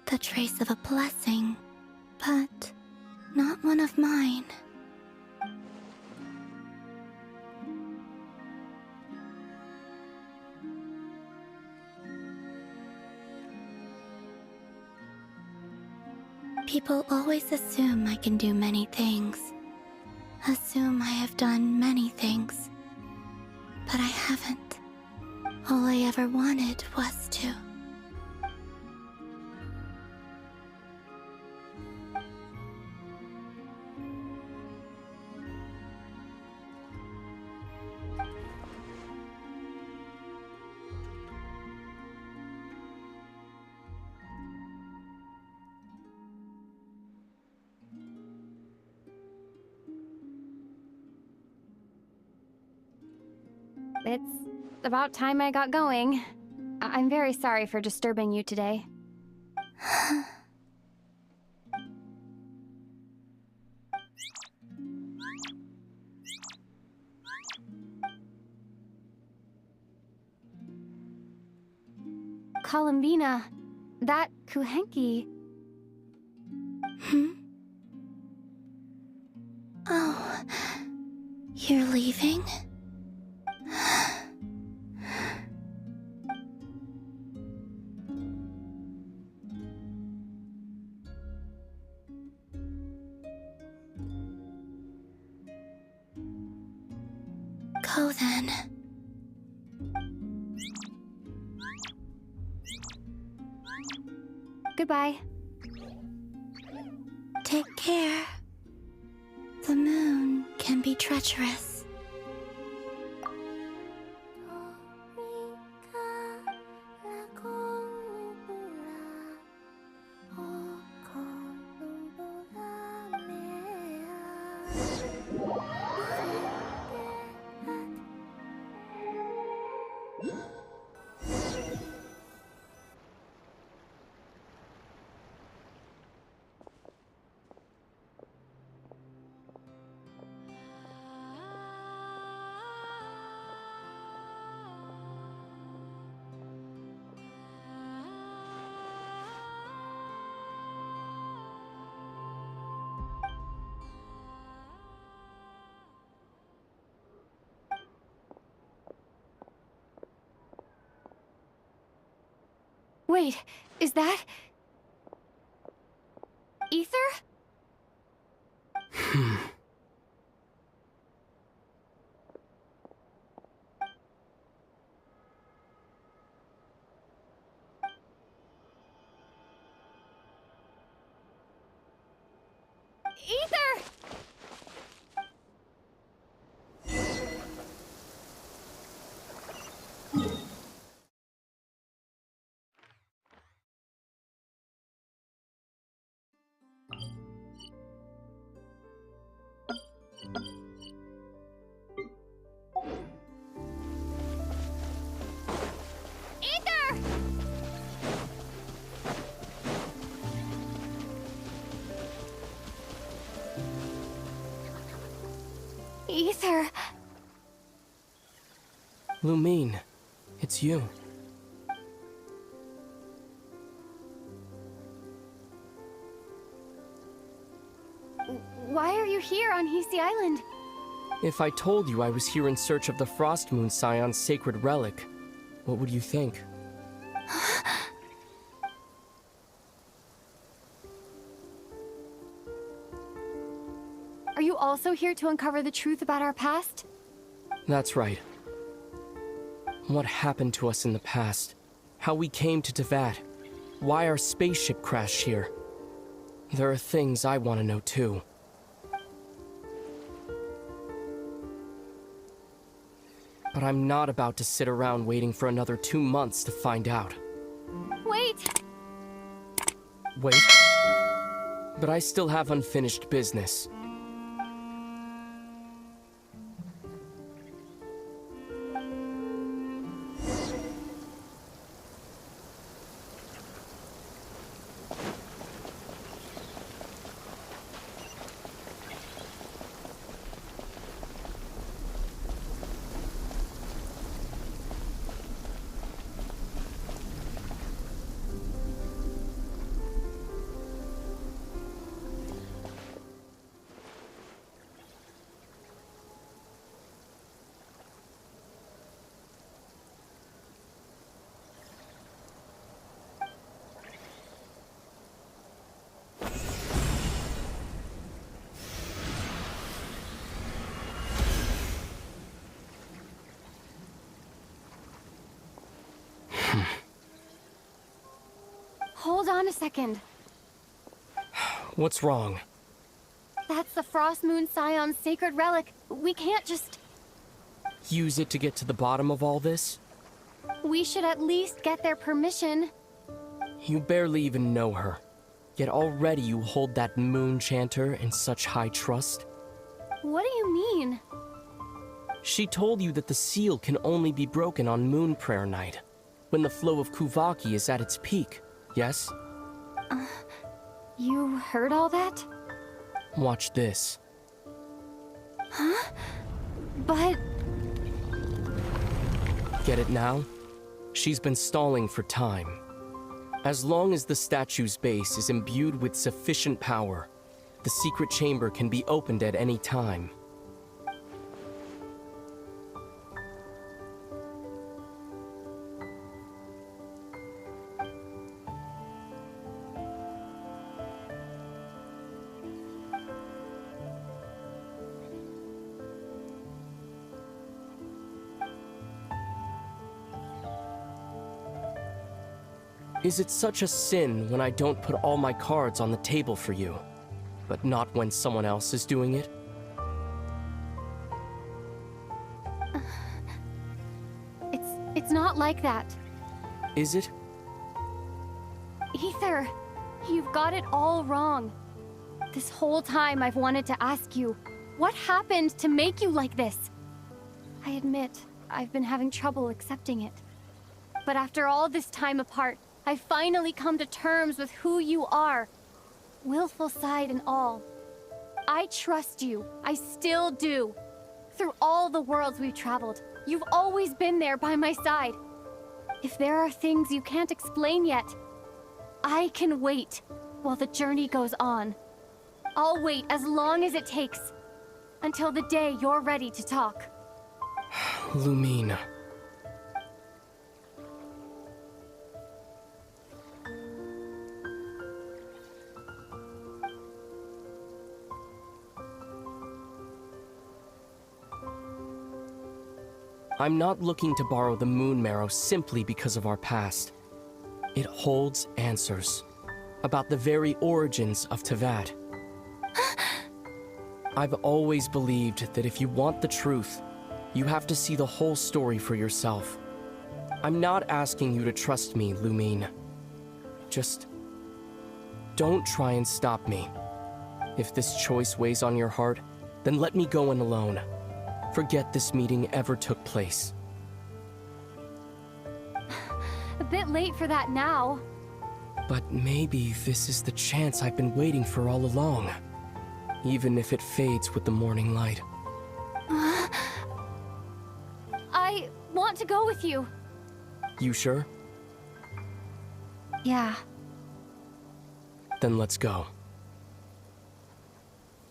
The trace of a blessing, but not one of mine. People always assume I can do many things. Assume I have done many things. But I haven't. All I ever wanted was to. It's about time I got going. I'm very sorry for disturbing you today. Columbina, that Kuhenki... Oh, you're leaving? Go then. Goodbye. Take care. The moon can be treacherous. Wait, is that... Ether? Ether! Ether. Lumine, it's you. Why are you here on Hisi Island? If I told you I was here in search of the Frost Moon Scion's sacred relic, what would you think? Are you also here to uncover the truth about our past? That's right. What happened to us in the past? How we came to Teyvat? Why our spaceship crashed here? There are things I want to know too. But I'm not about to sit around waiting for another 2 months to find out. Wait! Wait? But I still have unfinished business. Hold on a second. What's wrong? That's the Frost Moon Scion's sacred relic. We can't just... Use it to get to the bottom of all this? We should at least get their permission. You barely even know her. Yet already you hold that moon chanter in such high trust. What do you mean? She told you that the seal can only be broken on Moon Prayer Night, when the flow of Kuvaki is at its peak, yes? You heard all that? Watch this. Huh? But... Get it now? She's been stalling for time. As long as the statue's base is imbued with sufficient power, the secret chamber can be opened at any time. Is it such a sin when I don't put all my cards on the table for you, but not when someone else is doing it? It's not like that. Is it? Ether, you've got it all wrong. This whole time I've wanted to ask you, what happened to make you like this? I admit, I've been having trouble accepting it. But after all this time apart, I've finally come to terms with who you are. Willful side and all. I trust you. I still do. Through all the worlds we've traveled, you've always been there by my side. If there are things you can't explain yet, I can wait while the journey goes on. I'll wait as long as it takes, until the day you're ready to talk. Lumine. I'm not looking to borrow the Moon Marrow simply because of our past. It holds answers about the very origins of Teyvat. I've always believed that if you want the truth, you have to see the whole story for yourself. I'm not asking you to trust me, Lumine. Just don't try and stop me. If this choice weighs on your heart, then let me go in alone. Forget this meeting ever took place. A bit late for that now. But maybe this is the chance I've been waiting for all along. Even if it fades with the morning light. want to go with you. You sure? Yeah. Then let's go.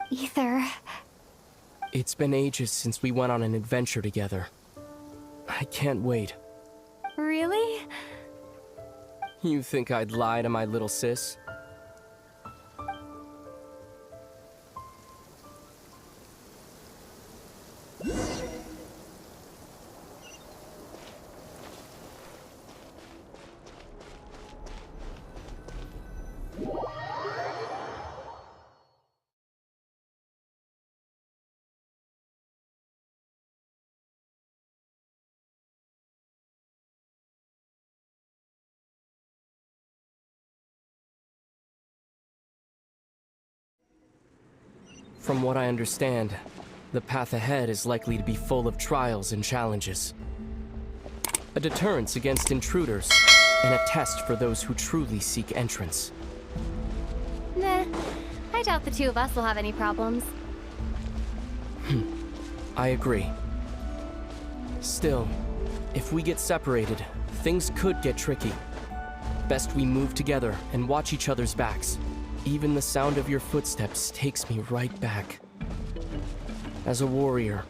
Ether. It's been ages since we went on an adventure together. I can't wait. Really? You think I'd lie to my little sis? From what I understand, the path ahead is likely to be full of trials and challenges. A deterrence against intruders, and a test for those who truly seek entrance. Nah, I doubt the two of us will have any problems. I agree. Still, if we get separated, things could get tricky. Best we move together and watch each other's backs. Even the sound of your footsteps takes me right back. As a warrior,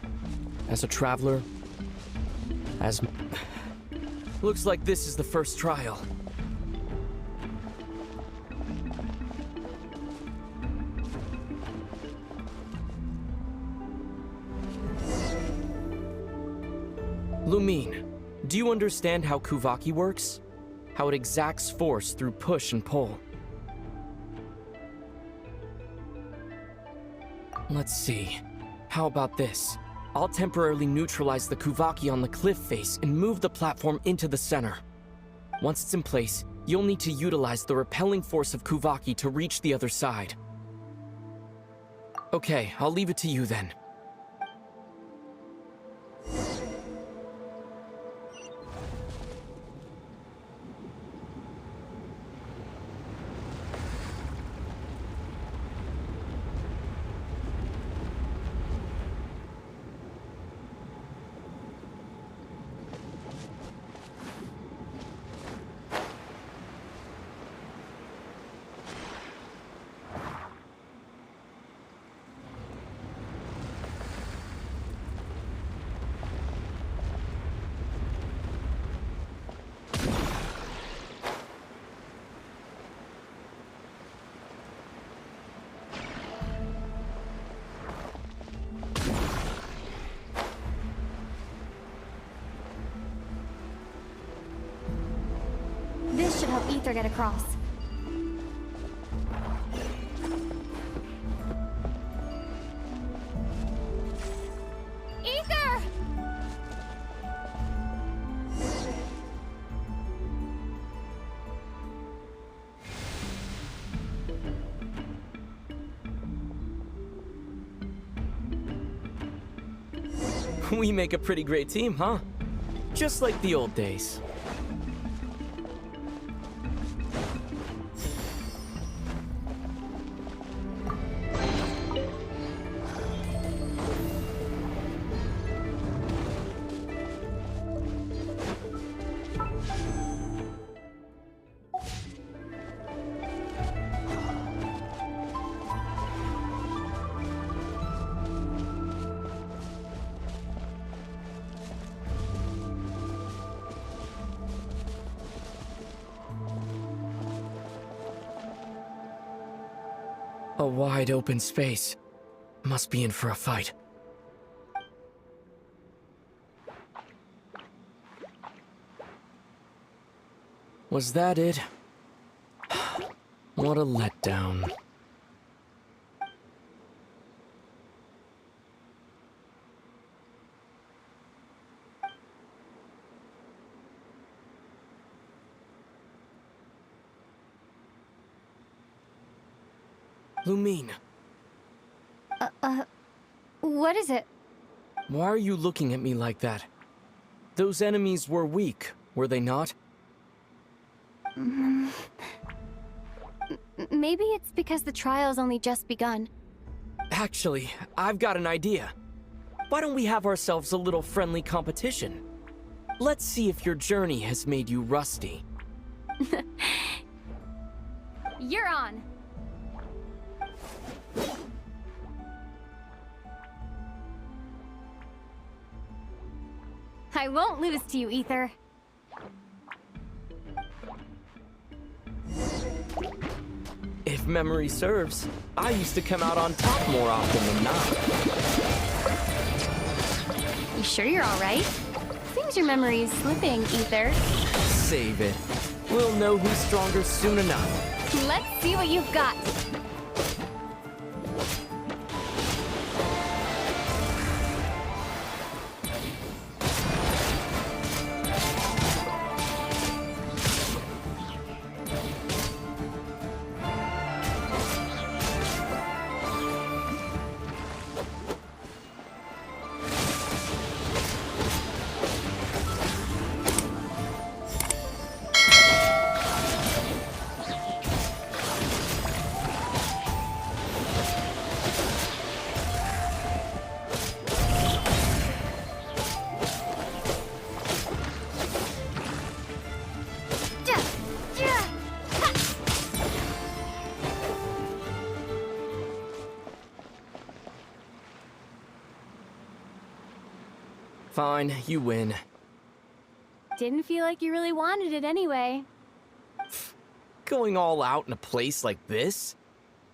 as a traveler, as... Looks like this is the first trial. Lumine, do you understand how Kuvaki works? How it exacts force through push and pull? Let's see. How about this? I'll temporarily neutralize the Kuvaki on the cliff face and move the platform into the center. Once it's in place, you'll need to utilize the repelling force of Kuvaki to reach the other side. Okay, I'll leave it to you then. This should help Ether get across. Ether! We make a pretty great team, huh? Just like the old days. A wide open space. Must be in for a fight. Was that it? What a letdown. Lumine. What is it? Why are you looking at me like that? Those enemies were weak, were they not? Maybe it's because the trial's only just begun. Actually, I've got an idea. Why don't we have ourselves a little friendly competition? Let's see if your journey has made you rusty. You're on. I won't lose to you, Ether. If memory serves, I used to come out on top more often than not. You sure you're all right? Seems your memory is slipping, Ether. Save it. We'll know who's stronger soon enough. Let's see what you've got. Fine, you win. Didn't feel like you really wanted it anyway. Going all out in a place like this?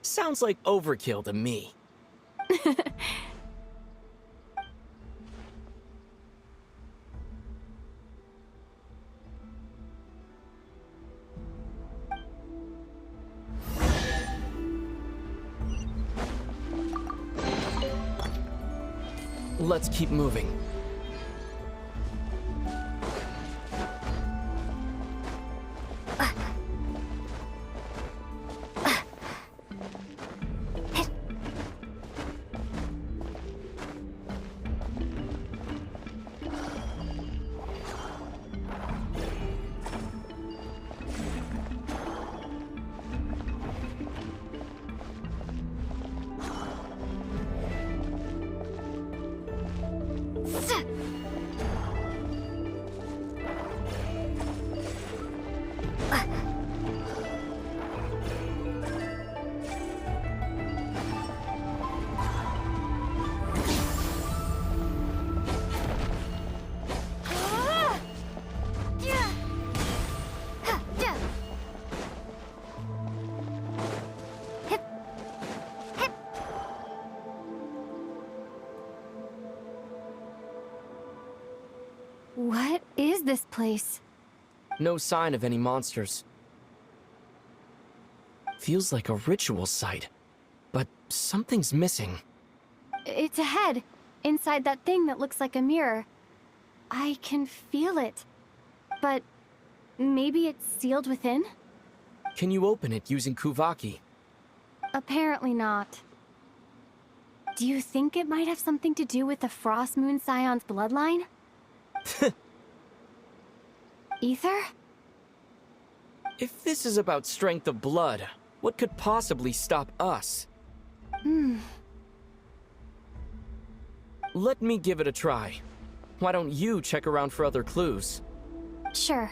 Sounds like overkill to me. Let's keep moving. What is this place? No sign of any monsters. Feels like a ritual site, but something's missing. It's a head, inside that thing that looks like a mirror. I can feel it. But maybe it's sealed within? Can you open it using Kuvaki? Apparently not. Do you think it might have something to do with the Frost Moon Scion's bloodline? Ether? If this is about strength of blood, what could possibly stop us? Let me give it a try. Why don't you check around for other clues? Sure.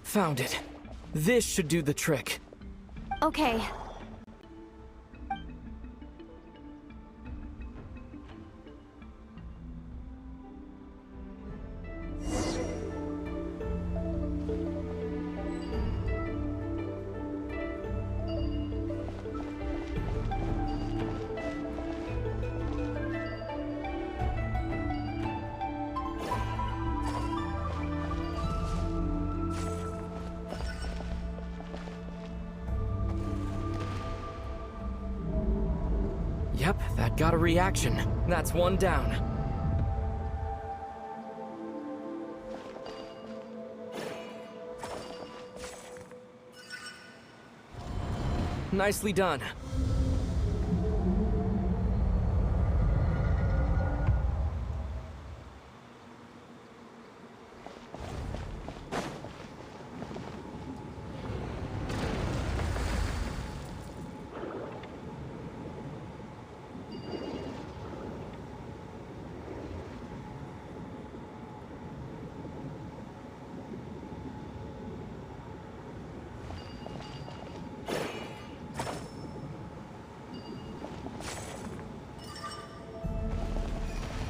Found it. This should do the trick. Okay. Yep, that got a reaction. That's one down. Nicely done.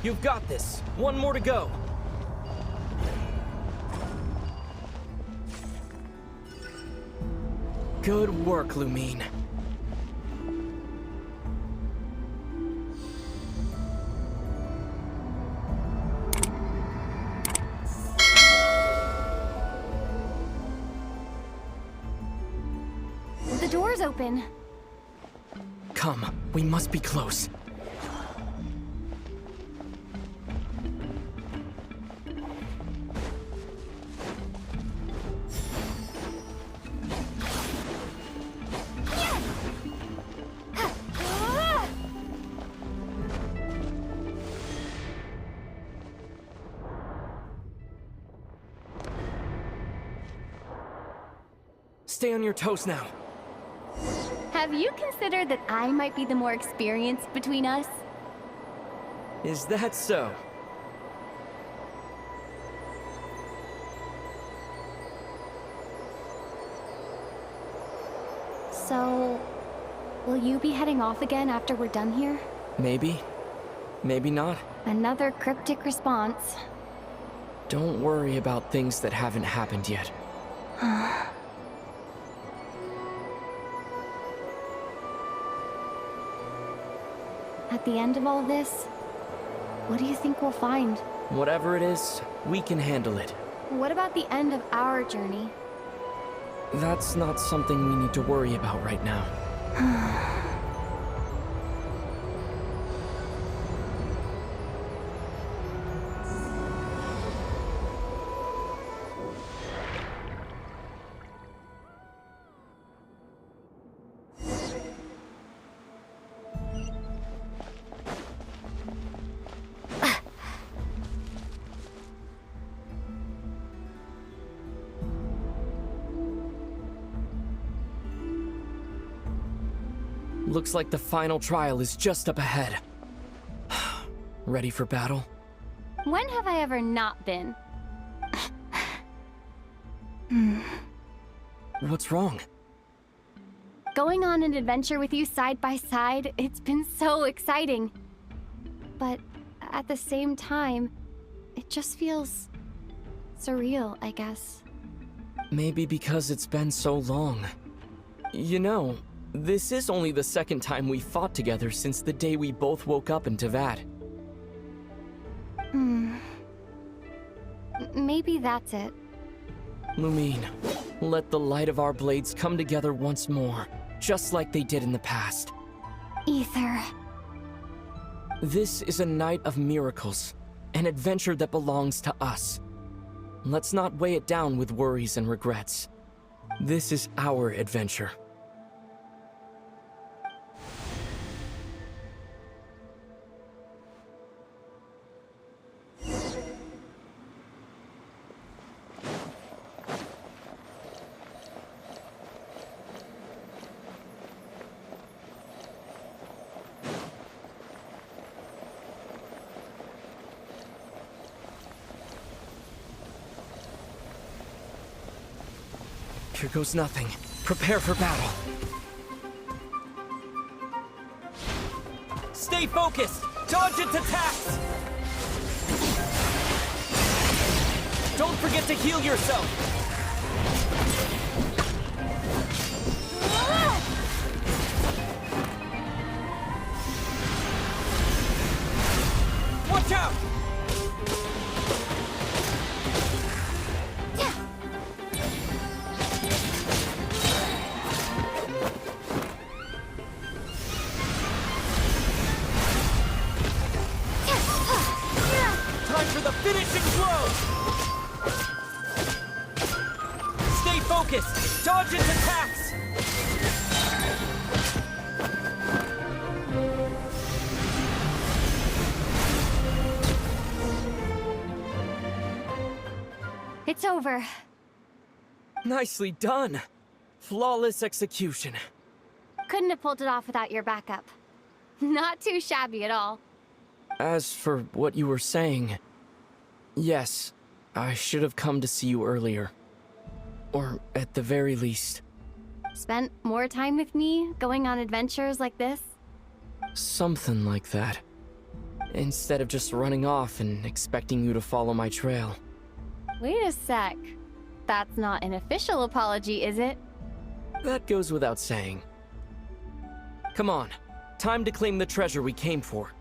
You've got this. One more to go. Good work, Lumine. The door's open. Come, we must be close. Stay on your toes now. Have you considered that I might be the more experienced between us? Is that so? So, will you be heading off again after we're done here? Maybe. Maybe not. Another cryptic response. Don't worry about things that haven't happened yet. At the end of all this, what do you think we'll find? Whatever it is, we can handle it. What about the end of our journey? That's not something we need to worry about right now. Looks like the final trial is just up ahead. Ready for battle? When have I ever not been? What's wrong? Going on an adventure with you side by side, it's been so exciting. But at the same time, it just feels surreal, I guess. Maybe because it's been so long. You know, this is only the second time we fought together since the day we both woke up in Tavad. Maybe that's it. Lumine, let the light of our blades come together once more, just like they did in the past. Ether. This is a night of miracles, an adventure that belongs to us. Let's not weigh it down with worries and regrets. This is our adventure. Here goes nothing. Prepare for battle. Stay focused! Dodge its attacks! Don't forget to heal yourself! Watch out! Finishing blow! Stay focused! Dodge its attacks! It's over. Nicely done. Flawless execution. Couldn't have pulled it off without your backup. Not too shabby at all. As for what you were saying... Yes, I should have come to see you earlier. Or at the very least... Spent more time with me, going on adventures like this? Something like that. instead of just running off and expecting you to follow my trail. Wait a sec. That's not an official apology, is it? That goes without saying. Come on, time to claim the treasure we came for.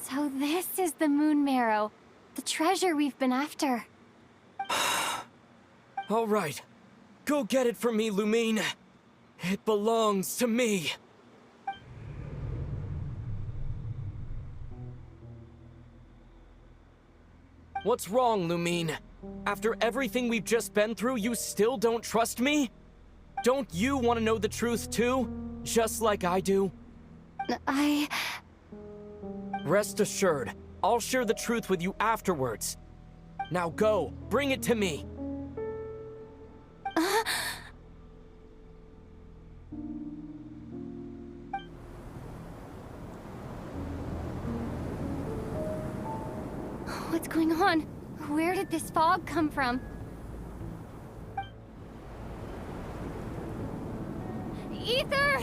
So this is the moon marrow, the treasure we've been after. All right, go get it for me, Lumine. It belongs to me. What's wrong, Lumine? After everything we've just been through, you still don't trust me? Don't you want to know the truth too? Just like I do? Rest assured, I'll share the truth with you afterwards. Now go, bring it to me. What's going on? Where did this fog come from? Ether!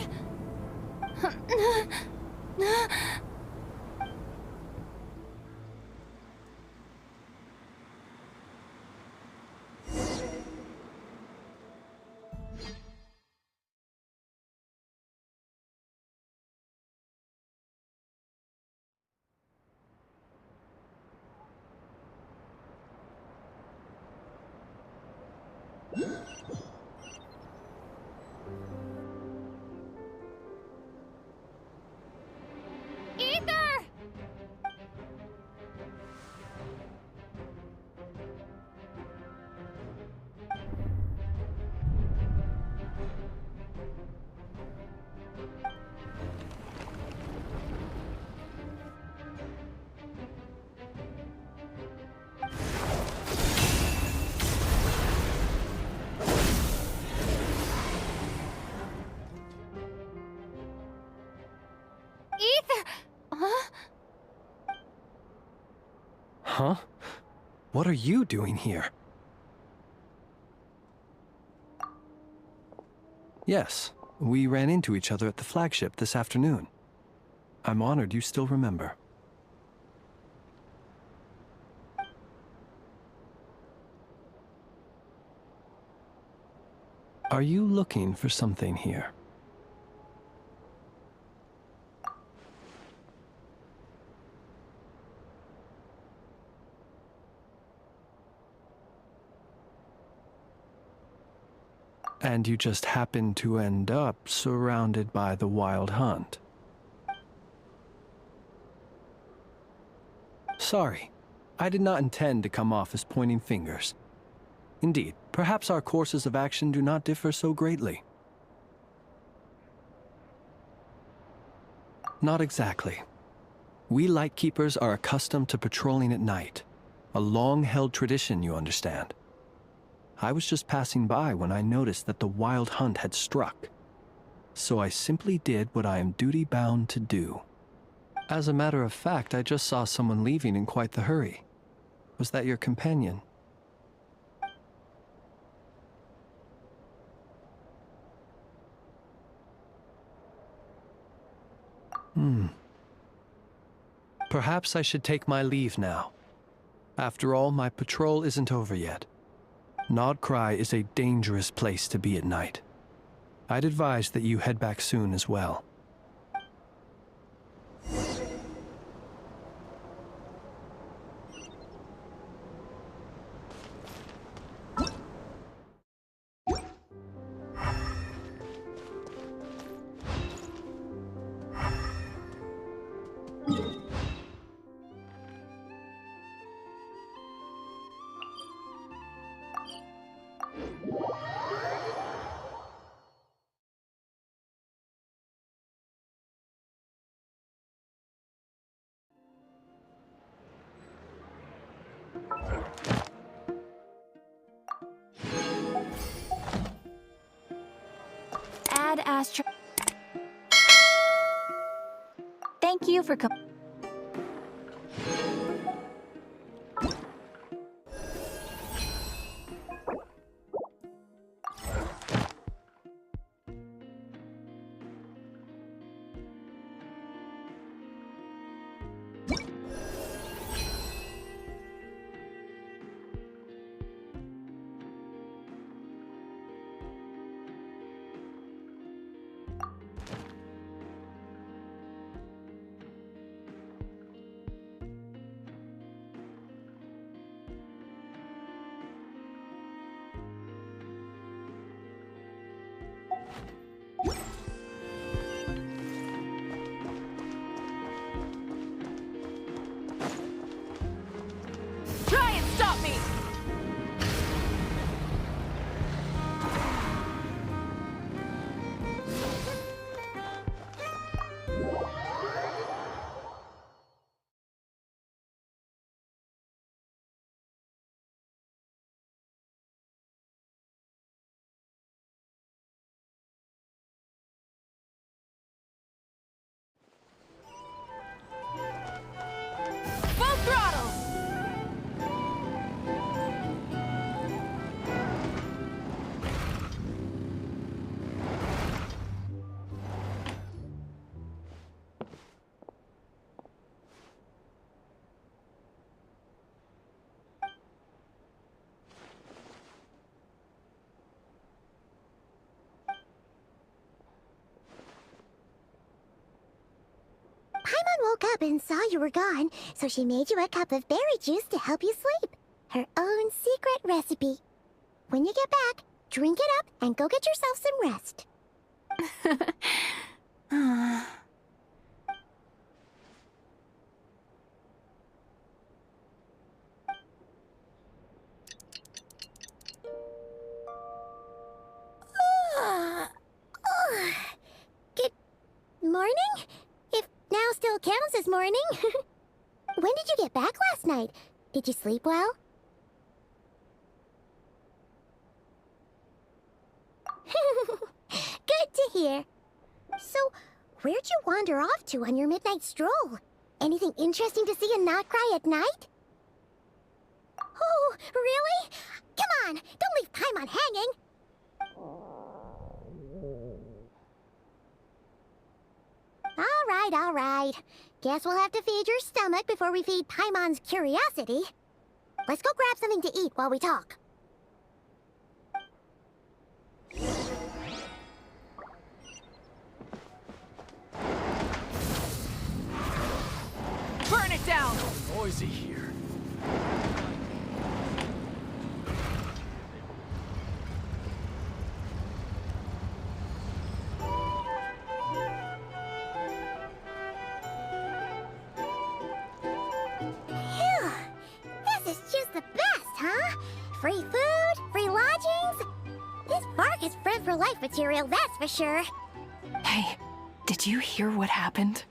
Ether! Ether! Huh? Huh? What are you doing here? Yes, we ran into each other at the flagship this afternoon. I'm honored you still remember. Are you looking for something here? And you just happened to end up surrounded by the Wild Hunt. Sorry, I did not intend to come off as pointing fingers. Indeed, perhaps our courses of action do not differ so greatly. Not exactly. We Lightkeepers are accustomed to patrolling at night. A long-held tradition, you understand. I was just passing by when I noticed that the Wild Hunt had struck. So I simply did what I am duty-bound to do. As a matter of fact, I just saw someone leaving in quite the hurry. Was that your companion? Perhaps I should take my leave now. After all, my patrol isn't over yet. Nodcry is a dangerous place to be at night. I'd advise that you head back soon as well. Ad Astra. Thank you for coming. Try and stop me! Full throttle! Paimon woke up and saw you were gone, so she made you a cup of berry juice to help you sleep. Her own secret recipe. When you get back, drink it up and go get yourself some rest. Good morning? If now still counts as morning. When did you get back last night? Did you sleep well? Good to hear. So, where'd you wander off to on your midnight stroll? Anything interesting to see in Notcry at night? Oh, really? Come on, don't leave Paimon hanging. All right. Guess we'll have to feed your stomach before we feed Paimon's curiosity. Let's go grab something to eat while we talk. Burn it down! Noisy here. Phew. This is just the best, huh? Free food, free lodgings. This bark is bred for life material, that's for sure. Hey, did you hear what happened?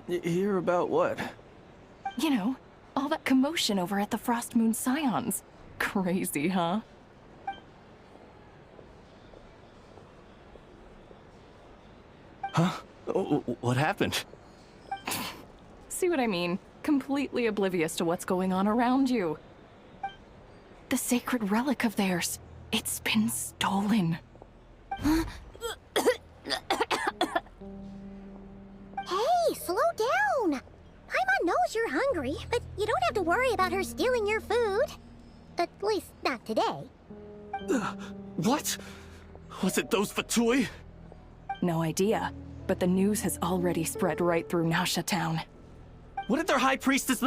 Hear about what? You know, all that commotion over at the Frost Moon Scions. Crazy, huh? Huh? What happened? See what I mean? Completely oblivious to what's going on around you. The sacred relic of theirs. It's been stolen. Hey, slow down. Paimon knows you're hungry, but you don't have to worry about her stealing your food. At least not today. What? Was it those Fatui? No idea, but the news has already spread right through Nasha Town. What did their high priestess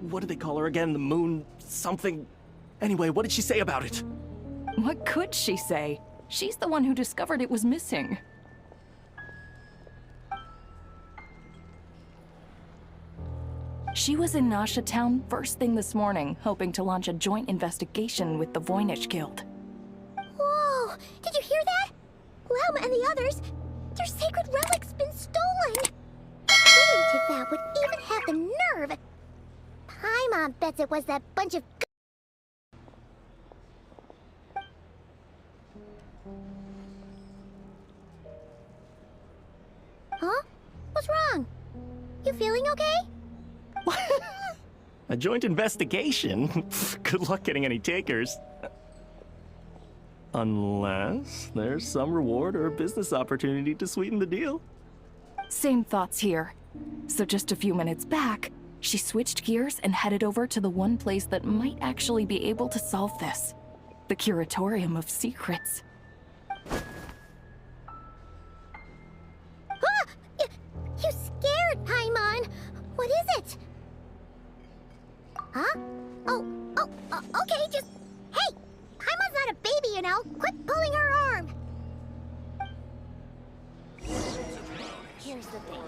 what did they call her again? The moon something? Anyway, what did she say about it? What could she say? She's the one who discovered it was missing. She was in Nasha Town first thing this morning, hoping to launch a joint investigation with the Voynich Guild. Whoa! Did you hear that? Lauma and the others, their sacred relic's been stolen! Who into that would even have the nerve? Paimon bets it was that bunch of Huh? What's wrong? You feeling okay? A joint investigation? Good luck getting any takers. Unless there's some reward or business opportunity to sweeten the deal. Same thoughts here. So just a few minutes back, she switched gears and headed over to the one place that might actually be able to solve this. The Curatorium of Secrets. Ah! You scared, Paimon! What is it? Huh? Okay, just... Hey! Paimon's not a baby, you know! Quit pulling her arm! Here's the thing.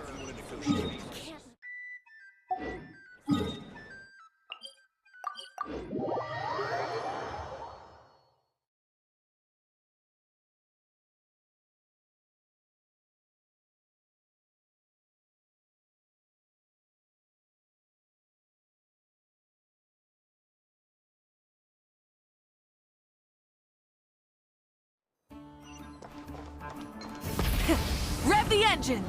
Rev the engines!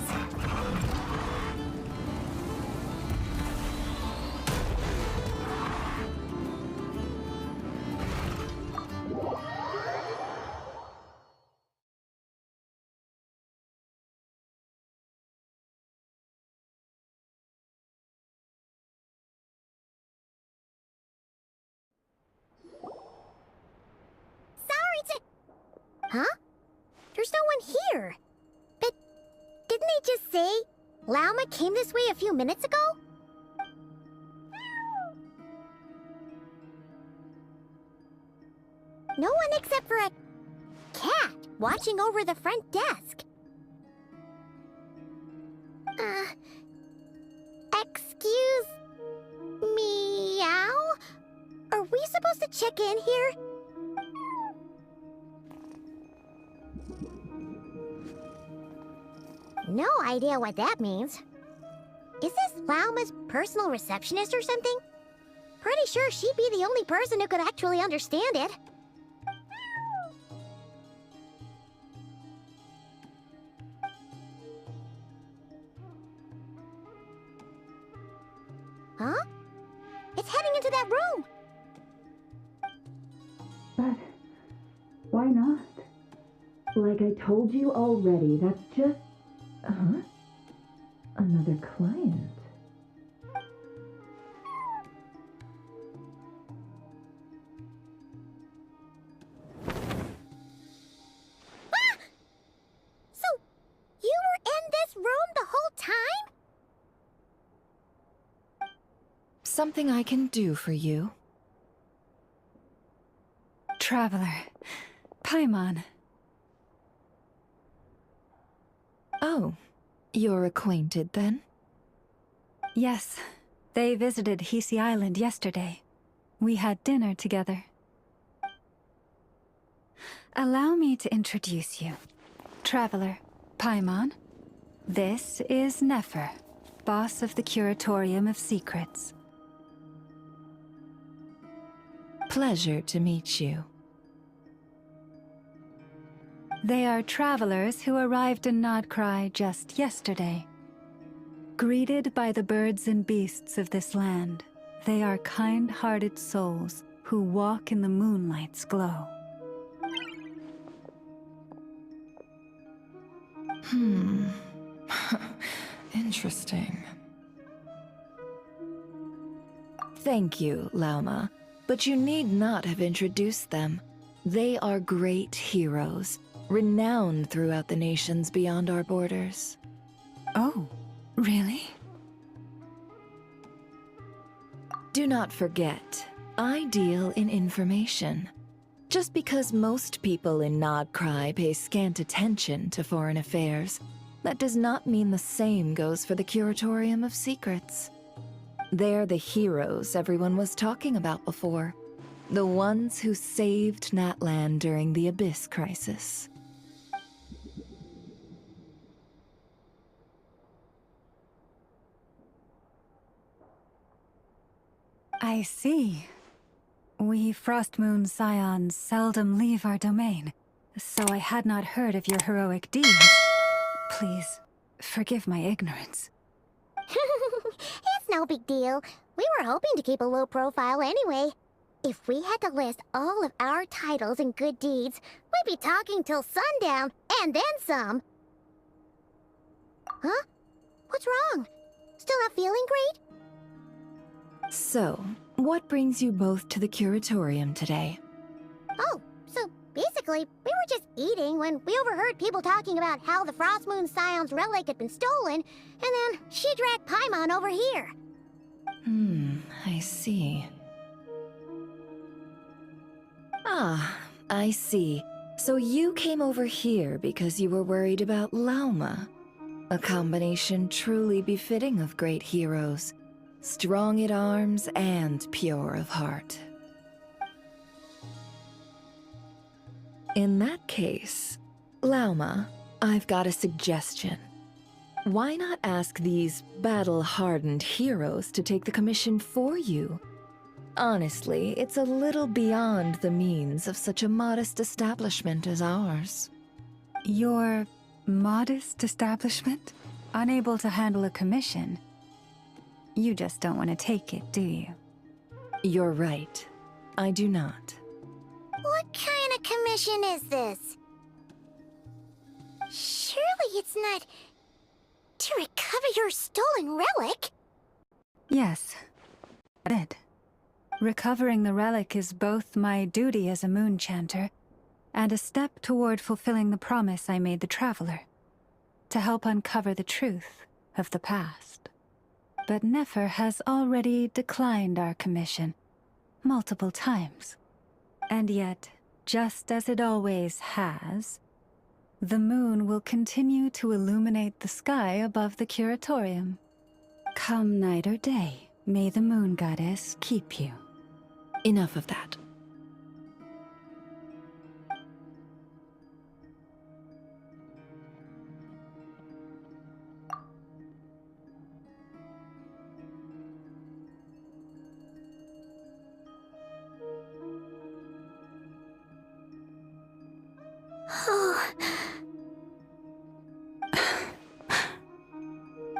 Huh? There's no one here. But didn't they just say Lauma came this way a few minutes ago? No one except for a cat watching over the front desk. Excuse... meow? Are we supposed to check in here? No idea what that means. Is this Lauma's personal receptionist or something? Pretty sure she'd be the only person who could actually understand it. Huh? It's heading into that room! But why not? Like I told you already, that's just... Huh? Another client. Ah! So, you were in this room the whole time? Something I can do for you? Traveler. Paimon. Oh, you're acquainted then? Yes. They visited Hisi Island yesterday. We had dinner together. Allow me to introduce you. Traveler, Paimon. This is Nefer, boss of the Curatorium of Secrets. Pleasure to meet you. They are travelers who arrived in Nodcry just yesterday. Greeted by the birds and beasts of this land, they are kind-hearted souls who walk in the moonlight's glow. Interesting. Thank you, Lauma, but you need not have introduced them. They are great heroes, renowned throughout the nations beyond our borders. Oh, really? Do not forget, I deal in information. Just because most people in Nodcry pay scant attention to foreign affairs, that does not mean the same goes for the Curatorium of Secrets. They're the heroes everyone was talking about before. The ones who saved Natlan during the Abyss Crisis. I see. We Frostmoon Scions seldom leave our domain, so I had not heard of your heroic deeds. Please, Forgive my ignorance. It's no big deal. We were hoping to keep a low profile anyway. If we had to list all of our titles and good deeds, we'd be talking till sundown, and then some. Huh? What's wrong? Still not feeling great? So, what brings you both to the curatorium today? Oh, so basically, we were just eating when we overheard people talking about how the Frost Moon Scion's relic had been stolen, and then she dragged Paimon over here. I see. Ah, I see. So you came over here because you were worried about Lauma. A combination truly befitting of great heroes. Strong at arms and pure of heart. In that case, Lauma, I've got a suggestion. Why not ask these battle-hardened heroes to take the commission for you? Honestly, it's a little beyond the means of such a modest establishment as ours. Your modest establishment? Unable to handle a commission? You just don't want to take it, do you? You're right. I do not. What kind of commission is this? Surely it's not to recover your stolen relic? Yes, I did. Recovering the relic is both my duty as a moon chanter and a step toward fulfilling the promise I made the Traveler, to help uncover the truth of the past. But Nefer has already declined our commission multiple times. And yet, just as it always has, the moon will continue to illuminate the sky above the curatorium. Come night or day, may the moon goddess keep you. Enough of that.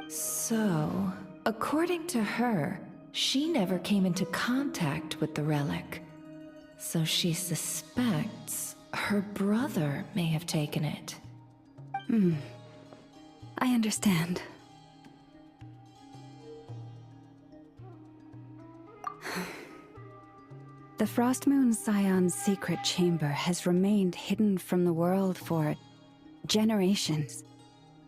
So, according to her, she never came into contact with the relic. So she suspects her brother may have taken it. I understand. The Frost Moon Scion's secret chamber has remained hidden from the world for generations.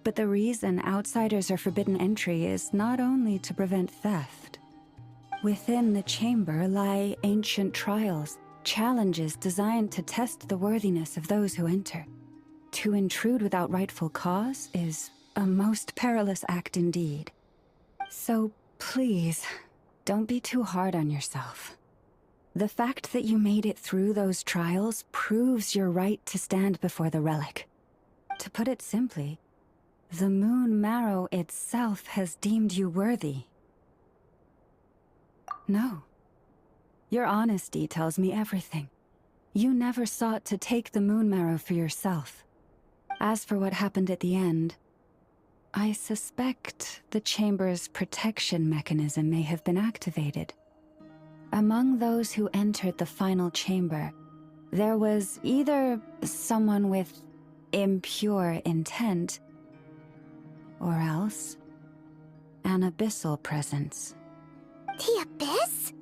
But the reason outsiders are forbidden entry is not only to prevent theft. Within the chamber lie ancient trials, challenges designed to test the worthiness of those who enter. To intrude without rightful cause is a most perilous act indeed. So please, don't be too hard on yourself. The fact that you made it through those trials proves your right to stand before the relic. To put it simply, the Moon Marrow itself has deemed you worthy. No. Your honesty tells me everything. You never sought to take the Moon Marrow for yourself. As for what happened at the end, I suspect the chamber's protection mechanism may have been activated. Among those who entered the final chamber, there was either someone with impure intent, or else an abyssal presence. The Abyss?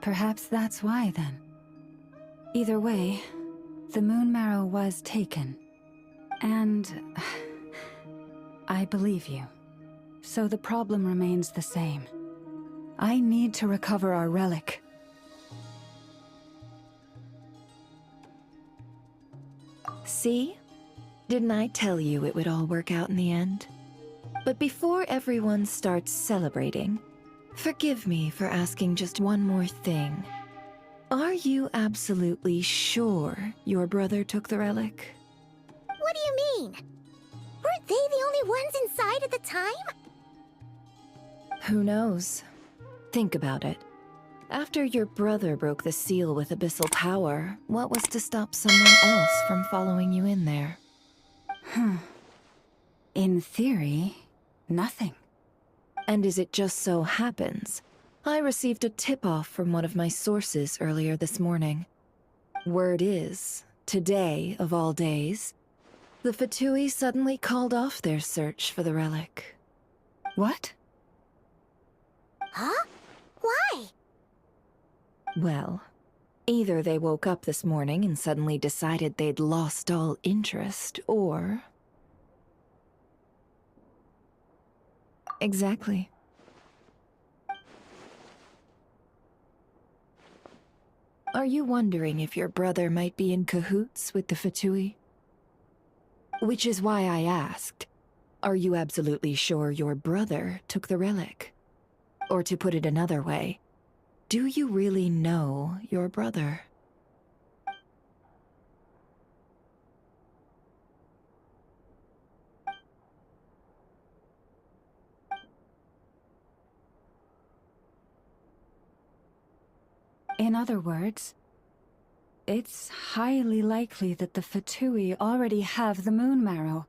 Perhaps that's why, then. Either way, the Moon Marrow was taken. And I believe you. So the problem remains the same. I need to recover our relic. See? Didn't I tell you it would all work out in the end? But before everyone starts celebrating, forgive me for asking just one more thing. Are you absolutely sure your brother took the relic? What do you mean? Weren't they the only ones inside at the time? Who knows? Think about it. After your brother broke the seal with abyssal power, what was to stop someone else from following you in there? In theory, nothing. And as it just so happens, I received a tip-off from one of my sources earlier this morning. Word is, today of all days, the Fatui suddenly called off their search for the relic. What? Huh? Why? Well, either they woke up this morning and suddenly decided they'd lost all interest, or... Exactly. Are you wondering if your brother might be in cahoots with the Fatui? Which is why I asked, are you absolutely sure your brother took the relic? Or to put it another way, do you really know your brother? In other words, it's highly likely that the Fatui already have the moon marrow.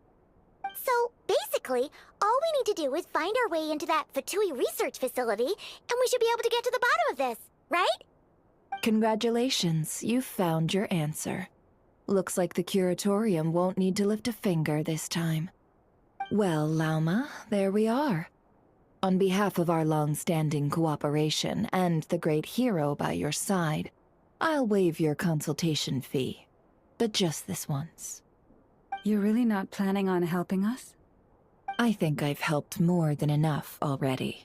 So, basically, all we need to do is find our way into that Fatui research facility, and we should be able to get to the bottom of this, right? Congratulations, you've found your answer. Looks like the curatorium won't need to lift a finger this time. Well, Lauma, there we are. On behalf of our long-standing cooperation and the great hero by your side, I'll waive your consultation fee. But just this once. You're really not planning on helping us? I think I've helped more than enough already.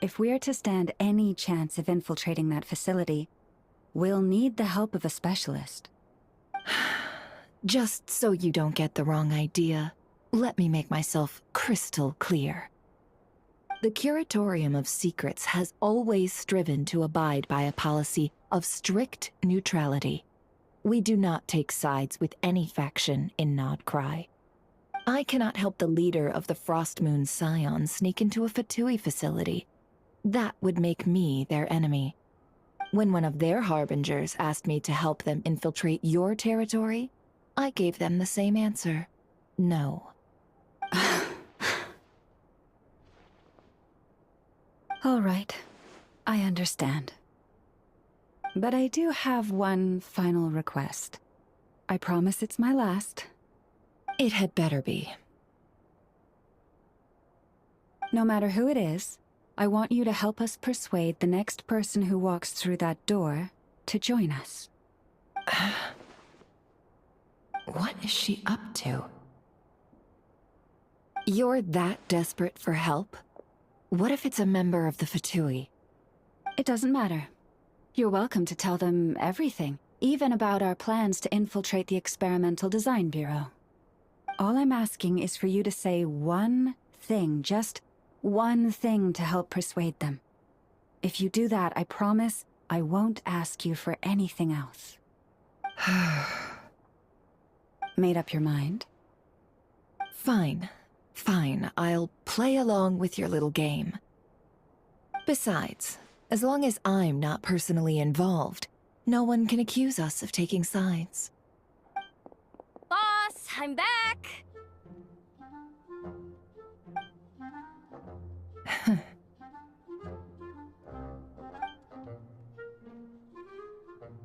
If we're to stand any chance of infiltrating that facility, we'll need the help of a specialist. Just so you don't get the wrong idea, let me make myself crystal clear. The Curatorium of Secrets has always striven to abide by a policy of strict neutrality. We do not take sides with any faction in Nodcry. I cannot help the leader of the Frostmoon Scions sneak into a Fatui facility. That would make me their enemy. When one of their harbingers asked me to help them infiltrate your territory, I gave them the same answer. No. All right, I understand. But I do have one final request. I promise it's my last. It had better be. No matter who it is, I want you to help us persuade the next person who walks through that door to join us. What is she up to? You're that desperate for help? What if it's a member of the Fatui? It doesn't matter. You're welcome to tell them everything, even about our plans to infiltrate the Experimental Design Bureau. All I'm asking is for you to say one thing, just one thing to help persuade them. If you do that, I promise I won't ask you for anything else. Made up your mind? Fine. Fine, I'll play along with your little game. Besides, as long as I'm not personally involved, no one can accuse us of taking sides. Boss, I'm back!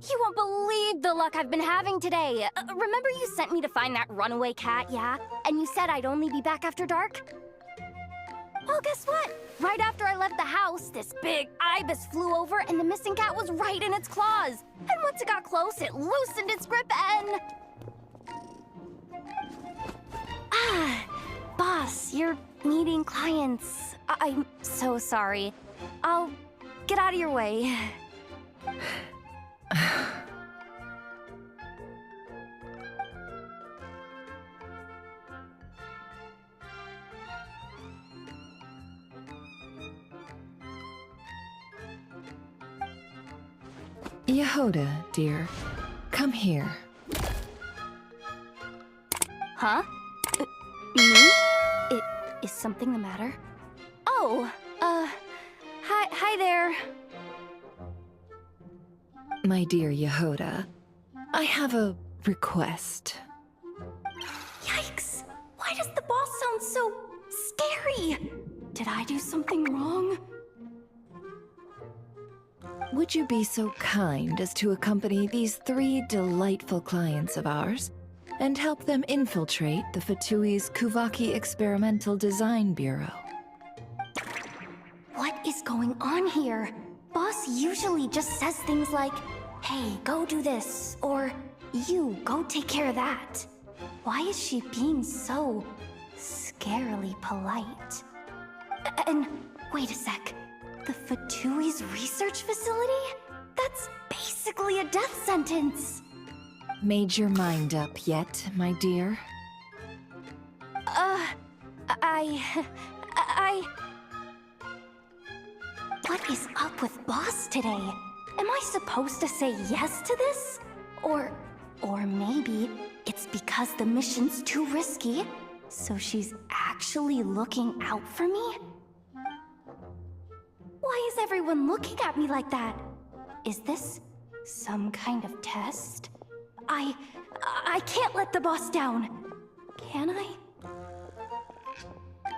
You won't believe the luck I've been having today. Remember you sent me to find that runaway cat, yeah? And you said I'd only be back after dark? Well, guess what? Right after I left the house, this big ibis flew over and the missing cat was right in its claws. And once it got close, it loosened its grip and... Boss, you're meeting clients. I'm so sorry. I'll get out of your way. Yehoda, dear, come here. Huh? Me? Is something the matter? Oh, hi there. My dear Yehoda, I have a request. Yikes! Why does the boss sound so scary? Did I do something wrong? Would you be so kind as to accompany these 3 delightful clients of ours and help them infiltrate the Fatui's Kuvaki Experimental Design Bureau? What is going on here? Boss usually just says things like, hey, go do this, or you, go take care of that. Why is she being so scarily polite? And wait a sec, the Fatui's research facility? That's basically a death sentence. Made your mind up yet, my dear? What is up with Boss today? Am I supposed to say yes to this? Or maybe it's because the mission's too risky, so she's actually looking out for me? Why is everyone looking at me like that? Is this some kind of test? I can't let the boss down. Can I?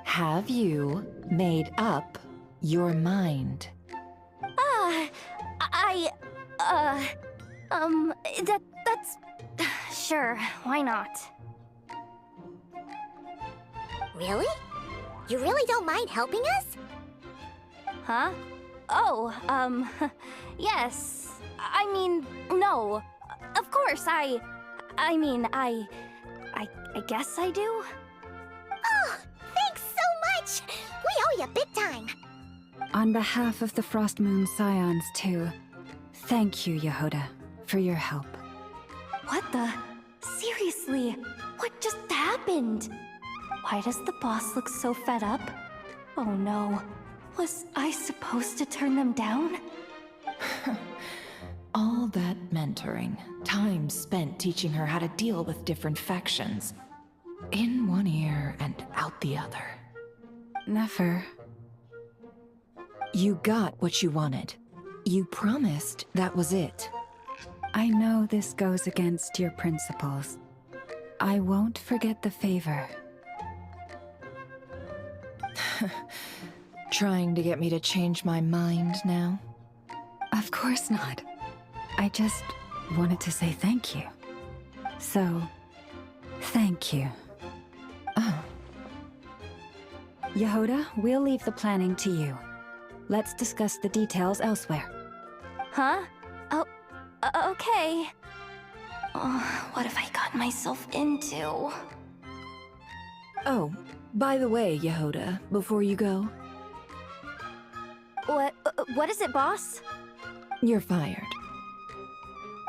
Have you made up your mind? That's... Sure, why not? Really? You really don't mind helping us? Huh? Oh, yes. I mean, no. Of course, I guess I do. Oh, thanks so much! We owe you big time! On behalf of the Frost Moon Scions, too, thank you, Yehoda, for your help. What the? Seriously, what just happened? Why does the boss look so fed up? Oh no, was I supposed to turn them down? All that mentoring, time spent teaching her how to deal with different factions. In one ear and out the other. Never. You got what you wanted. You promised that was it. I know this goes against your principles. I won't forget the favor. Trying to get me to change my mind now? Of course not. I just wanted to say thank you. So, thank you. Oh. Yehoda, we'll leave the planning to you. Let's discuss the details elsewhere. Huh? Oh, okay. Oh, what have I gotten myself into? Oh, by the way, Yehoda, before you go... What is it, boss? You're fired.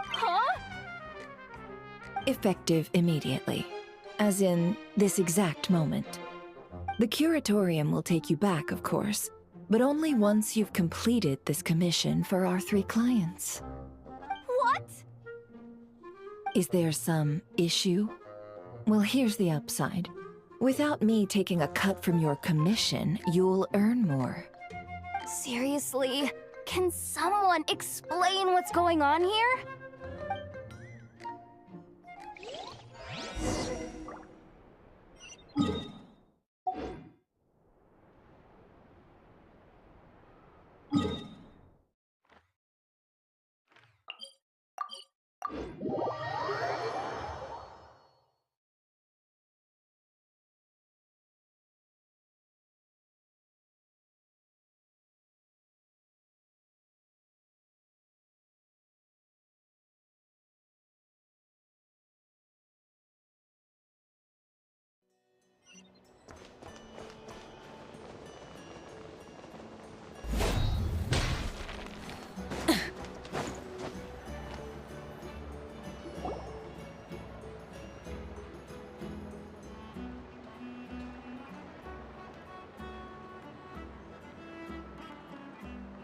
Huh? Effective immediately. As in, this exact moment. The curatorium will take you back, of course, but only once you've completed this commission for our 3 clients. What? Is there some issue? Well, here's the upside. Without me taking a cut from your commission, you'll earn more. Seriously? Can someone explain what's going on here?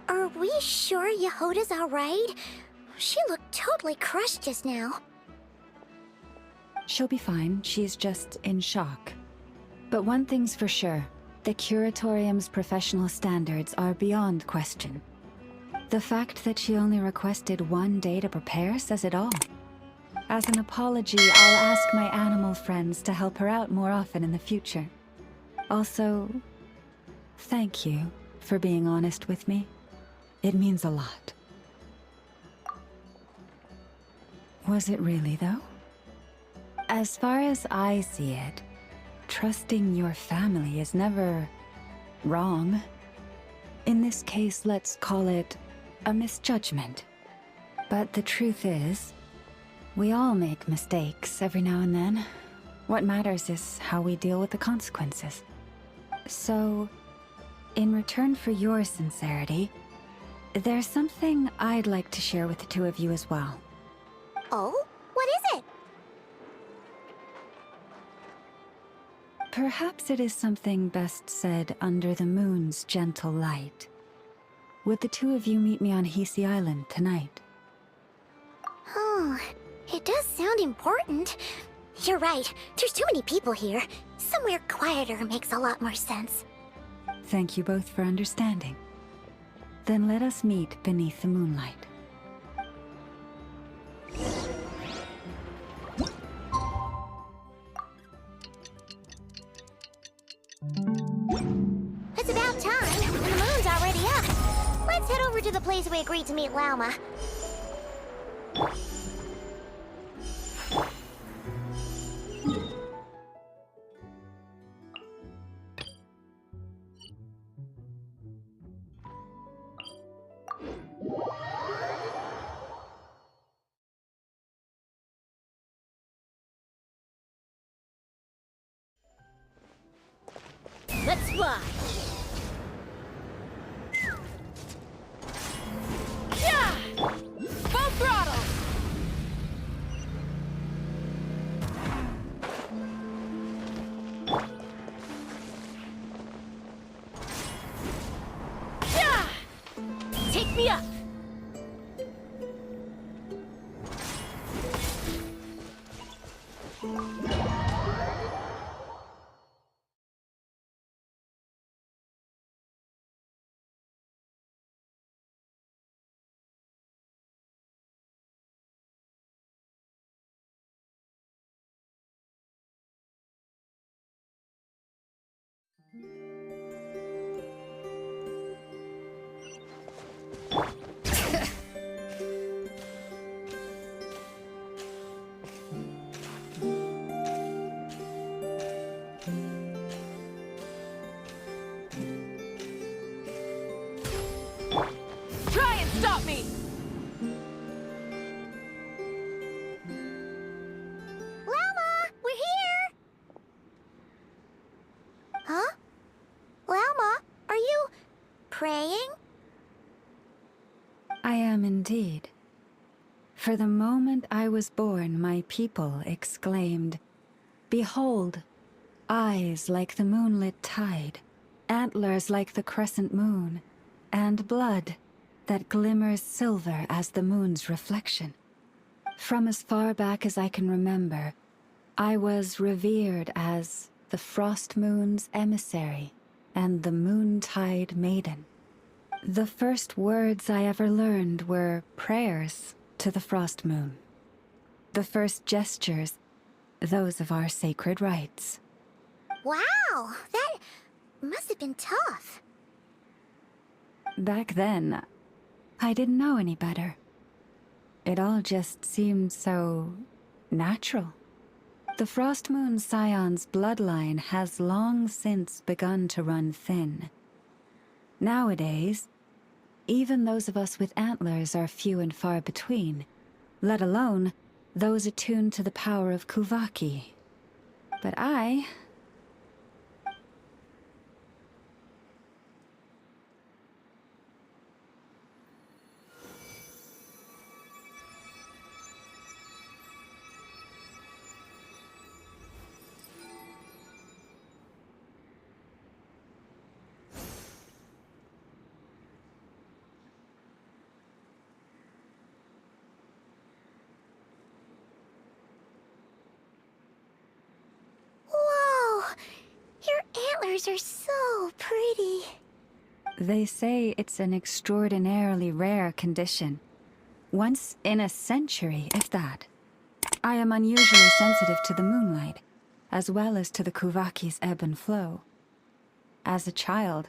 Are we sure Yehoda's alright? She looked totally crushed just now. She'll be fine. She's just in shock. But one thing's for sure. The Curatorium's professional standards are beyond question. The fact that she only requested 1 day to prepare says it all. As an apology, I'll ask my animal friends to help her out more often in the future. Also, thank you for being honest with me. It means a lot. Was it really, though? As far as I see it, trusting your family is never wrong. In this case, let's call it a misjudgment. But the truth is, we all make mistakes every now and then. What matters is how we deal with the consequences. So, in return for your sincerity, there's something I'd like to share with the two of you as well. Oh? What is it? Perhaps it is something best said under the moon's gentle light. Would the two of you meet me on Hisi Island tonight? Oh, it does sound important. You're right, there's too many people here. Somewhere quieter makes a lot more sense. Thank you both for understanding. Then let us meet beneath the moonlight. It's about time, and the moon's already up. Let's head over to the place we agreed to meet Lauma. Let's fly! Yeah! Full throttle! Yeah! Take me up! Try and stop me! Lauma, we're here! Huh? Lauma, are you praying? I am indeed. For the moment I was born, my people exclaimed, "Behold, eyes like the moonlit tide, antlers like the crescent moon, and blood that glimmers silver as the moon's reflection." From as far back as I can remember, I was revered as the Frost Moon's emissary and the Moontide Maiden. The first words I ever learned were prayers to the Frost Moon. The first gestures, those of our sacred rites. Wow, that must have been tough. Back then, I didn't know any better. It all just seemed so natural. The Frost Moon Scion's bloodline has long since begun to run thin. Nowadays, even those of us with antlers are few and far between, let alone those attuned to the power of Kuvaki. But I... Whoa! Your antlers are so pretty. They say it's an extraordinarily rare condition. Once in a century, if that. I am unusually sensitive to the moonlight, as well as to the Kuvaki's ebb and flow. As a child,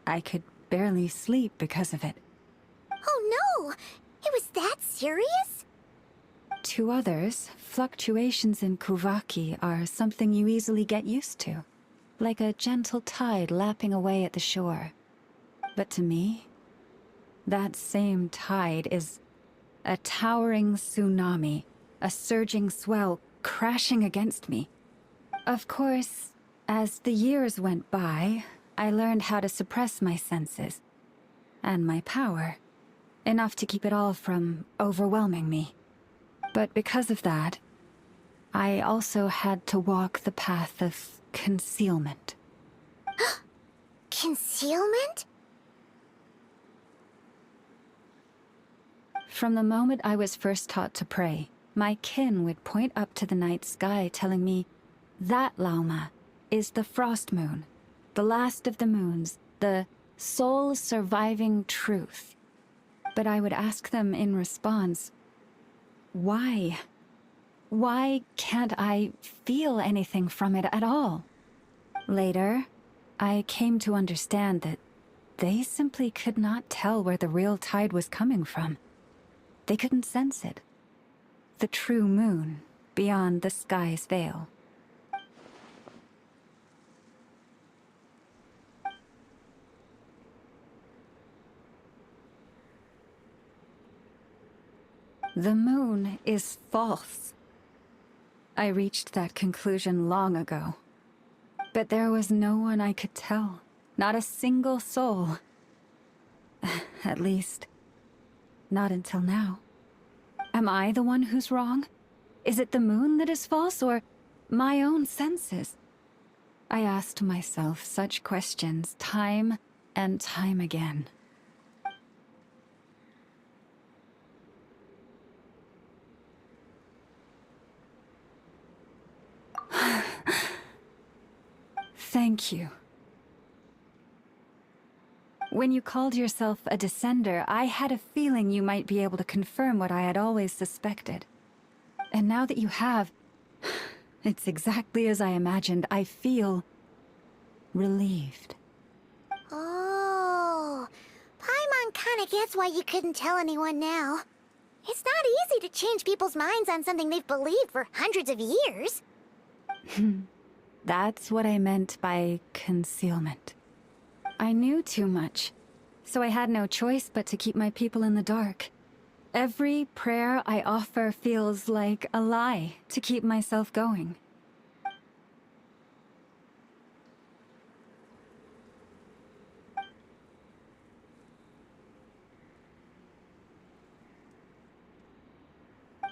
I could barely sleep because of it. Oh no! It was that serious? To others, fluctuations in Kuvaki are something you easily get used to, like a gentle tide lapping away at the shore. But to me, that same tide is a towering tsunami, a surging swell crashing against me. Of course, as the years went by, I learned how to suppress my senses and my power, enough to keep it all from overwhelming me. But because of that, I also had to walk the path of concealment. Concealment? From the moment I was first taught to pray, my kin would point up to the night sky telling me, "That, Lauma, is the frost moon, the last of the moons, the sole surviving truth." But I would ask them in response, why? Why can't I feel anything from it at all? Later, I came to understand that they simply could not tell where the real tide was coming from. They couldn't sense it. The true moon beyond the sky's veil. The moon is false. I reached that conclusion long ago. But there was no one I could tell. Not a single soul. At least, not until now. Am I the one who's wrong? Is it the moon that is false, or my own senses? I asked myself such questions time and time again. Thank you. When you called yourself a descender, I had a feeling you might be able to confirm what I had always suspected. And now that you have, it's exactly as I imagined. I feel relieved. Oh, Paimon kinda gets why you couldn't tell anyone now. It's not easy to change people's minds on something they've believed for hundreds of years. That's what I meant by concealment. I knew too much, so I had no choice but to keep my people in the dark. Every prayer I offer feels like a lie to keep myself going.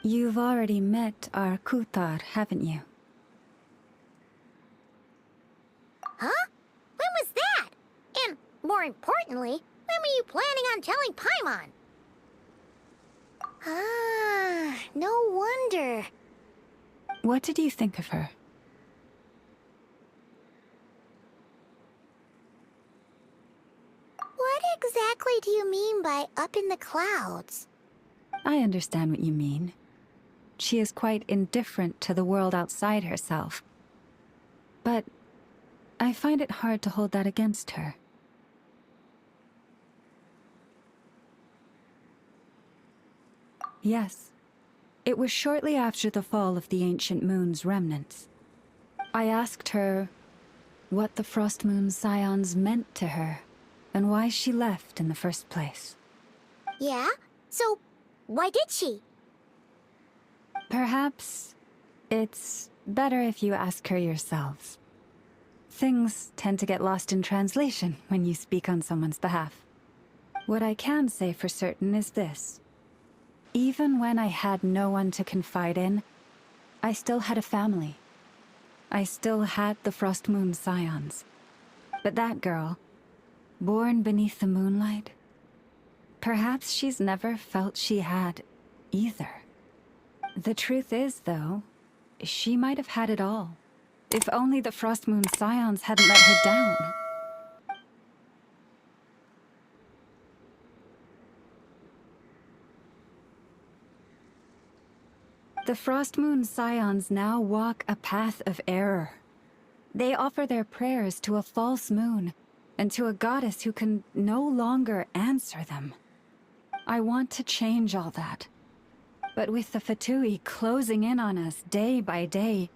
You've already met our Kutar, haven't you? Huh? When was that? And, more importantly, when were you planning on telling Paimon? Ah, no wonder. What did you think of her? What exactly do you mean by up in the clouds? I understand what you mean. She is quite indifferent to the world outside herself. But I find it hard to hold that against her. Yes. It was shortly after the fall of the ancient moon's remnants. I asked her what the Frost Moon Scions meant to her, and why she left in the first place. Yeah? So, why did she? Perhaps it's better if you ask her yourselves. Things tend to get lost in translation when you speak on someone's behalf. What I can say for certain is this. Even when I had no one to confide in, I still had a family. I still had the Frost Moon Scions. But that girl, born beneath the moonlight, perhaps she's never felt she had either. The truth is, though, she might have had it all. If only the Frost Moon Scions hadn't let her down. The Frost Moon Scions now walk a path of error. They offer their prayers to a false moon, and to a goddess who can no longer answer them. I want to change all that. But with the Fatui closing in on us day by day,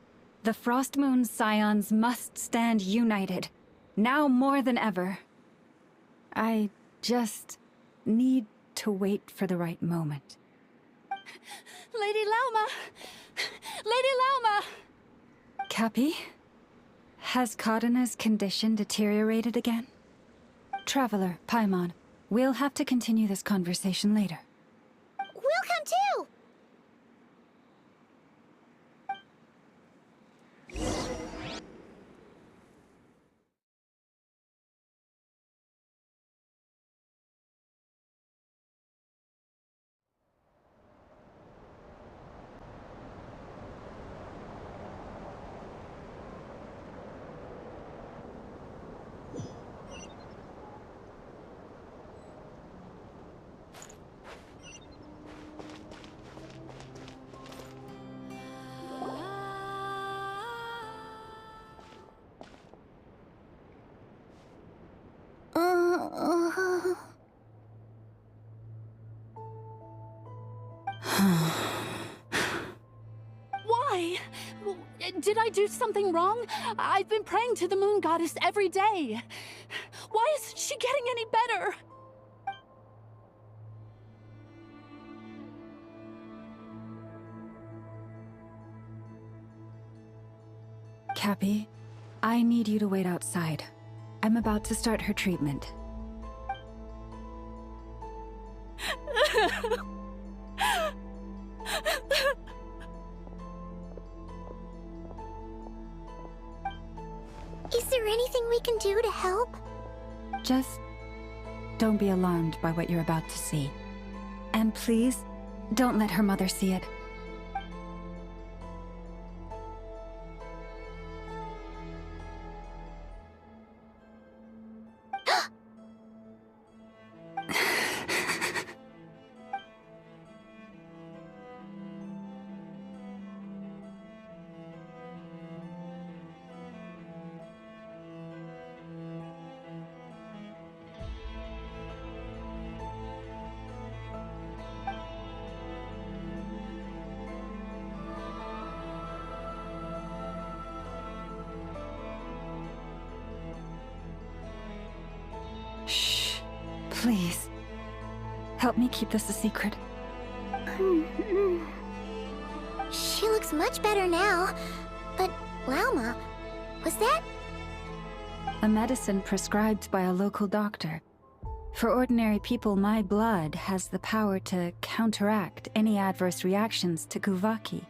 the Frost Moon Scions must stand united, now more than ever. I just need to wait for the right moment. Lady Lauma! Lady Lauma! Cappy? Has Karina's condition deteriorated again? Traveler, Paimon, we'll have to continue this conversation later. We'll come too! Why? Did I do something wrong? I've been praying to the moon goddess every day. Why isn't she getting any better? Cappy, I need you to wait outside. I'm about to start her treatment. Is there anything we can do to help? Just don't be alarmed by what you're about to see. And please, don't let her mother see it. Please, help me keep this a secret. She looks much better now. But, Lauma, was that? A medicine prescribed by a local doctor. For ordinary people, my blood has the power to counteract any adverse reactions to Kuvaki.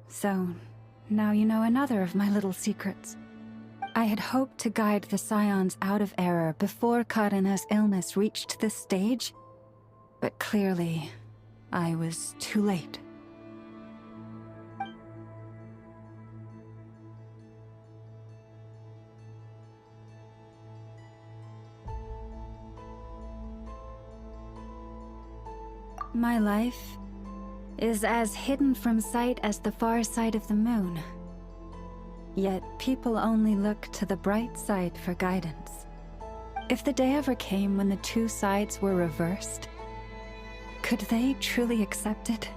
So, now you know another of my little secrets. I had hoped to guide the Scions out of error before Karina's illness reached this stage, but clearly, I was too late. My life is as hidden from sight as the far side of the moon. Yet people only look to the bright side for guidance. If the day ever came when the two sides were reversed, could they truly accept it?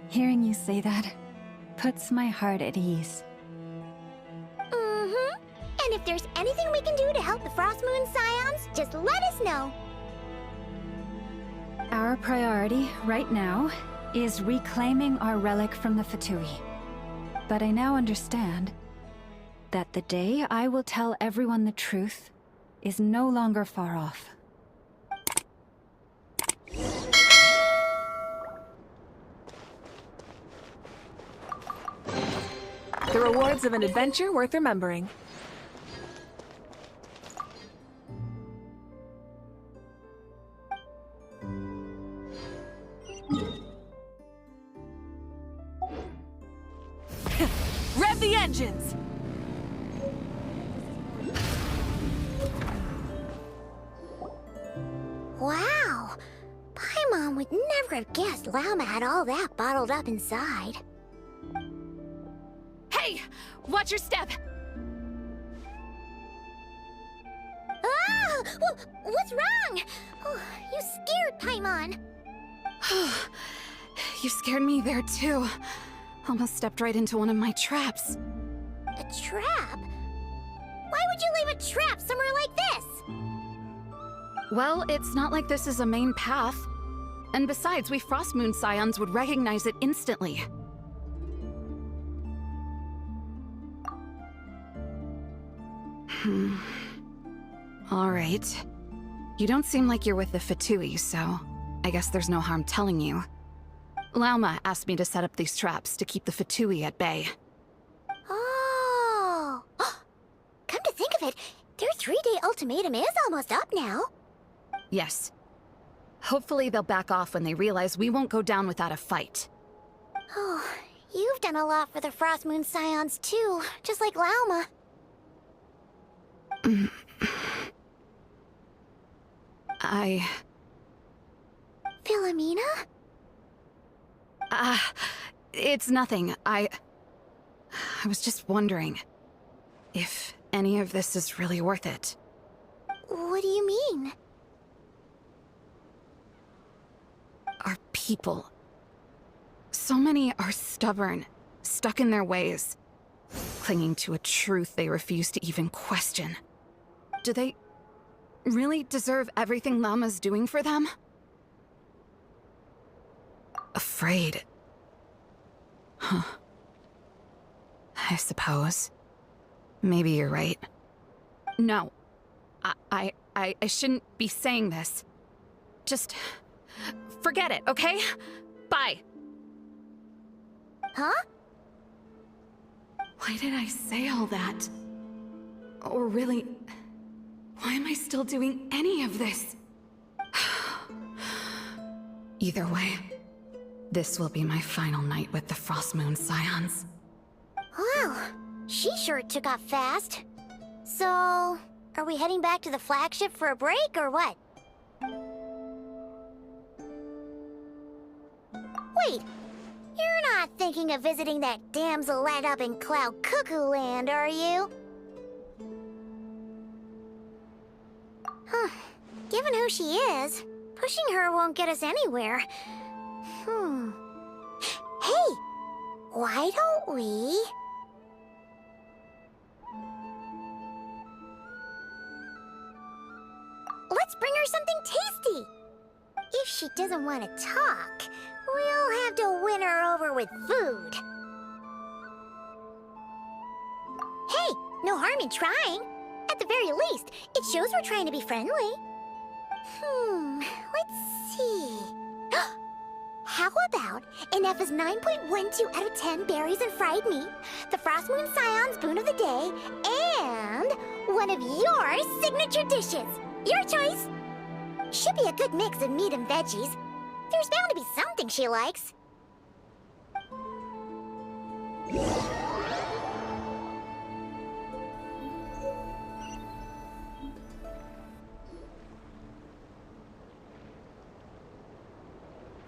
Hearing you say that puts my heart at ease. Mm-hmm. And if there's anything we can do to help the Frost Moon Scions, just let us know. Our priority right now is reclaiming our relic from the Fatui. But I now understand that the day I will tell everyone the truth is no longer far off. The rewards of an adventure worth remembering. Rev the engines! Wow! Paimon would never have guessed Llama had all that bottled up inside. Hey! Watch your step! Ah! What's wrong? Oh, you scared Paimon. You scared me there too. Almost stepped right into one of my traps. A trap? Why would you leave a trap somewhere like this? Well, it's not like this is a main path. And besides, we Frost Moon Scions would recognize it instantly. Alright. You don't seem like you're with the Fatui, so I guess there's no harm telling you. Lauma asked me to set up these traps to keep the Fatui at bay. Oh! Come to think of it, their 3-day ultimatum is almost up now. Yes. Hopefully they'll back off when they realize we won't go down without a fight. Oh, you've done a lot for the Frost Moon Scions too, just like Lauma. Philomena? It's nothing. I was just wondering if any of this is really worth it. What do you mean? Our people. So many are stubborn, stuck in their ways, clinging to a truth they refuse to even question. Do they really deserve everything Lama's doing for them? Afraid. Huh. I suppose. Maybe you're right. No. I shouldn't be saying this. Just forget it, okay? Bye. Huh? Why did I say all that? Or really, why am I still doing any of this? Either way, this will be my final night with the Frost Moon Scions. Wow, she sure took off fast. So, are we heading back to the flagship for a break, or what? Wait, you're not thinking of visiting that damsel led up in Cloud Cuckoo Land, are you? Huh. Given who she is, pushing her won't get us anywhere. Hey, why don't we... Let's bring her something tasty! If she doesn't want to talk, we'll have to win her over with food. Hey, no harm in trying. At the very least, it shows we're trying to be friendly. Let's see. How about an F's 9.12 out of 10 berries and fried meat, the Frost Moon Scion's boon of the day, and one of your signature dishes. Your choice. Should be a good mix of meat and veggies. There's bound to be something she likes.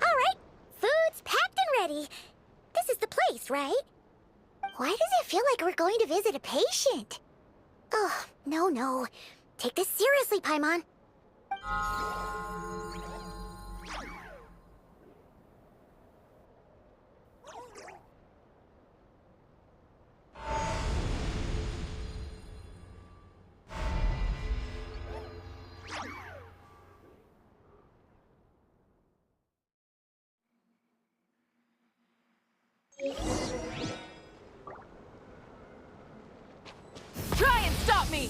Alright, food's packed and ready. This is the place, right? Why does it feel like we're going to visit a patient? Oh, no. Take this seriously, Paimon. Try and stop me!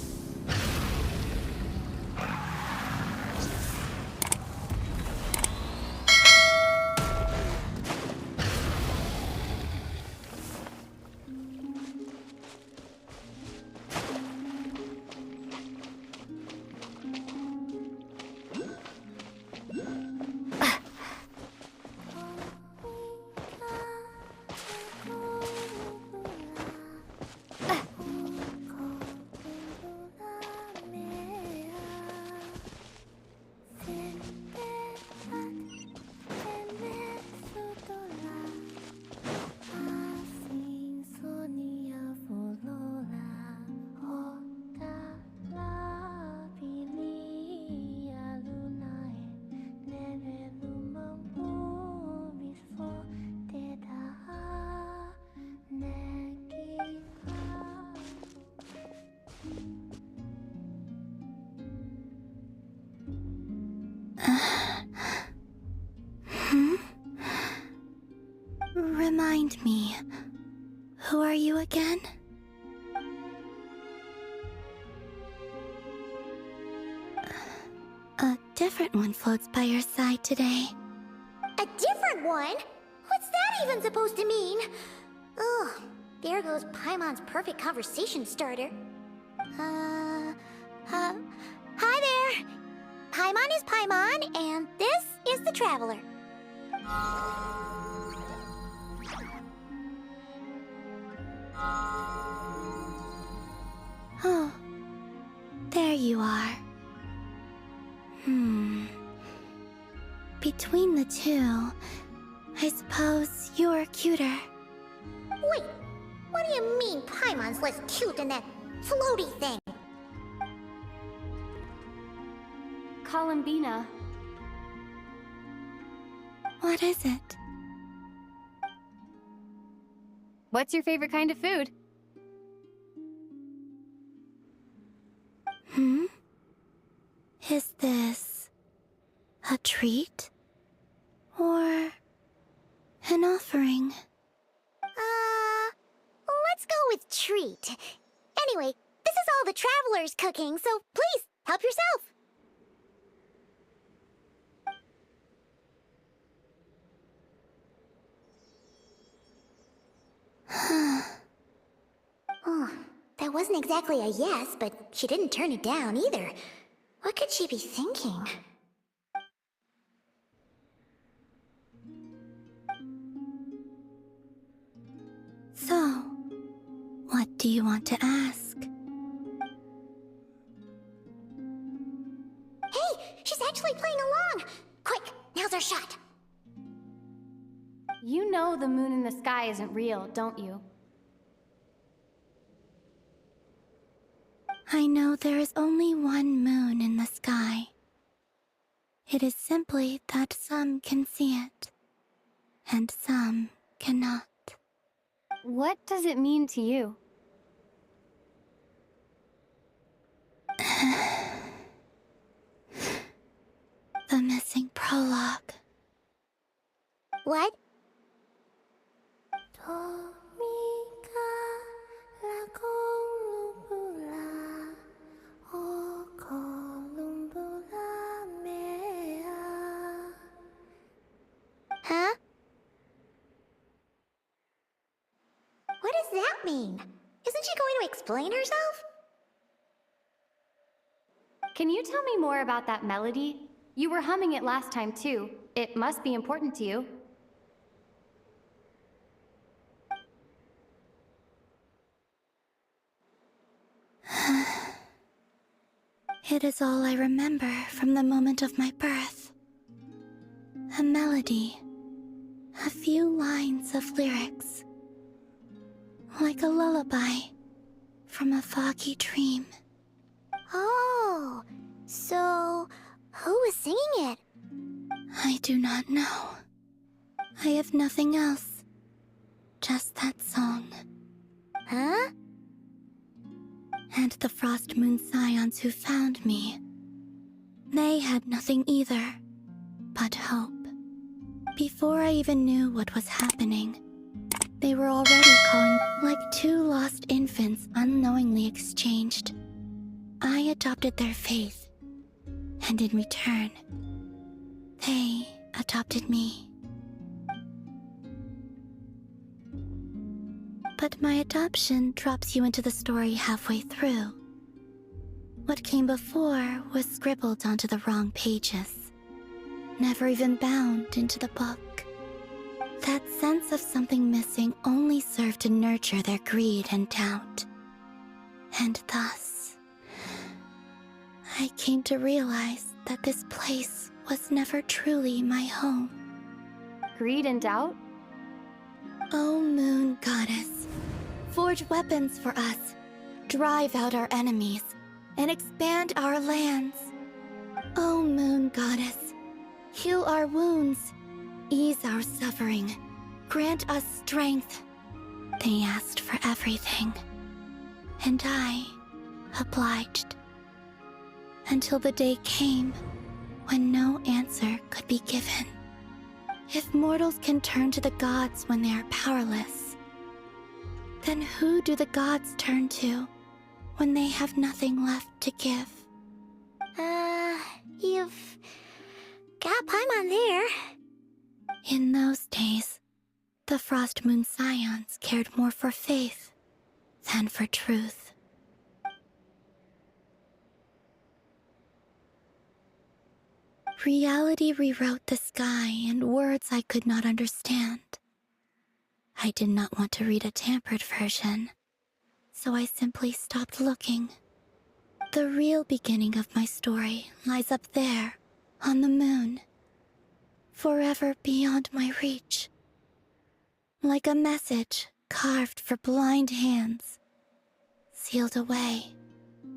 Remind me, who are you again? A different one floats by your side today. A different one? What's that even supposed to mean? Ugh, there goes Paimon's perfect conversation starter. Hi there! Paimon is Paimon, and this is the Traveler. Oh, there you are. Between the two, I suppose you're cuter. Wait, what do you mean Paimon's less cute than that floaty thing? Columbina. What is it? What's your favorite kind of food? Is this a treat? Or an offering? Let's go with treat. Anyway, this is all the Traveler's cooking, so please, help yourself. Oh, that wasn't exactly a yes, but she didn't turn it down either. What could she be thinking? So, what do you want to ask? Hey, she's actually playing along! Quick, now's our shot. You know the moon in the sky isn't real, don't you? I know there is only one moon in the sky. It is simply that some can see it, and some cannot. What does it mean to you? The missing prologue. What? Huh? What does that mean? Isn't she going to explain herself? Can you tell me more about that melody? You were humming it last time too. It must be important to you. It is all I remember from the moment of my birth. A melody. A few lines of lyrics. Like a lullaby from a foggy dream. Oh, so who was singing it? I do not know. I have nothing else. Just that song. Huh? And the Frost Moon Scions who found me. They had nothing either, but hope. Before I even knew what was happening, they were already calling like two lost infants unknowingly exchanged. I adopted their faith, and in return, they adopted me. But my adoption drops you into the story halfway through. What came before was scribbled onto the wrong pages, never even bound into the book. That sense of something missing only served to nurture their greed and doubt. And thus, I came to realize that this place was never truly my home. Greed and doubt? O Moon Goddess, forge weapons for us, drive out our enemies, and expand our lands. O Moon Goddess, heal our wounds, ease our suffering, grant us strength. They asked for everything, and I obliged. Until the day came when no answer could be given. If mortals can turn to the gods when they are powerless, then who do the gods turn to when they have nothing left to give? You've got Paimon there. In those days, the Frost Moon Scions cared more for faith than for truth. Reality rewrote the sky in words I could not understand. I did not want to read a tampered version, so I simply stopped looking. The real beginning of my story lies up there, on the moon, forever beyond my reach. Like a message carved for blind hands, sealed away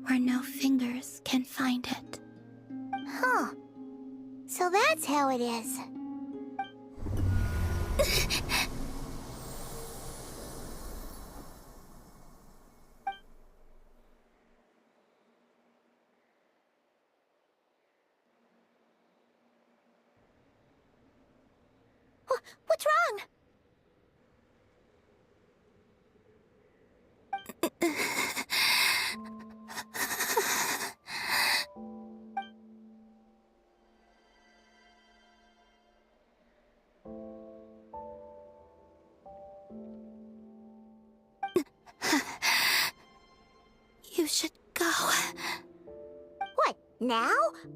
where no fingers can find it. Huh. So that's how it is. What's wrong? You should go. What, now?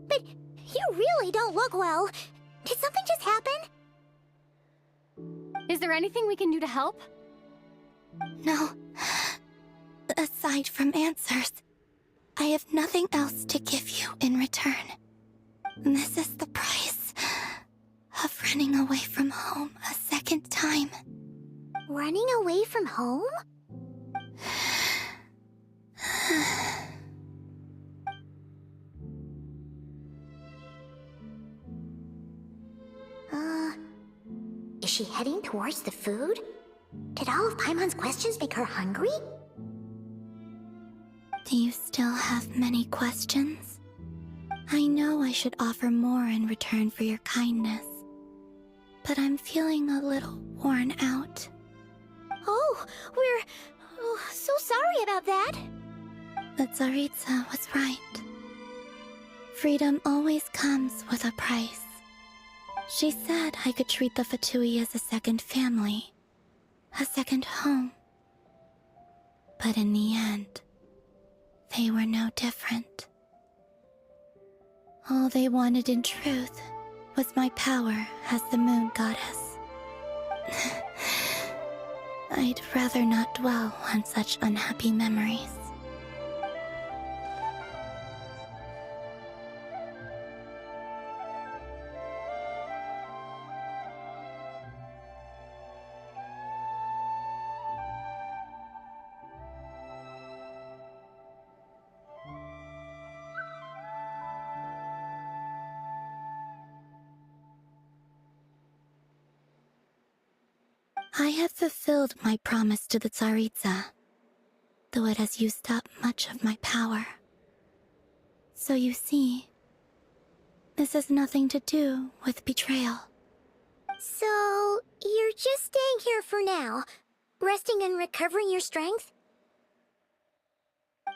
But you really don't look well. Did something just happen? Is there anything we can do to help? No. Aside from answers, I have nothing else to give you in return. This is the price of running away from home a second time. Running away from home? Is she heading towards the food? Did all of Paimon's questions make her hungry? Do you still have many questions? I know I should offer more in return for your kindness, but I'm feeling a little worn out. Oh, we're so sorry about that. The Tsaritsa was right. Freedom always comes with a price. She said I could treat the Fatui as a second family, a second home. But in the end, they were no different. All they wanted in truth was my power as the moon goddess. I'd rather not dwell on such unhappy memories. I have fulfilled my promise to the Tsaritsa, though it has used up much of my power. So you see, this has nothing to do with betrayal. So, you're just staying here for now, resting and recovering your strength?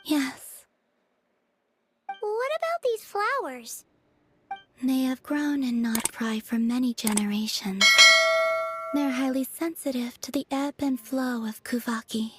Yes. What about these flowers? They have grown in Nodcry for many generations. They're highly sensitive to the ebb and flow of Kuvaki.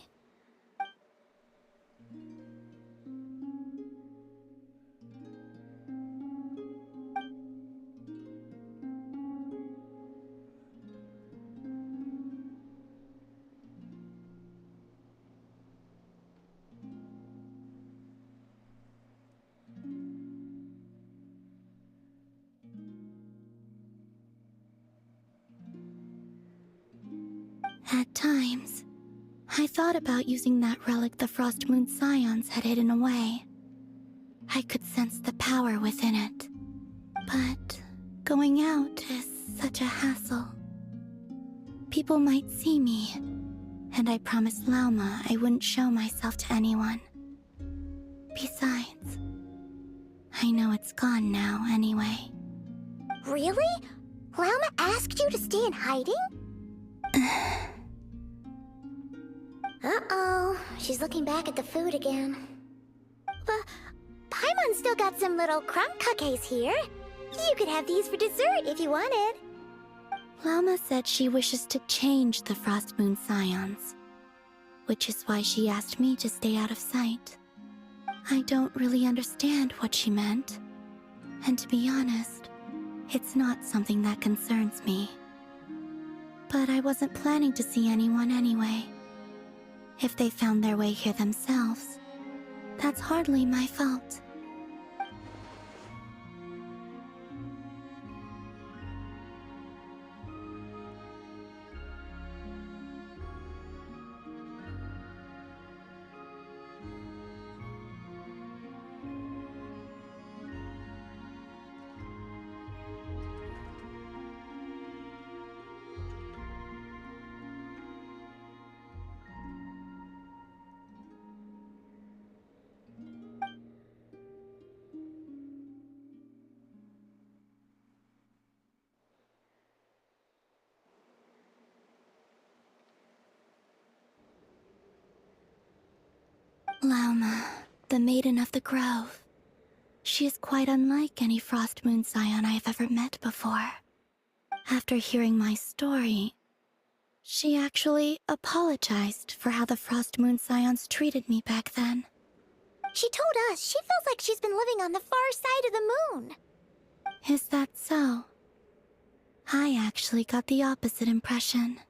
At times, I thought about using that relic the Frost Moon Scions had hidden away. I could sense the power within it. But going out is such a hassle. People might see me, and I promised Lauma I wouldn't show myself to anyone. Besides, I know it's gone now anyway. Really? Lauma asked you to stay in hiding? Uh-oh, she's looking back at the food again. But Paimon still got some little crumb cookies here. You could have these for dessert if you wanted. Lauma said she wishes to change the Frost Moon Scions, which is why she asked me to stay out of sight. I don't really understand what she meant, and to be honest, it's not something that concerns me. But I wasn't planning to see anyone anyway. If they found their way here themselves, that's hardly my fault. Lauma, the Maiden of the Grove. She is quite unlike any Frost Moon Scion I have ever met before. After hearing my story, she actually apologized for how the Frost Moon Scions treated me back then. She told us she feels like she's been living on the far side of the moon. Is that so? I actually got the opposite impression.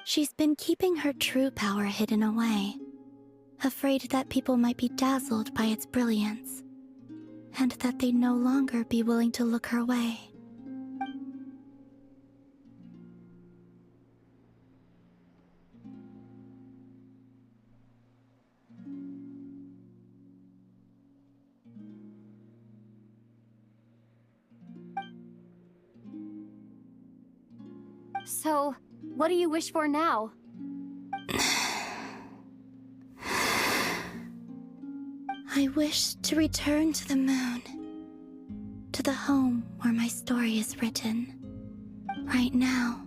She's been keeping her true power hidden away, afraid that people might be dazzled by its brilliance, and that they'd no longer be willing to look her way. So, what do you wish for now? I wish to return to the moon, to the home where my story is written. Right now,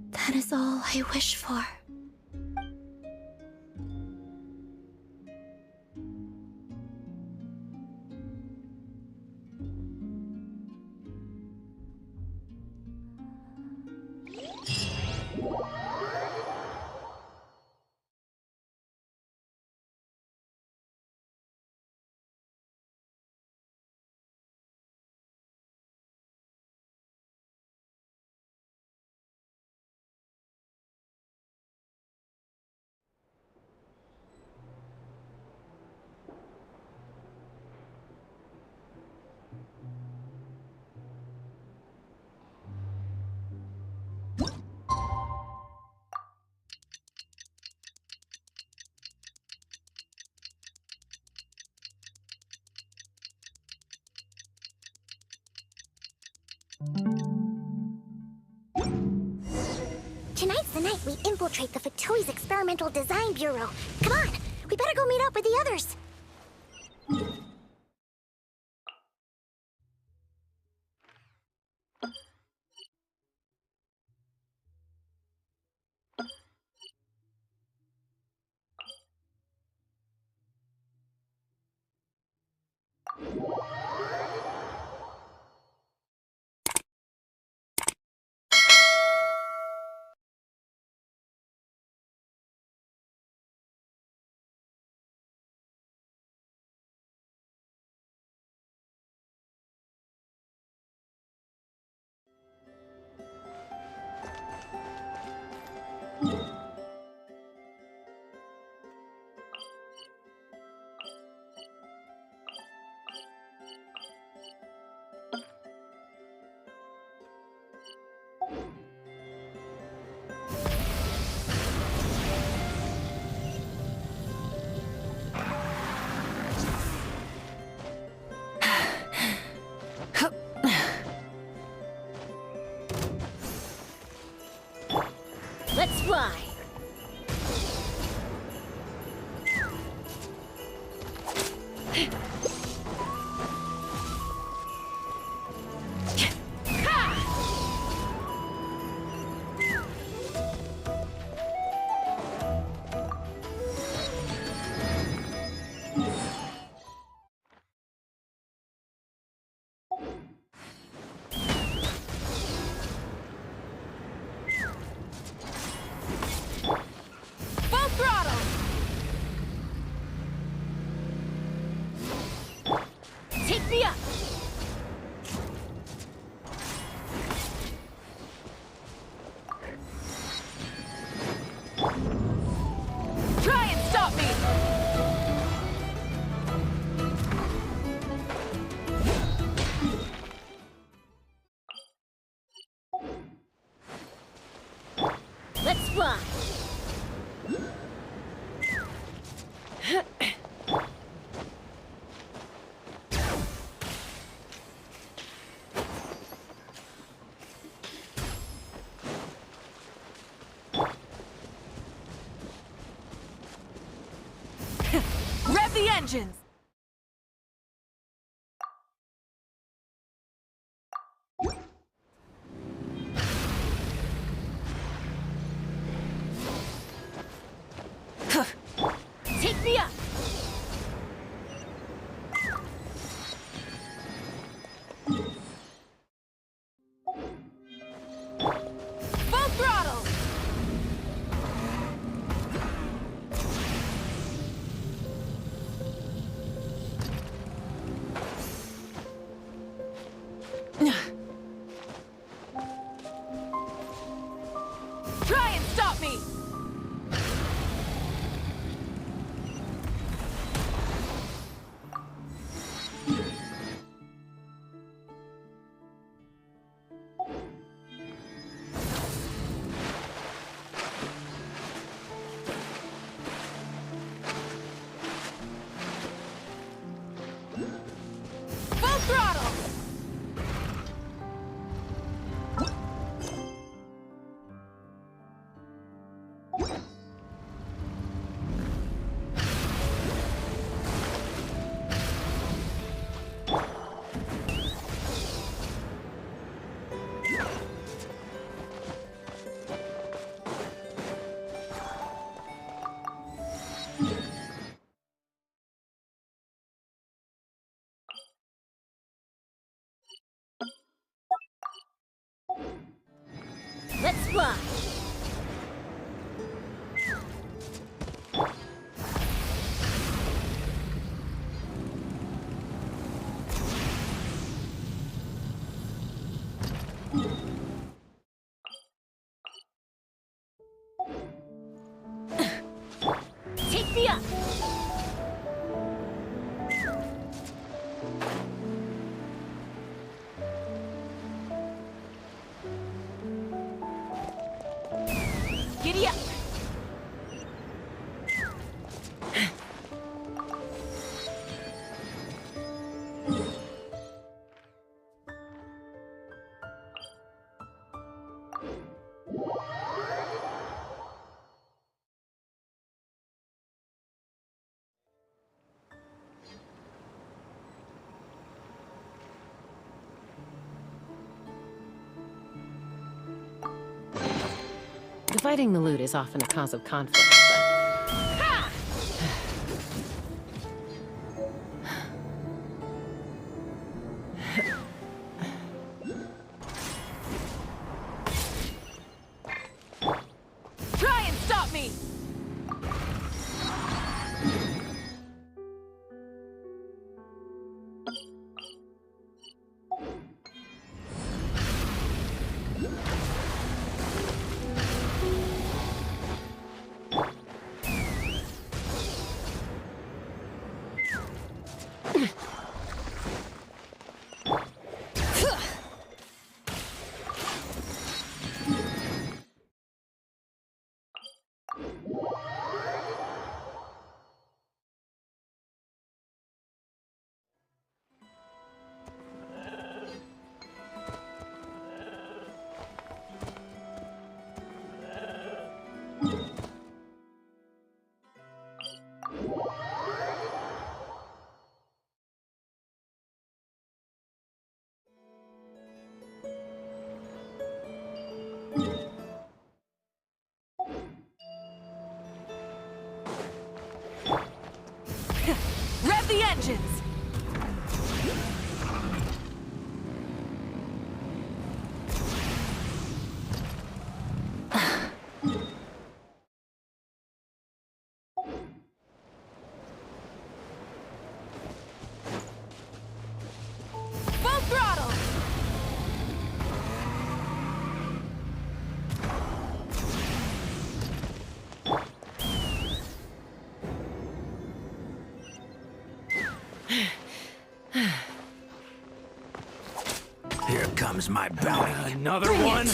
that is all I wish for. Tonight's the night we infiltrate the Fatoi's Experimental Design Bureau. Come on, we better go meet up with the others. Let's fly! up! Try and stop me! Let's fly! Rev the engines! Take me up! Full throttle! Try and stop me! Full throttle! Let's fly! Take me up! Giddy up! Dividing the loot is often a cause of conflict, but... Try and stop me! Rev the engines! Here comes my bounty. Another one?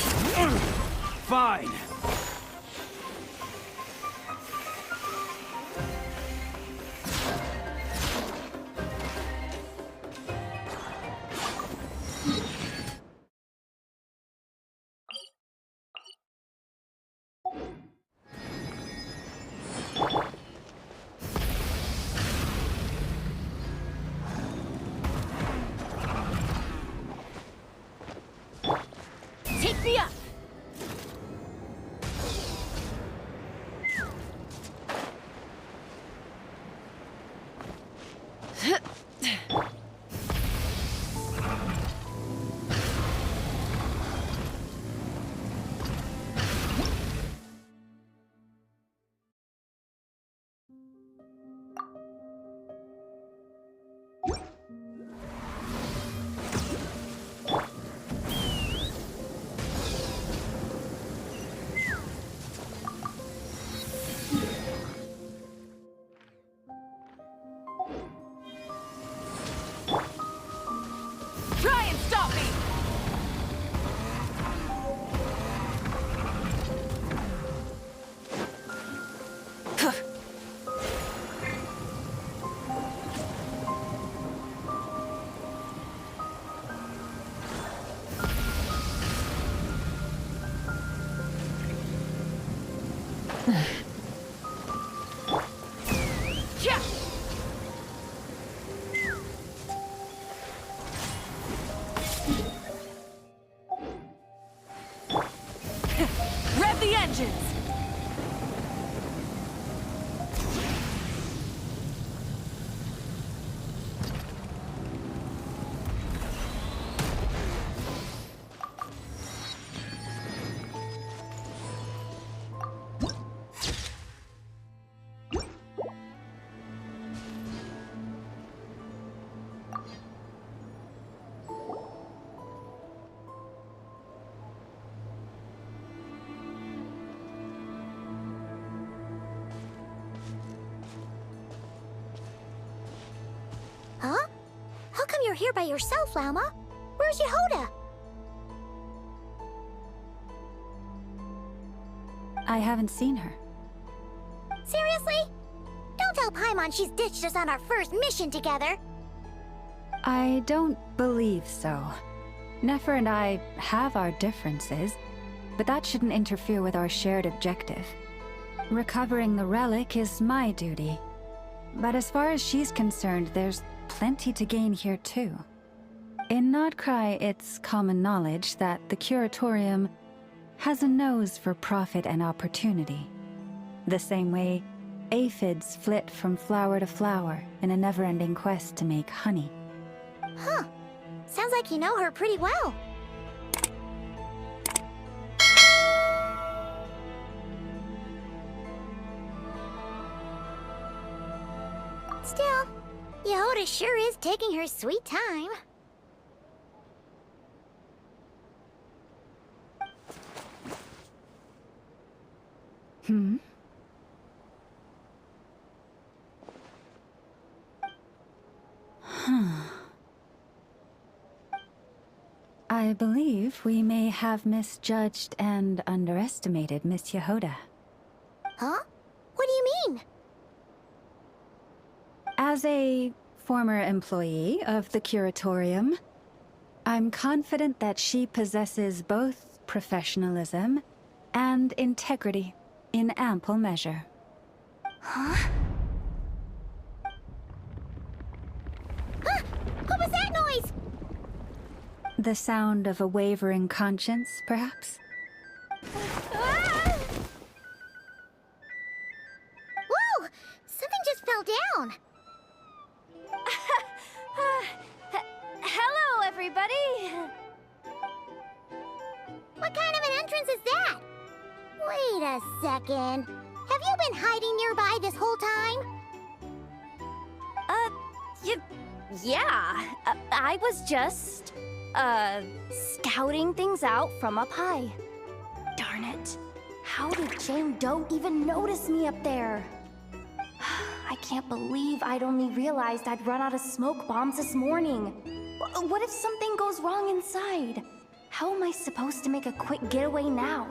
Fine. Take me up! Try and stop me! Yeah! Rev the engines! Huh? How come you're here by yourself, Lauma? Where's Yehoda? I haven't seen her. Seriously? Don't tell Paimon she's ditched us on our first mission together. I don't believe so. Nefer and I have our differences, but that shouldn't interfere with our shared objective. Recovering the relic is my duty. But as far as she's concerned, there's plenty to gain here too. In Nodcry, it's common knowledge that the Curatorium has a nose for profit and opportunity. The same way aphids flit from flower to flower in a never-ending quest to make honey. Huh. Sounds like you know her pretty well. Still, Yehoda sure is taking her sweet time. Hmm? Huh. I believe we may have misjudged and underestimated Miss Yehoda. Huh? What do you mean? As a former employee of the Curatorium, I'm confident that she possesses both professionalism and integrity in ample measure. Huh? Huh? What was that noise? The sound of a wavering conscience, perhaps? Ah! Whoa! Something just fell down. Hello, everybody! What kind of an entrance is that? Wait a second. Have you been hiding nearby this whole time? Yeah. I was just, scouting things out from up high. Darn it. How did Jane Doe even notice me up there? I can't believe I'd only realized I'd run out of smoke bombs this morning. What if something goes wrong inside? How am I supposed to make a quick getaway now?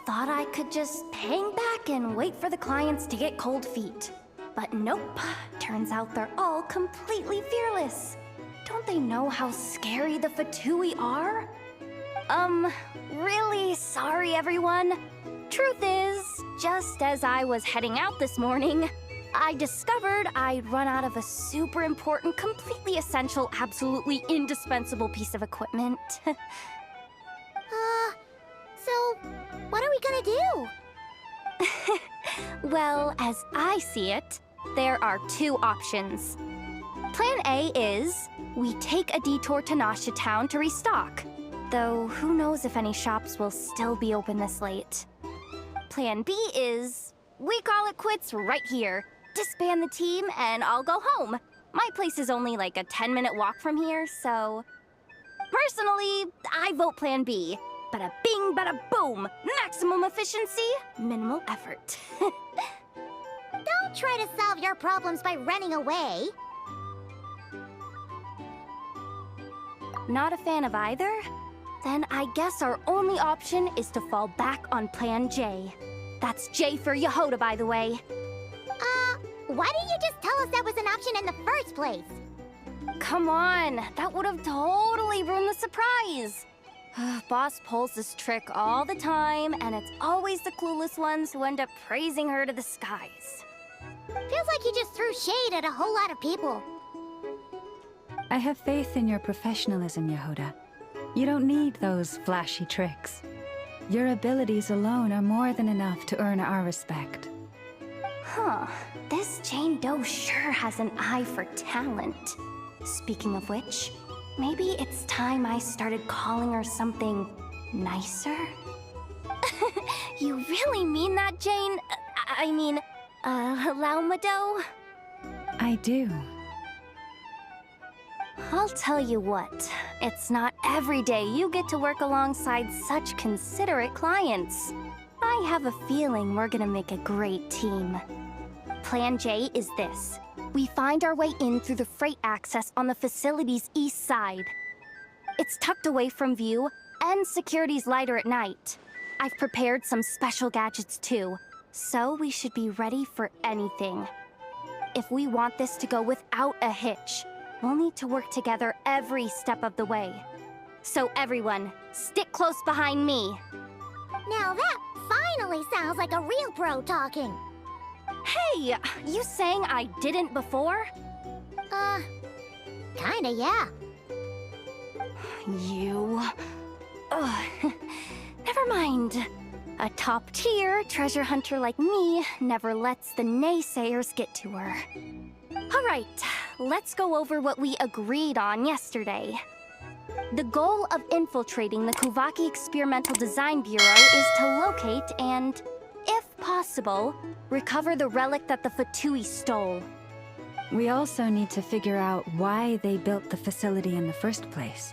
Thought I could just hang back and wait for the clients to get cold feet. But nope, turns out they're all completely fearless. Don't they know how scary the Fatui are? Really sorry everyone. Truth is, just as I was heading out this morning, I discovered I'd run out of a super important, completely essential, absolutely indispensable piece of equipment. So, what are we gonna do? Well, as I see it, there are two options. Plan A is, we take a detour to Nasha Town to restock. Though, who knows if any shops will still be open this late. Plan B is, we call it quits right here. Disband the team and I'll go home. My place is only like a 10-minute walk from here, so... Personally, I vote Plan B. Bada bing, bada boom! Maximum efficiency, minimal effort. Don't try to solve your problems by running away. Not a fan of either? Then I guess our only option is to fall back on Plan J. That's J for Yehoda, by the way. Why didn't you just tell us that was an option in the first place? Come on, that would have totally ruined the surprise. Boss pulls this trick all the time, and it's always the clueless ones who end up praising her to the skies. Feels like you just threw shade at a whole lot of people. I have faith in your professionalism, Yehoda. You don't need those flashy tricks. Your abilities alone are more than enough to earn our respect. Huh. This Jane Doe sure has an eye for talent. Speaking of which, maybe it's time I started calling her something nicer? You really mean that, Jane? Laumado? I do. I'll tell you what, it's not every day you get to work alongside such considerate clients. I have a feeling we're gonna make a great team. Plan J is this. We find our way in through the freight access on the facility's east side. It's tucked away from view, and security's lighter at night. I've prepared some special gadgets too, so we should be ready for anything. If we want this to go without a hitch, we'll need to work together every step of the way. So everyone, stick close behind me. Now that finally sounds like a real pro talking. Hey, you saying I didn't before? Kinda, yeah. You... Ugh. Never mind. A top-tier treasure hunter like me never lets the naysayers get to her. All right, let's go over what we agreed on yesterday. The goal of infiltrating the Kuvaki Experimental Design Bureau is to locate and, if possible, recover the relic that the Fatui stole. We also need to figure out why they built the facility in the first place.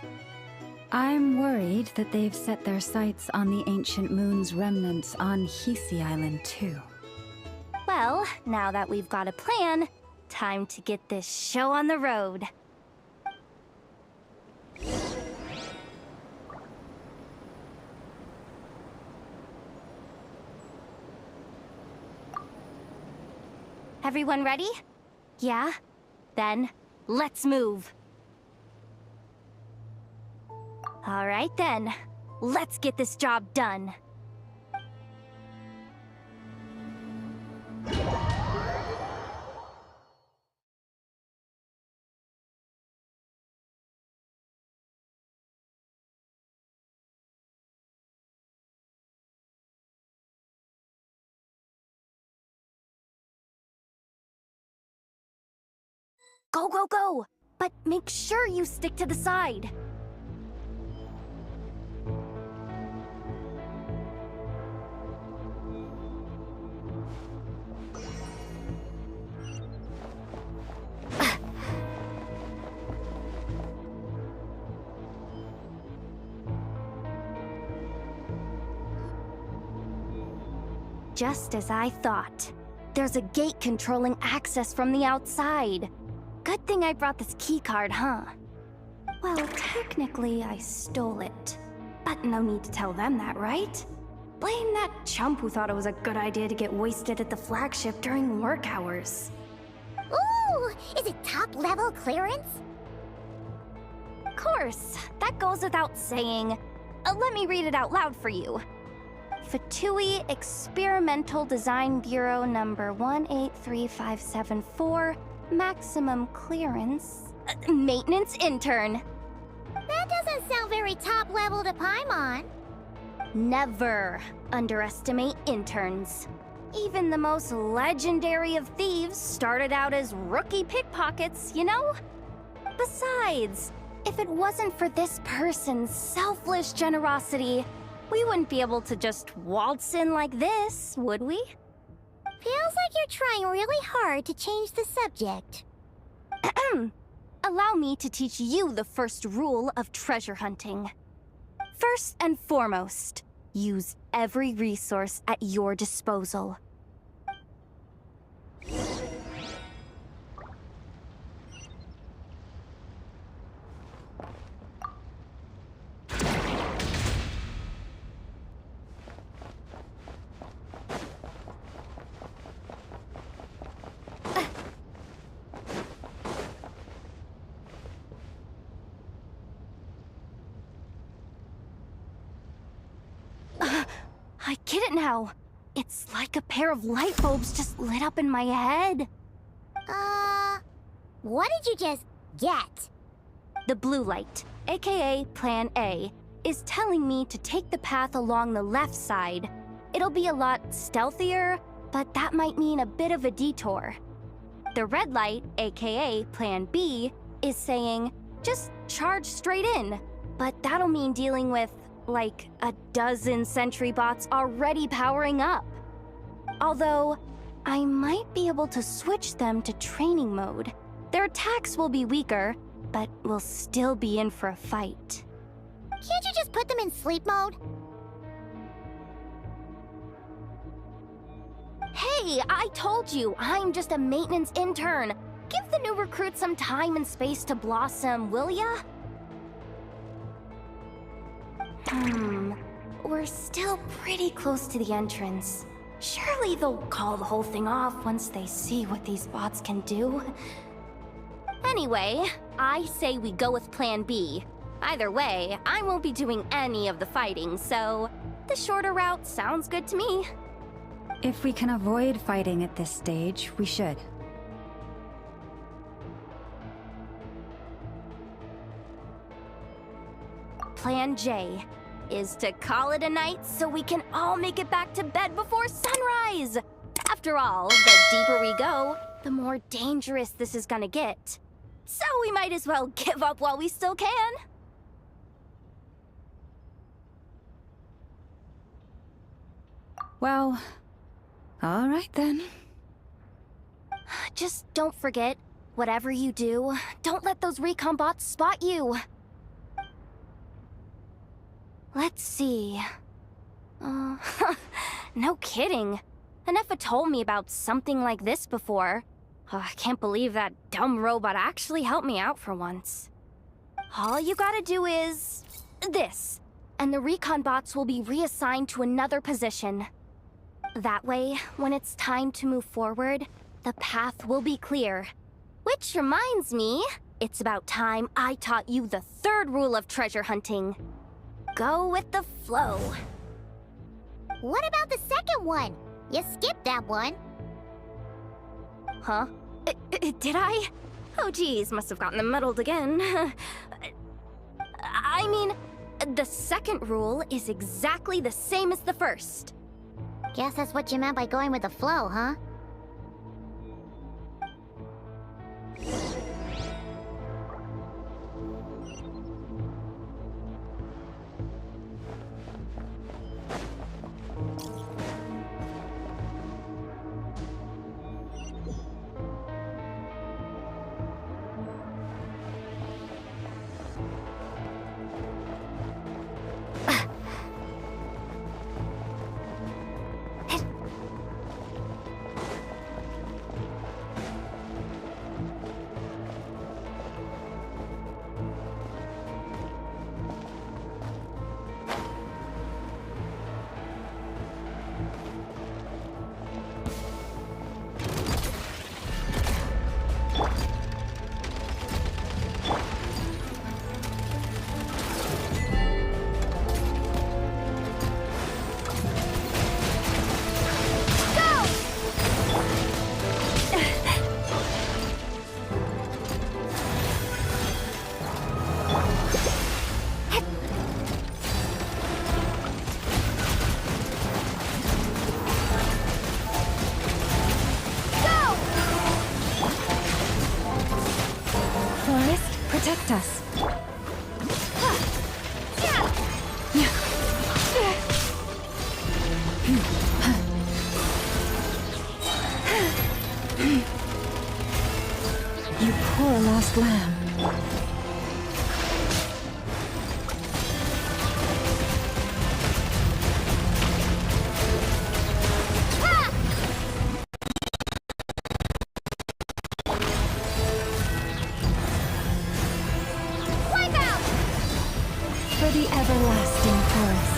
I'm worried that they've set their sights on the ancient moon's remnants on Hisi Island too. Well, now that we've got a plan, time to get this show on the road. Everyone ready? Yeah? Then, let's move. All right then, let's get this job done. Go, go, go! But make sure you stick to the side. Just as I thought. There's a gate controlling access from the outside. Good thing I brought this keycard, huh? Well, technically, I stole it. But no need to tell them that, right? Blame that chump who thought it was a good idea to get wasted at the flagship during work hours. Ooh! Is it top-level clearance? Of course, that goes without saying. Let me read it out loud for you. Fatui Experimental Design Bureau number 183574, maximum clearance. Maintenance intern. That doesn't sound very top-level to Paimon. Never underestimate interns. Even the most legendary of thieves started out as rookie pickpockets, you know? Besides, if it wasn't for this person's selfless generosity, we wouldn't be able to just waltz in like this, would we? Feels like you're trying really hard to change the subject. Allow me to teach you the first rule of treasure hunting. First and foremost, use every resource at your disposal. I get it now. It's like a pair of light bulbs just lit up in my head. What did you just get? The blue light, aka Plan A, is telling me to take the path along the left side. It'll be a lot stealthier, but that might mean a bit of a detour. The red light, aka Plan B, is saying, just charge straight in. But that'll mean dealing with, like, a dozen sentry bots already powering up. Although, I might be able to switch them to training mode. Their attacks will be weaker, but we'll still be in for a fight. Can't you just put them in sleep mode? Hey, I told you, I'm just a maintenance intern. Give the new recruits some time and space to blossom, will ya? We're still pretty close to the entrance. Surely they'll call the whole thing off once they see what these bots can do. Anyway, I say we go with Plan B. Either way, I won't be doing any of the fighting, so the shorter route sounds good to me. If we can avoid fighting at this stage, we should. Plan J is to call it a night so we can all make it back to bed before sunrise. After all, the deeper we go, the more dangerous this is gonna get. So we might as well give up while we still can. Well, all right then. Just don't forget, whatever you do, don't let those recon bots spot you. Let's see. No kidding. Anefa told me about something like this before. I can't believe that dumb robot actually helped me out for once. All you gotta do is this, and the recon bots will be reassigned to another position. That way, when it's time to move forward, the path will be clear. Which reminds me, it's about time I taught you the third rule of treasure hunting. Go with the flow. What about the second one? You skipped that one. Huh? Did I? Oh geez, must have gotten muddled again. I mean, the second rule is exactly the same as the first. Guess that's what you meant by going with the flow, huh? Protect us. You poor lost lamb. For the everlasting forest.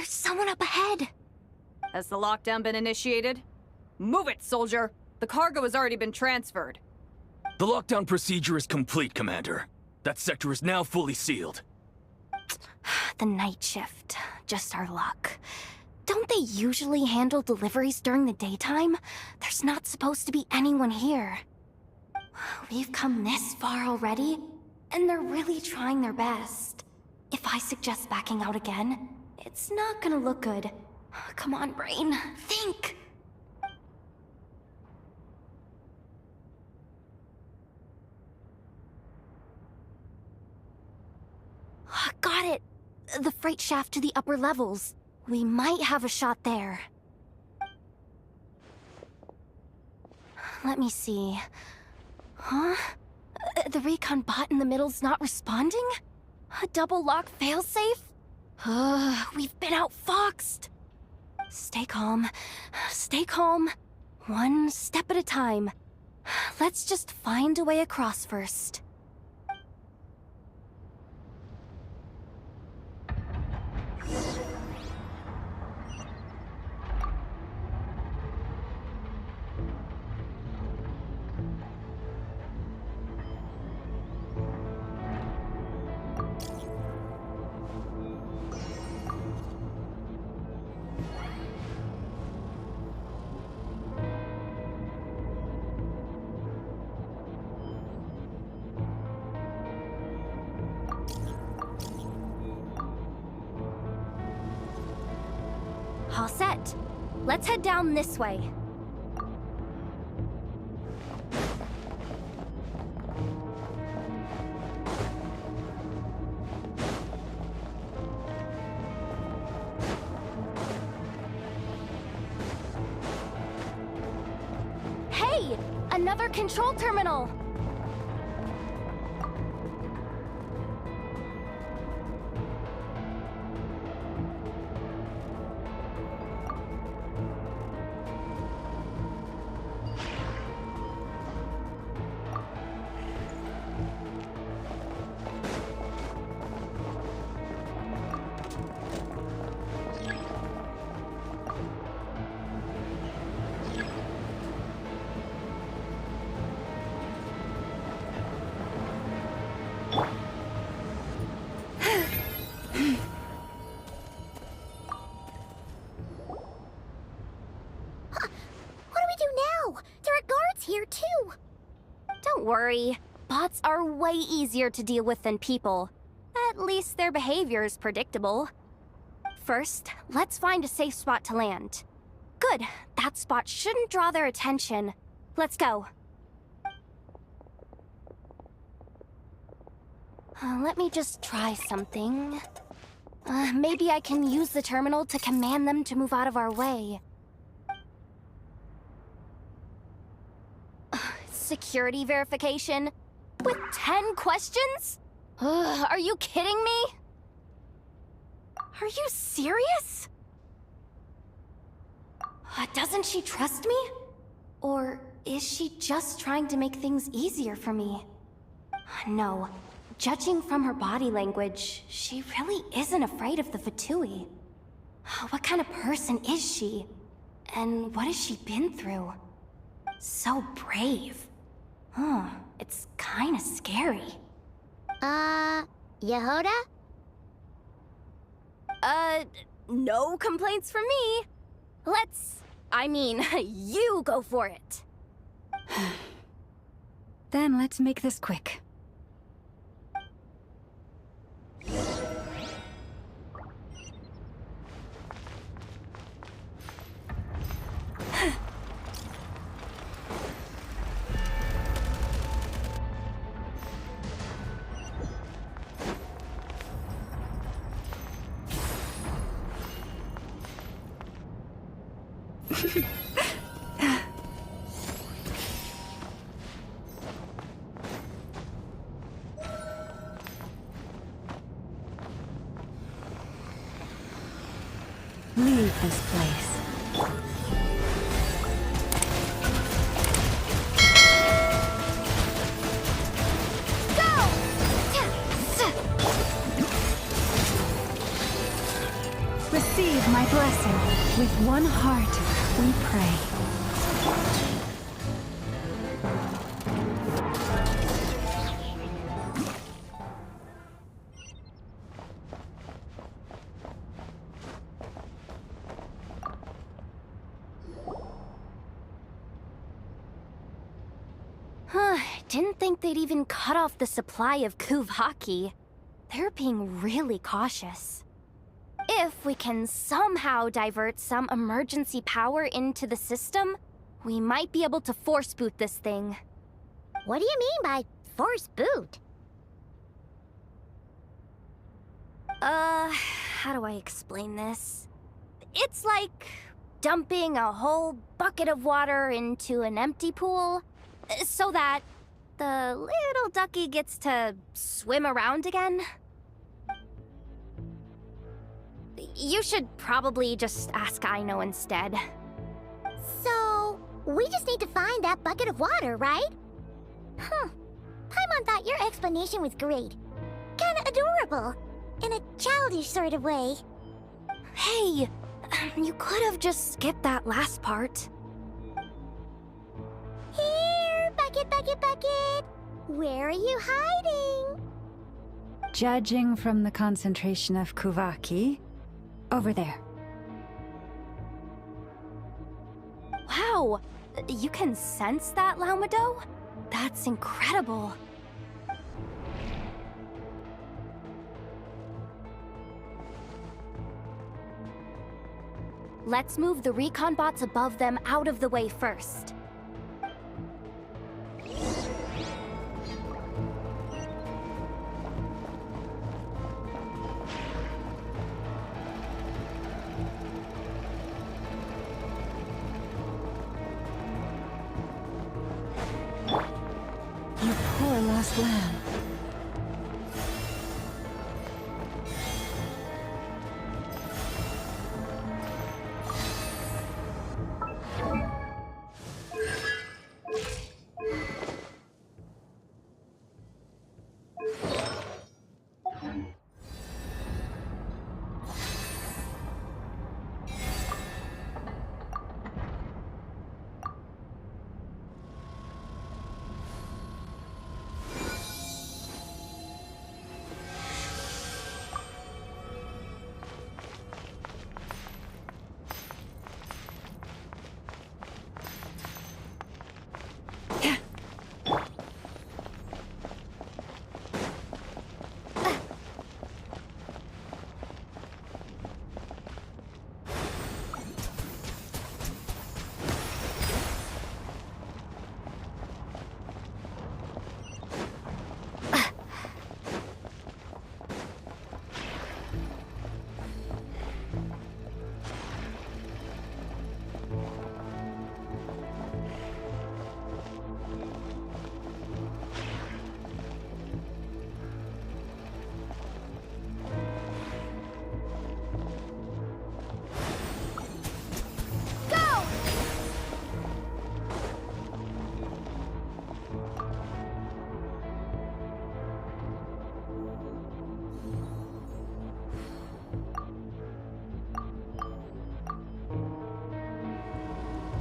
Someone up ahead! Has the lockdown been initiated? Move it, soldier! The cargo has already been transferred. The lockdown procedure is complete, Commander. That sector is now fully sealed. The night shift. Just our luck. Don't they usually handle deliveries during the daytime? There's not supposed to be anyone here. We've come this far already, and they're really trying their best. If I suggest backing out again, it's not gonna look good. Come on, brain. Think! Got it! The freight shaft to the upper levels. We might have a shot there. Let me see. Huh? The recon bot in the middle's not responding? A double lock failsafe? We've been outfoxed! Stay calm. Stay calm. One step at a time. Let's just find a way across first. All set. Let's head down this way. Hey! Another control terminal! worry. Bots are way easier to deal with than people. At least their behavior is predictable. First, let's find a safe spot to land. Good. That spot shouldn't draw their attention. Let's go. Let me just try something. Maybe I can use the terminal to command them to move out of our way. Security verification? With 10 questions? Are you kidding me? Are you serious? Doesn't she trust me? Or is she just trying to make things easier for me? No. Judging from her body language, she really isn't afraid of the Fatui. What kind of person is she? And what has she been through? So brave. It's kinda scary. Yehoda? No complaints from me. You go for it. Then let's make this quick. Leave this place. Receive my blessing. With one heart, we pray. Didn't think they'd even cut off the supply of Kuvaki. They're being really cautious. If we can somehow divert some emergency power into the system, we might be able to force boot this thing. What do you mean by force boot? How do I explain this? It's like dumping a whole bucket of water into an empty pool, so that the little ducky gets to swim around again. You should probably just ask Aino instead. So, we just need to find that bucket of water, right? Paimon thought your explanation was great. Kinda adorable. In a childish sort of way. Hey, you could have just skipped that last part. Here, bucket, bucket, bucket. Where are you hiding? Judging from the concentration of Kuvaki, over there. Wow, you can sense that, Laumado? That's incredible. Let's move the recon bots above them out of the way first. You poor lost lamb.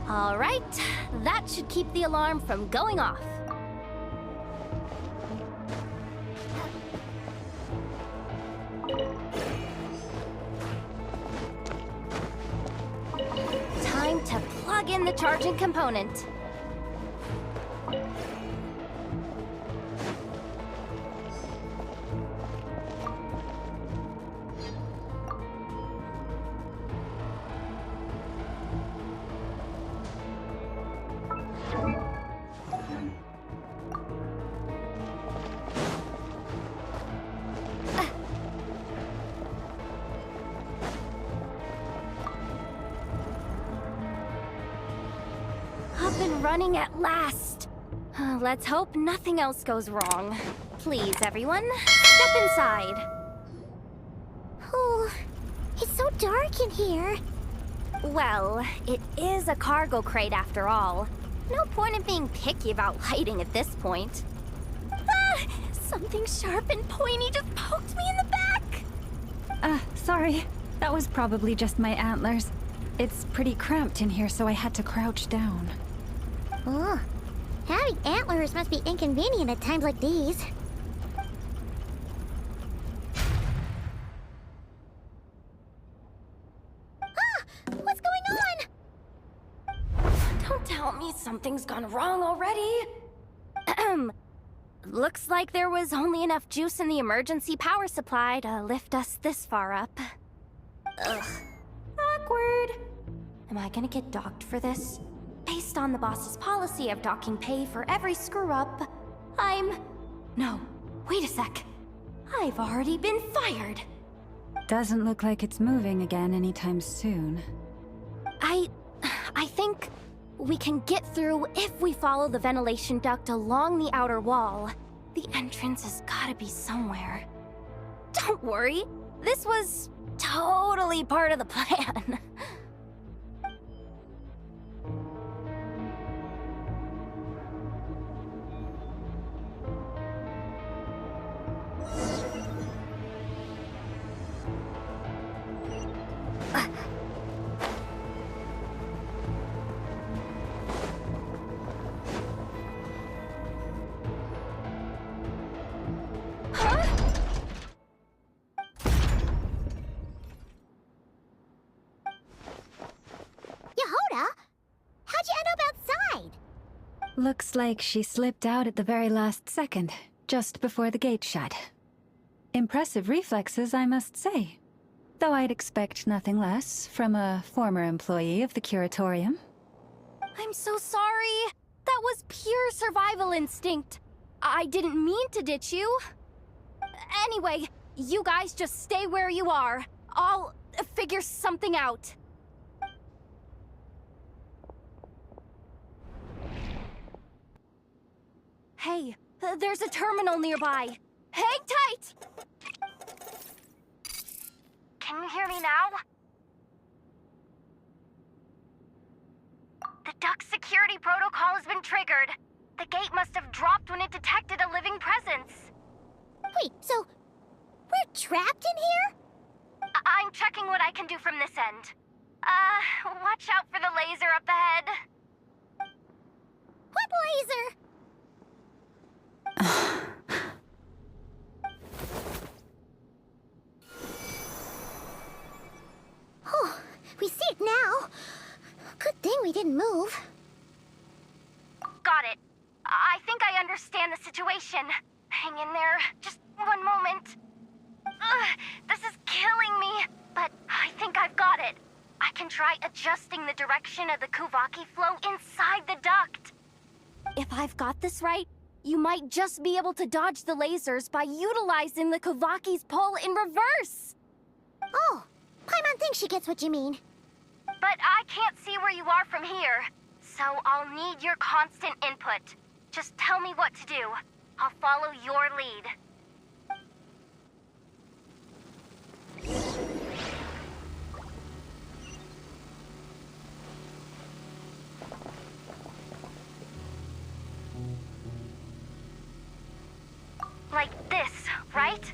All right, that should keep the alarm from going off. Time to plug in the charging component. Running at last. Let's hope nothing else goes wrong. Please, everyone, step inside. Oh, it's so dark in here. Well, it is a cargo crate after all. No point in being picky about lighting at this point. Ah! Something sharp and pointy just poked me in the back! Sorry. That was probably just my antlers. It's pretty cramped in here, so I had to crouch down. Oh, having antlers must be inconvenient at times like these. Ah! What's going on? Don't tell me something's gone wrong already. Looks like there was only enough juice in the emergency power supply to lift us this far up. Ugh. Awkward. Am I gonna get docked for this? Based on the boss's policy of docking pay for every screw-up, No, wait a sec. I've already been fired. Doesn't look like it's moving again anytime soon. I think we can get through if we follow the ventilation duct along the outer wall. The entrance has gotta be somewhere. Don't worry, this was totally part of the plan. Looks like she slipped out at the very last second, just before the gate shut. Impressive reflexes, I must say. Though I'd expect nothing less from a former employee of the Curatorium. I'm so sorry. That was pure survival instinct. I didn't mean to ditch you. Anyway, you guys just stay where you are. I'll figure something out. Hey, there's a terminal nearby. Hang tight! Can you hear me now? The duct security protocol has been triggered. The gate must have dropped when it detected a living presence. Wait, so we're trapped in here? I'm checking what I can do from this end. Watch out for the laser up ahead. What laser? Oh, we see it now. Good thing we didn't move. Got it. I think I understand the situation. Hang in there. Just one moment. This is killing me, but I think I've got it. I can try adjusting the direction of the Kuvaki flow inside the duct. If I've got this right, you might just be able to dodge the lasers by utilizing the Kuvaki's pull in reverse. Oh, Paimon thinks she gets what you mean. But I can't see where you are from here, so I'll need your constant input. Just tell me what to do. I'll follow your lead. Like this, right?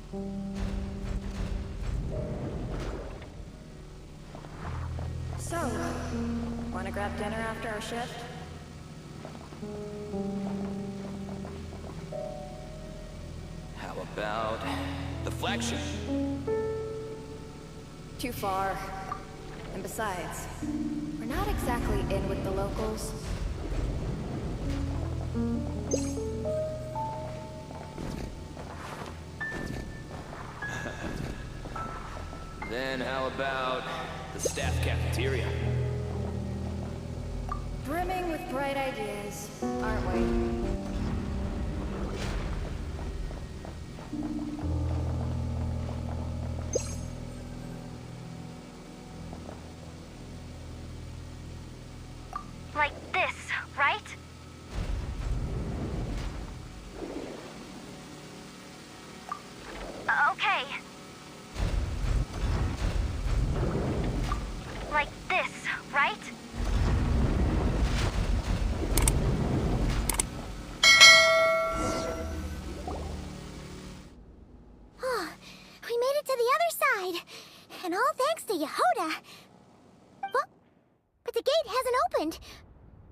So, what Want to grab dinner after our shift? How about the flagship? Too far. And besides, we're not exactly in with the locals. Then how about the staff cafeteria? Brimming with bright ideas, aren't we? Like this, right? Okay. Like this, right? Oh, we made it to the other side. And all thanks to Yehoda. Well, but the gate hasn't opened.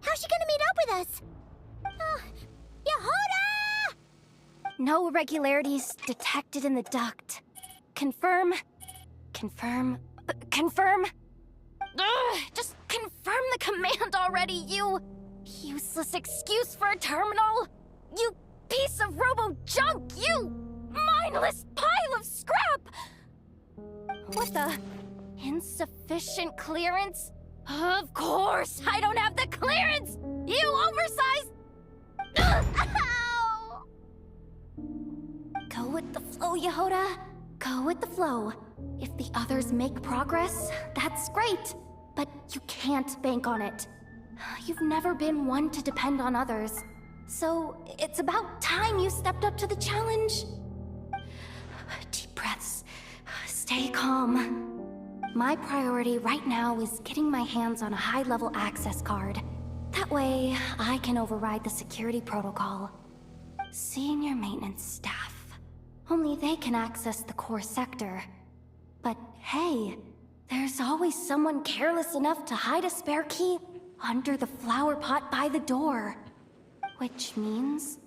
How's she gonna meet up with us? Yehoda! No irregularities detected in the duct. Confirm. Confirm. Confirm. Ugh, just confirm the command already, you useless excuse for a terminal. You piece of robo-junk, you mindless pile of scrap! What the? Insufficient clearance? Of course, I don't have the clearance! You oversized... Ugh, ow! Go with the flow, Yehoda. Go with the flow. If the others make progress, that's great. But you can't bank on it. You've never been one to depend on others. So it's about time you stepped up to the challenge. Deep breaths. Stay calm. My priority right now is getting my hands on a high-level access card. That way, I can override the security protocol. Senior maintenance staff. Only they can access the core sector. But hey, there's always someone careless enough to hide a spare key under the flower pot by the door. Which means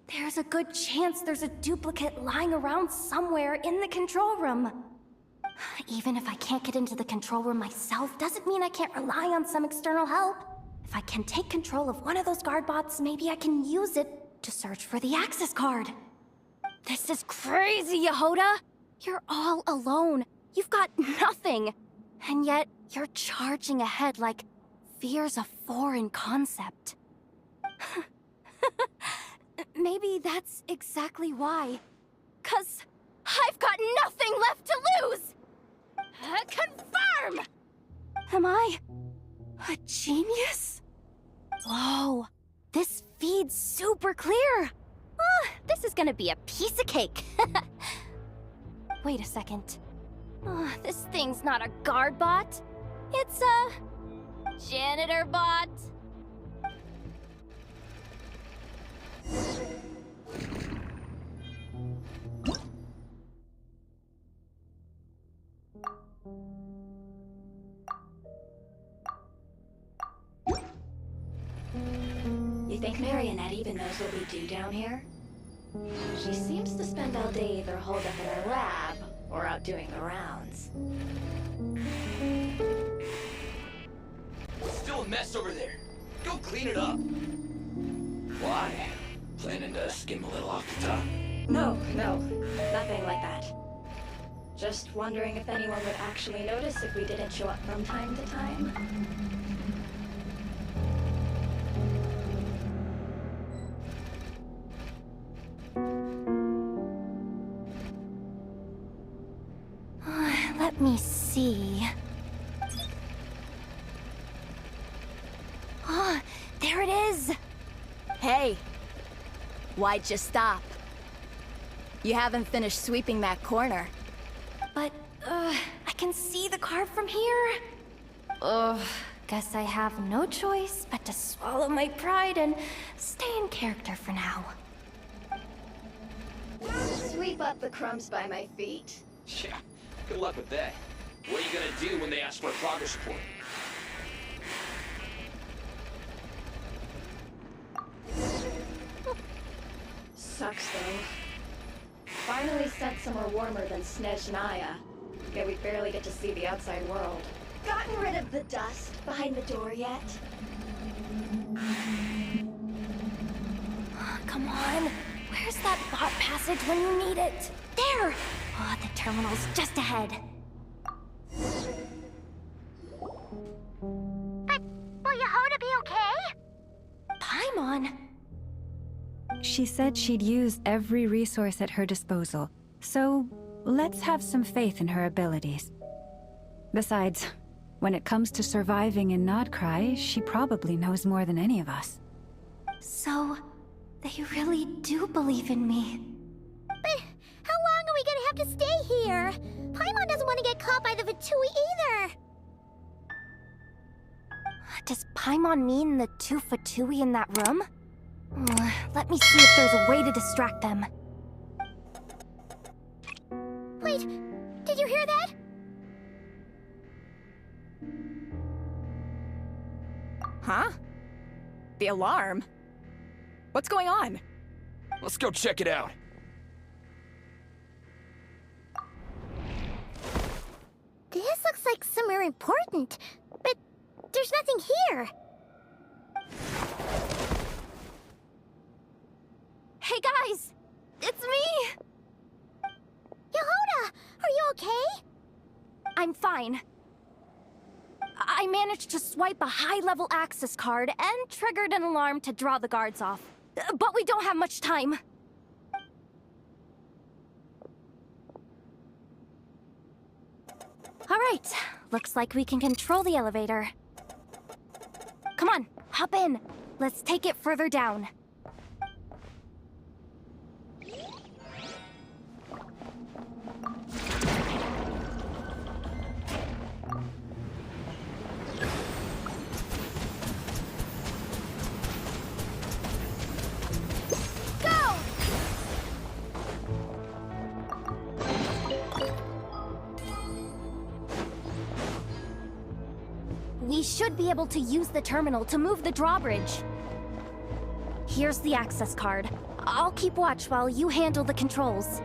there's a good chance there's a duplicate lying around somewhere in the control room. Even if I can't get into the control room myself, doesn't mean I can't rely on some external help. If I can take control of one of those guard bots, maybe I can use it to search for the access card. This is crazy, Yehoda! You're all alone. You've got nothing. And yet, you're charging ahead like fear's a foreign concept. Maybe that's exactly why. 'Cause I've got nothing left to lose! Confirm! Am I a genius? Whoa, this feed's super clear. This is gonna be a piece of cake. Wait a second. This thing's not a guard bot. It's a janitor bot. You think Marionette even knows what we do down here? She seems to spend all day either holed up in her lab or out doing the rounds. It's still a mess over there. Go clean it up. Why? Planning to skim a little off the top? No, nothing like that. Just wondering if anyone would actually notice if we didn't show up from time to time. Let me see. Oh, there it is! Hey, why'd you stop? You haven't finished sweeping that corner. But, I can see the card from here. Guess I have no choice but to swallow my pride and stay in character for now. Sweep up the crumbs by my feet. Yeah, good luck with that. What are you gonna do when they ask for a progress report? more warmer than Snezhnaya. Yet we barely get to see the outside world. Gotten rid of the dust behind the door yet? Come on. Where's that bot passage when you need it? There! Oh, the terminal's just ahead. But will Yehoda be okay? Paimon? She said she'd use every resource at her disposal, so let's have some faith in her abilities. Besides, when it comes to surviving in Nodcry, she probably knows more than any of us. So, they really do believe in me. But how long are we gonna have to stay here? Paimon doesn't want to get caught by the Fatui either. Does Paimon mean the two Fatui in that room? Let me see if there's a way to distract them. Wait, did you hear that? Huh? The alarm? What's going on? Let's go check it out. This looks like somewhere important, but there's nothing here. Hey guys! It's me! Yehoda, are you okay? I'm fine. I managed to swipe a high-level access card and triggered an alarm to draw the guards off. But we don't have much time. All right, looks like we can control the elevator. Come on, hop in. Let's take it further down. We should be able to use the terminal to move the drawbridge. Here's the access card. I'll keep watch while you handle the controls.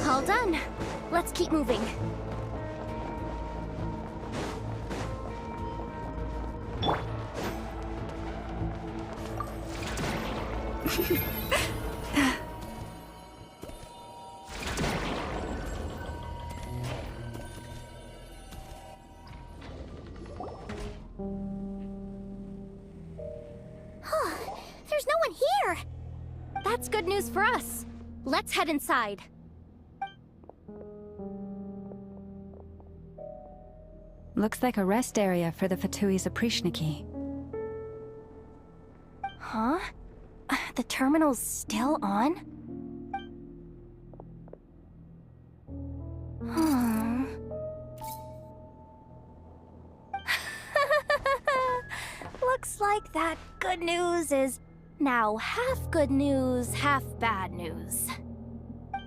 All done. Let's keep moving. There's no one here! That's good news for us. Let's head inside. Looks like a rest area for the Fatui's Oprishniki. Huh? The terminal's still on? Hmm. Looks like that good news is now half good news, half bad news.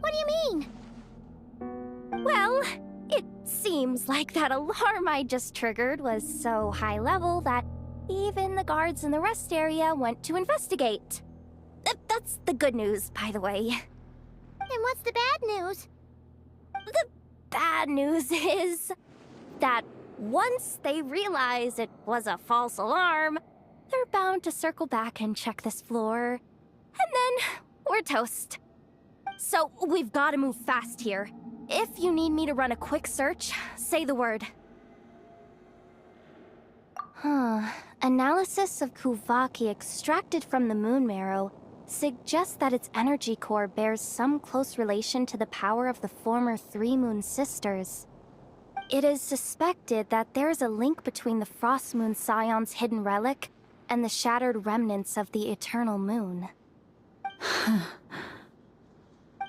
What do you mean? Well, it seems like that alarm I just triggered was so high level that even the guards in the rest area went to investigate. That's the good news, by the way. And what's the bad news? The bad news is that once they realize it was a false alarm, they're bound to circle back and check this floor. And then we're toast. So we've got to move fast here. If you need me to run a quick search, say the word. Analysis of Kuvaki extracted from the moon marrow suggests that its energy core bears some close relation to the power of the former Three Moon Sisters. It is suspected that there is a link between the Frost Moon Scion's hidden relic and the shattered remnants of the eternal moon.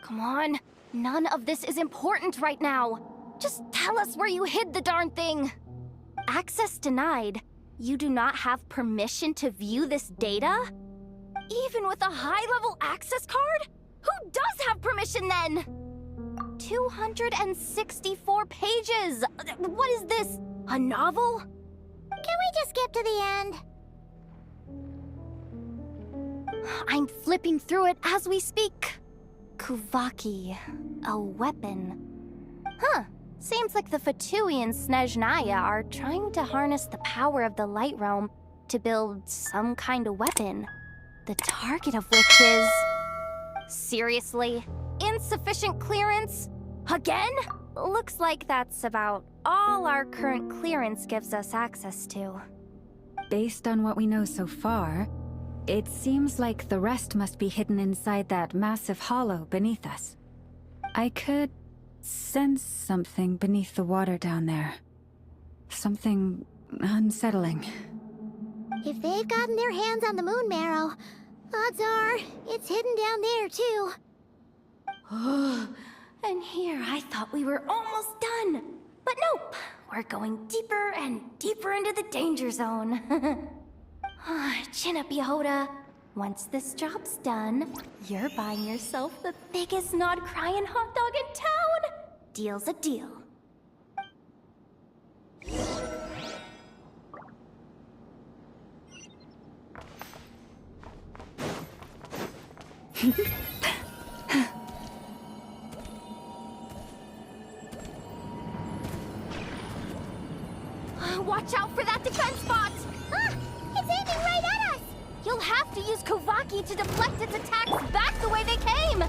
Come on, none of this is important right now. Just tell us where you hid the darn thing. Access denied. You do not have permission to view this data? Even with a high-level access card? Who does have permission then? 264 pages! What is this? A novel? Can we just skip to the end? I'm flipping through it as we speak. Kuvaki, a weapon. Huh. Seems like the Fatui and Snezhnaya are trying to harness the power of the Light Realm to build some kind of weapon. The target of which is... Seriously? Insufficient clearance? Again? Looks like that's about all our current clearance gives us access to. Based on what we know so far, it seems like the rest must be hidden inside that massive hollow beneath us. I could sense something beneath the water down there. Something unsettling. If they've gotten their hands on the moon marrow, odds are it's hidden down there too. And here I thought we were almost done. But nope, we're going deeper and deeper into the danger zone. Chin up, Yehoda. Once this job's done, you're buying yourself the biggest nod-crying hot dog in town. Deal's a deal. Watch out for that defense bot! Ah! It's aiming right at us! You'll have to use Kuvaki to deflect its attacks back the way they came!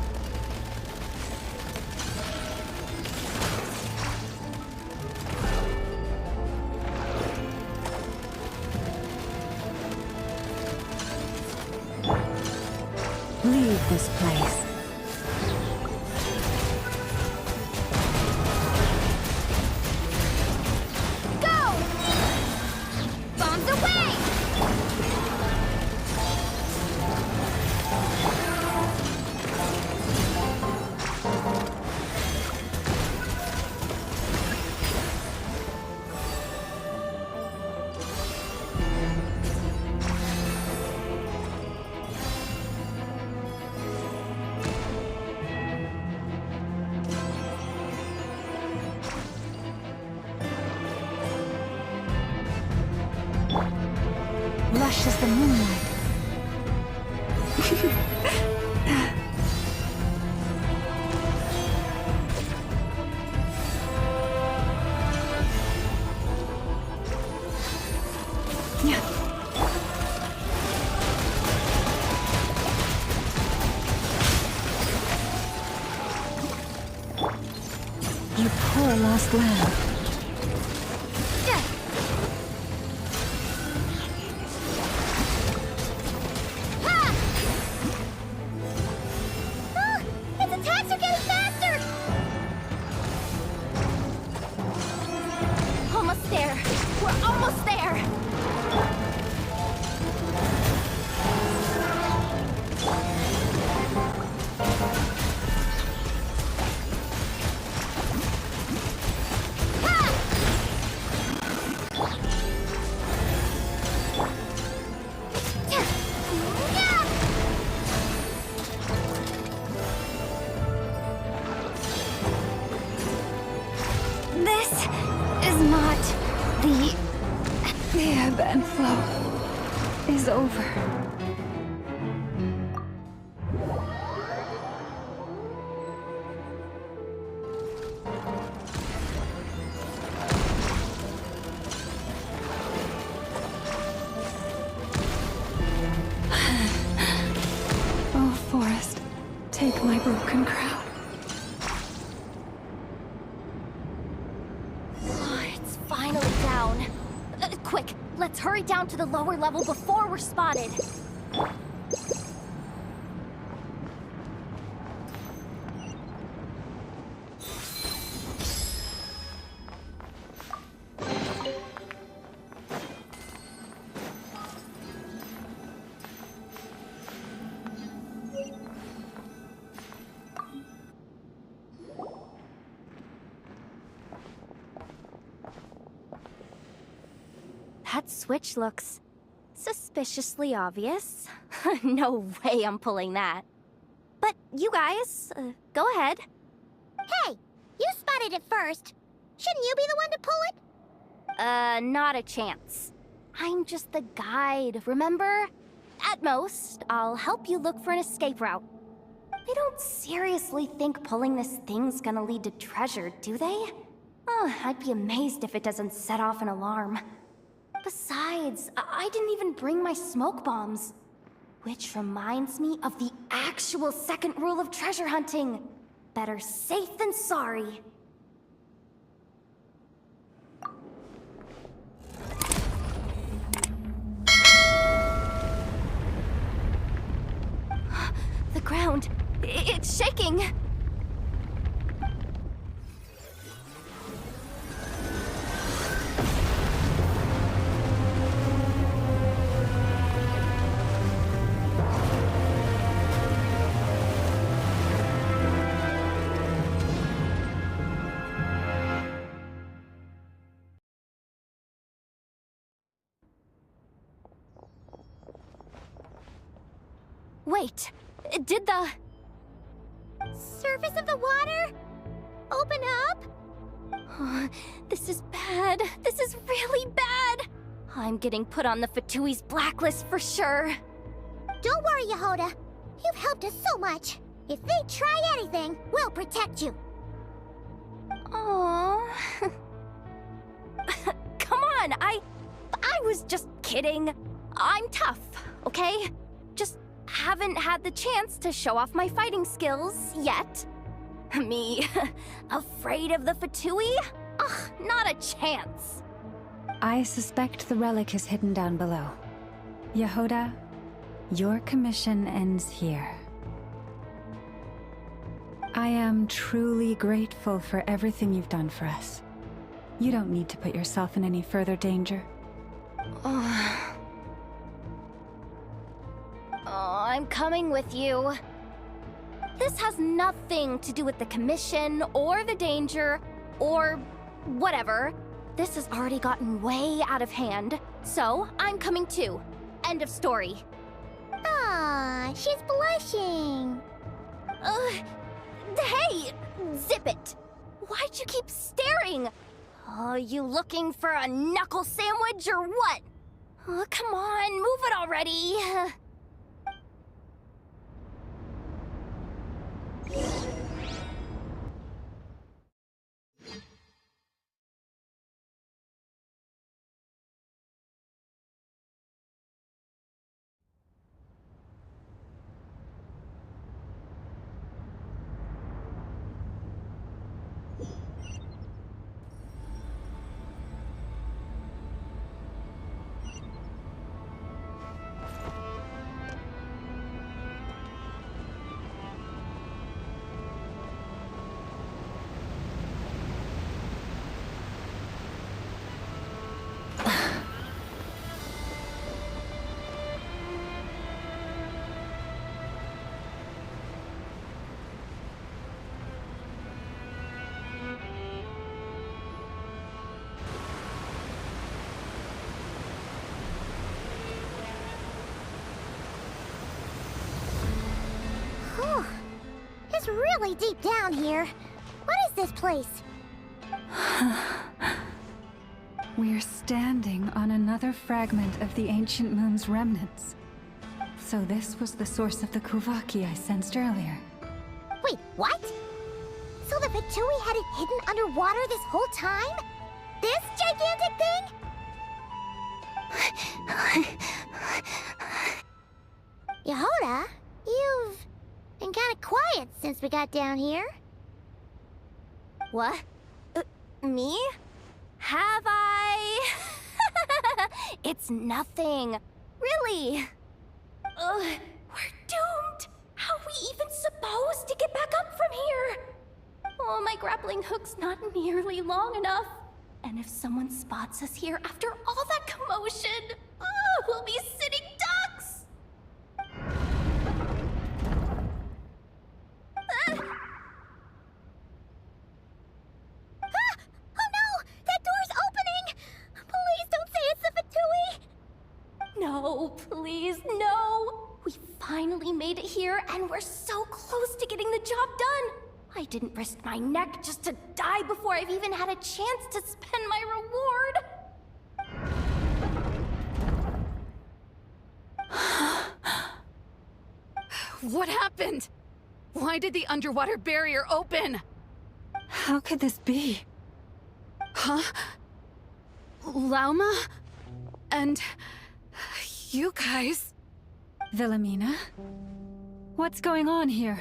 Leave this place. Lush as the moonlight. You poor lost lamb. The ebb and flow is over. Oh, Forest, take my broken crown. Let's hurry down to the lower level before we're spotted. That switch looks suspiciously obvious. No way I'm pulling that. But you guys, go ahead. Hey, you spotted it first. Shouldn't you be the one to pull it? Not a chance. I'm just the guide, remember? At most, I'll help you look for an escape route. They don't seriously think pulling this thing's gonna lead to treasure, do they? Oh, I'd be amazed if it doesn't set off an alarm. Besides, I didn't even bring my smoke bombs. Which reminds me of the actual second rule of treasure hunting. Better safe than sorry. The ground, it's shaking. Wait, did the surface of the water open up? Oh, this is bad. This is really bad. I'm getting put on the Fatui's blacklist for sure. Don't worry, Yehoda. You've helped us so much. If they try anything, we'll protect you. Aww. Come on, I was just kidding. I'm tough, okay? Just haven't had the chance to show off my fighting skills yet. Me, afraid of the Fatui? Ugh, not a chance. I suspect the relic is hidden down below. Yehoda, your commission ends here. I am truly grateful for everything you've done for us. You don't need to put yourself in any further danger. I'm coming with you. This has nothing to do with the commission, or the danger, or whatever. This has already gotten way out of hand, so I'm coming too. End of story. Ah, she's blushing. Hey! Zip it! Why'd you keep staring? Oh, you looking for a knuckle sandwich or what? Oh, come on, move it already. It's really deep down here. What is this place? We're standing on another fragment of the ancient moon's remnants. So this was the source of the Kuvaki I sensed earlier. Wait, what? So the Fatui had it hidden underwater this whole time? This gigantic thing? Yehoda, you've been kind of quiet since we got down here. What? Me? Have I? It's nothing. Really. We're doomed. How are we even supposed to get back up from here? Oh, my grappling hook's not nearly long enough. And if someone spots us here after all that commotion, we'll be sitting ducks. Oh no! That door's opening! Please don't say it's the Fatui! made it here, and we're so close to getting the job done. I didn't risk my neck just to die before I've even had a chance to spend my reward. What happened? Why did the underwater barrier open? How could this be? Huh? Lauma? And... you guys... Wilhelmina? What's going on here?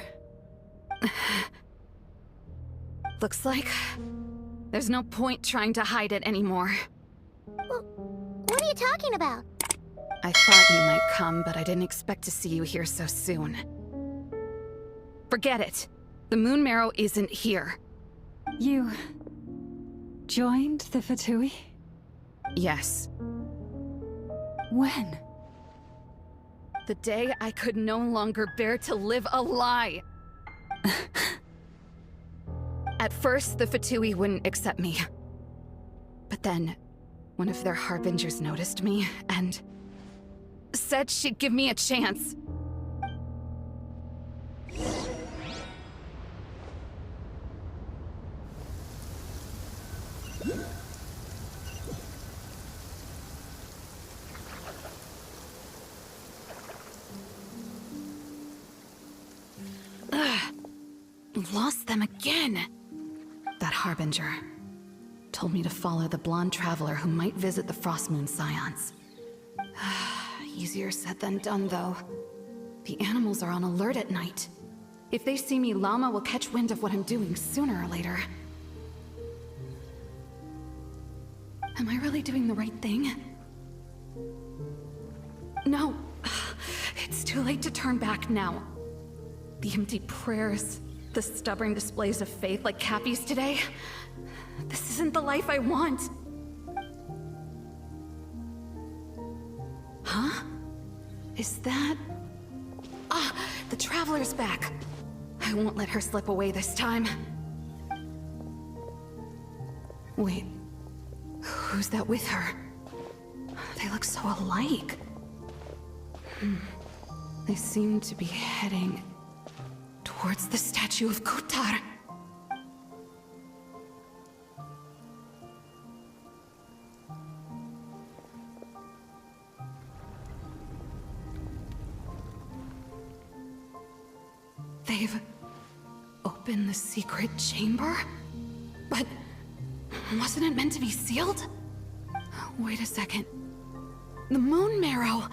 Looks like... there's no point trying to hide it anymore. What are you talking about? I thought you might come, but I didn't expect to see you here so soon. Forget it. The Moon Marrow isn't here. You... joined the Fatui? Yes. When? The day I could no longer bear to live a lie. At first, the Fatui wouldn't accept me. But then, one of their harbingers noticed me, and... said she'd give me a chance. Lost them again. That harbinger told me to follow the blonde traveler who might visit the Frostmoon Scions. Easier said than done, though. The animals are on alert at night. If they see me, Llama will catch wind of what I'm doing sooner or later. Am I really doing the right thing? No. It's too late to turn back now. The empty prayers, the stubborn displays of faith like Cappy's today. This isn't the life I want. Huh? Is that... Ah, the Traveler's back. I won't let her slip away this time. Wait, who's that with her? They look so alike. They seem to be heading towards the statue of Kutar. They've opened the secret chamber? But wasn't it meant to be sealed? Wait a second. The Moon Marrow!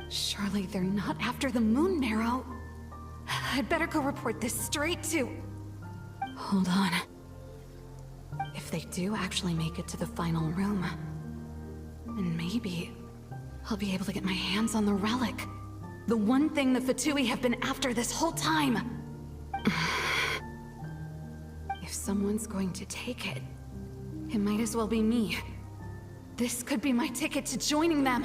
Surely they're not after the Moon Marrow. I'd better go report this straight to... Hold on. If they do actually make it to the final room, then maybe I'll be able to get my hands on the relic. The one thing the Fatui have been after this whole time. If someone's going to take it, it might as well be me. This could be my ticket to joining them.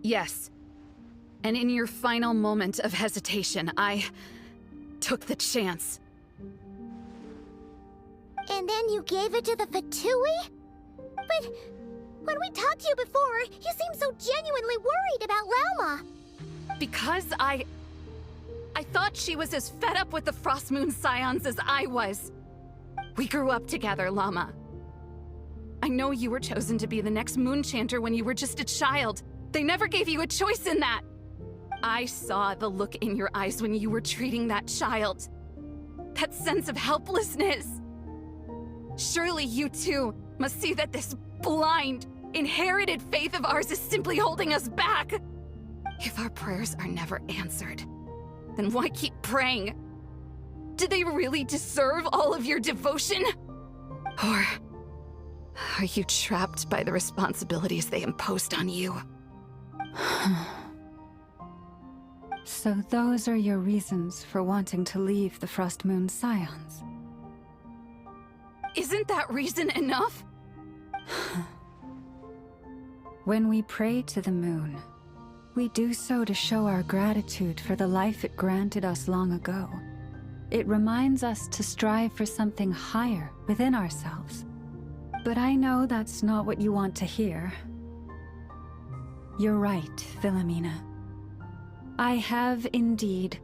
Yes. And in your final moment of hesitation, I took the chance. And then you gave it to the Fatui? But when we talked to you before, you seemed so genuinely worried about Lauma. Because I thought she was as fed up with the Frostmoon Scions as I was. We grew up together, Llama. I know you were chosen to be the next Moon Chanter when you were just a child. They never gave you a choice in that. I saw the look in your eyes when you were treating that child. That sense of helplessness. Surely you too must see that this blind, inherited faith of ours is simply holding us back. If our prayers are never answered, then why keep praying? Do they really deserve all of your devotion? Or are you trapped by the responsibilities they imposed on you? So those are your reasons for wanting to leave the Frostmoon Scions? Isn't that reason enough? When we pray to the moon, We do so to show our gratitude for the life it granted us long ago. It reminds us to strive for something higher within ourselves. But I know that's not what you want to hear. You're right, Philomena. I have indeed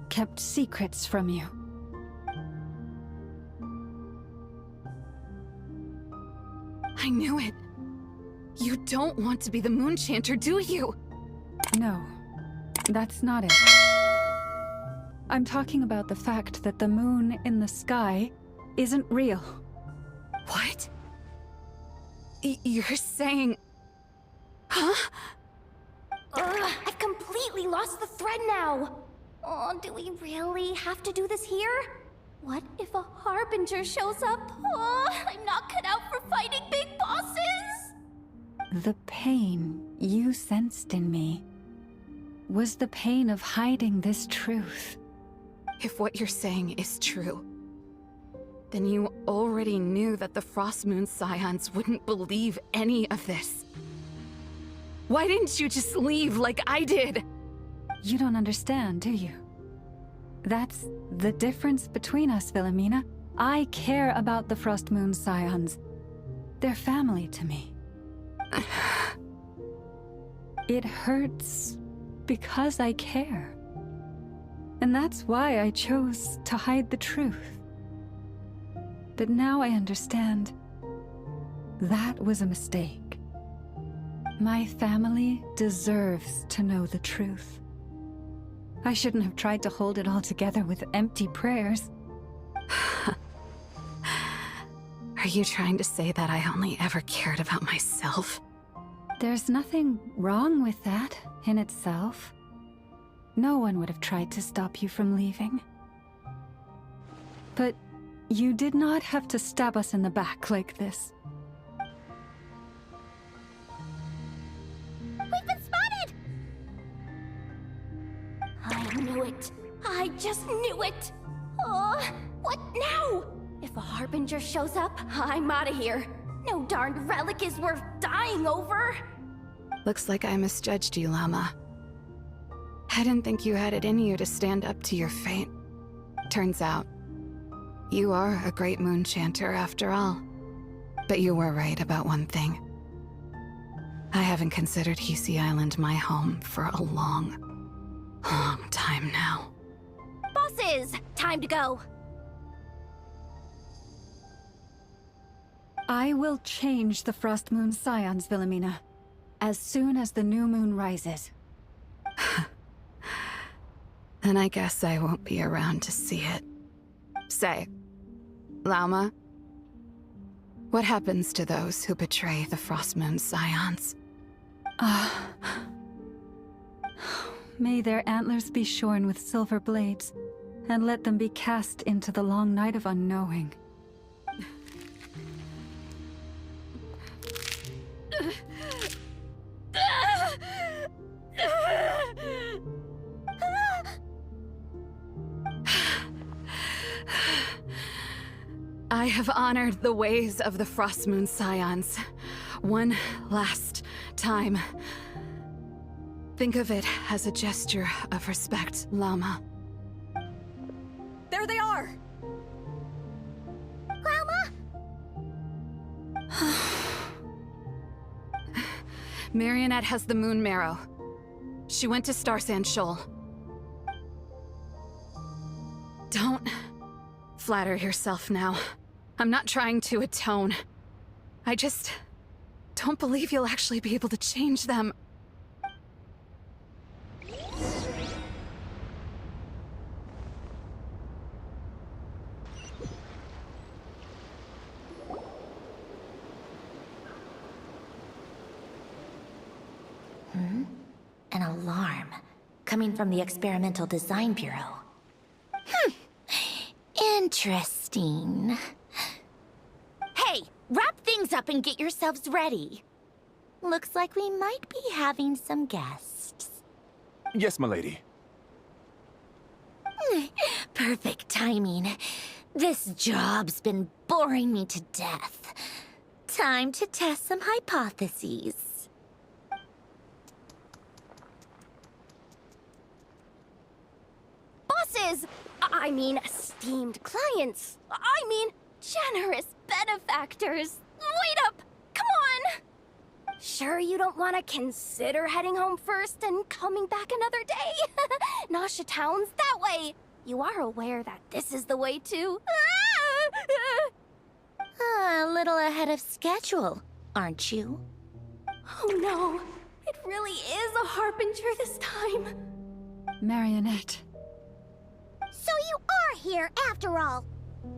kept secrets from you. I knew it. You don't want to be the Moonchanter, do you? No, that's not it. I'm talking about the fact that the moon in the sky isn't real. What? You're saying... Huh? I've completely lost the thread now. Oh, do we really have to do this here? What if a Harbinger shows up? Oh, I'm not cut out for fighting big bosses! The pain you sensed in me was the pain of hiding this truth. If what you're saying is true, then you already knew that the Frostmoon Scions wouldn't believe any of this. Why didn't you just leave like I did? You don't understand, do you? That's the difference between us, Philomena. I care about the Frostmoon Scions. They're family to me. It hurts because I care. And that's why I chose to hide the truth. But now I understand that was a mistake. My family deserves to know the truth. I shouldn't have tried to hold it all together with empty prayers. Are you trying to say that I only ever cared about myself? There's nothing wrong with that in itself. No one would have tried to stop you from leaving. But you did not have to stab us in the back like this. We've been spotted! I knew it. I just knew it. What now? If a Harbinger shows up, I'm out of here. No darned relic is worth dying over. Looks like I misjudged you, Llama. I didn't think you had it in you to stand up to your fate. Turns out, you are a great Moonchanter after all. But you were right about one thing. I haven't considered Hisi Island my home for a long, long time now. Bosses, time to go. I will change the Frostmoon Scions, Philomena, as soon as the new moon rises. Then I guess I won't be around to see it. Say, Llama, what happens to those who betray the Frostmoon Scions? May their antlers be shorn with silver blades, and let them be cast into the long night of unknowing. I have honored the ways of the Frostmoon Scions one last time. Think of it as a gesture of respect, Llama. There they are! Llama! Marionette has the Moon Marrow. She went to Starsand Shoal. Don't flatter yourself now. I'm not trying to atone. I just don't believe you'll actually be able to change them. An alarm coming from the Experimental Design Bureau. Interesting. Hey, wrap things up and get yourselves ready. Looks like we might be having some guests. Yes, milady. Perfect timing. This job's been boring me to death. Time to test some hypotheses. is. I mean, esteemed clients. I mean, generous benefactors. Wait up! Come on! Sure you don't want to consider heading home first and coming back another day? Nasha Town's that way. You are aware that this is the way too. A little ahead of schedule, aren't you? Oh no, it really is a harbinger this time. Marionette. So you are here after all.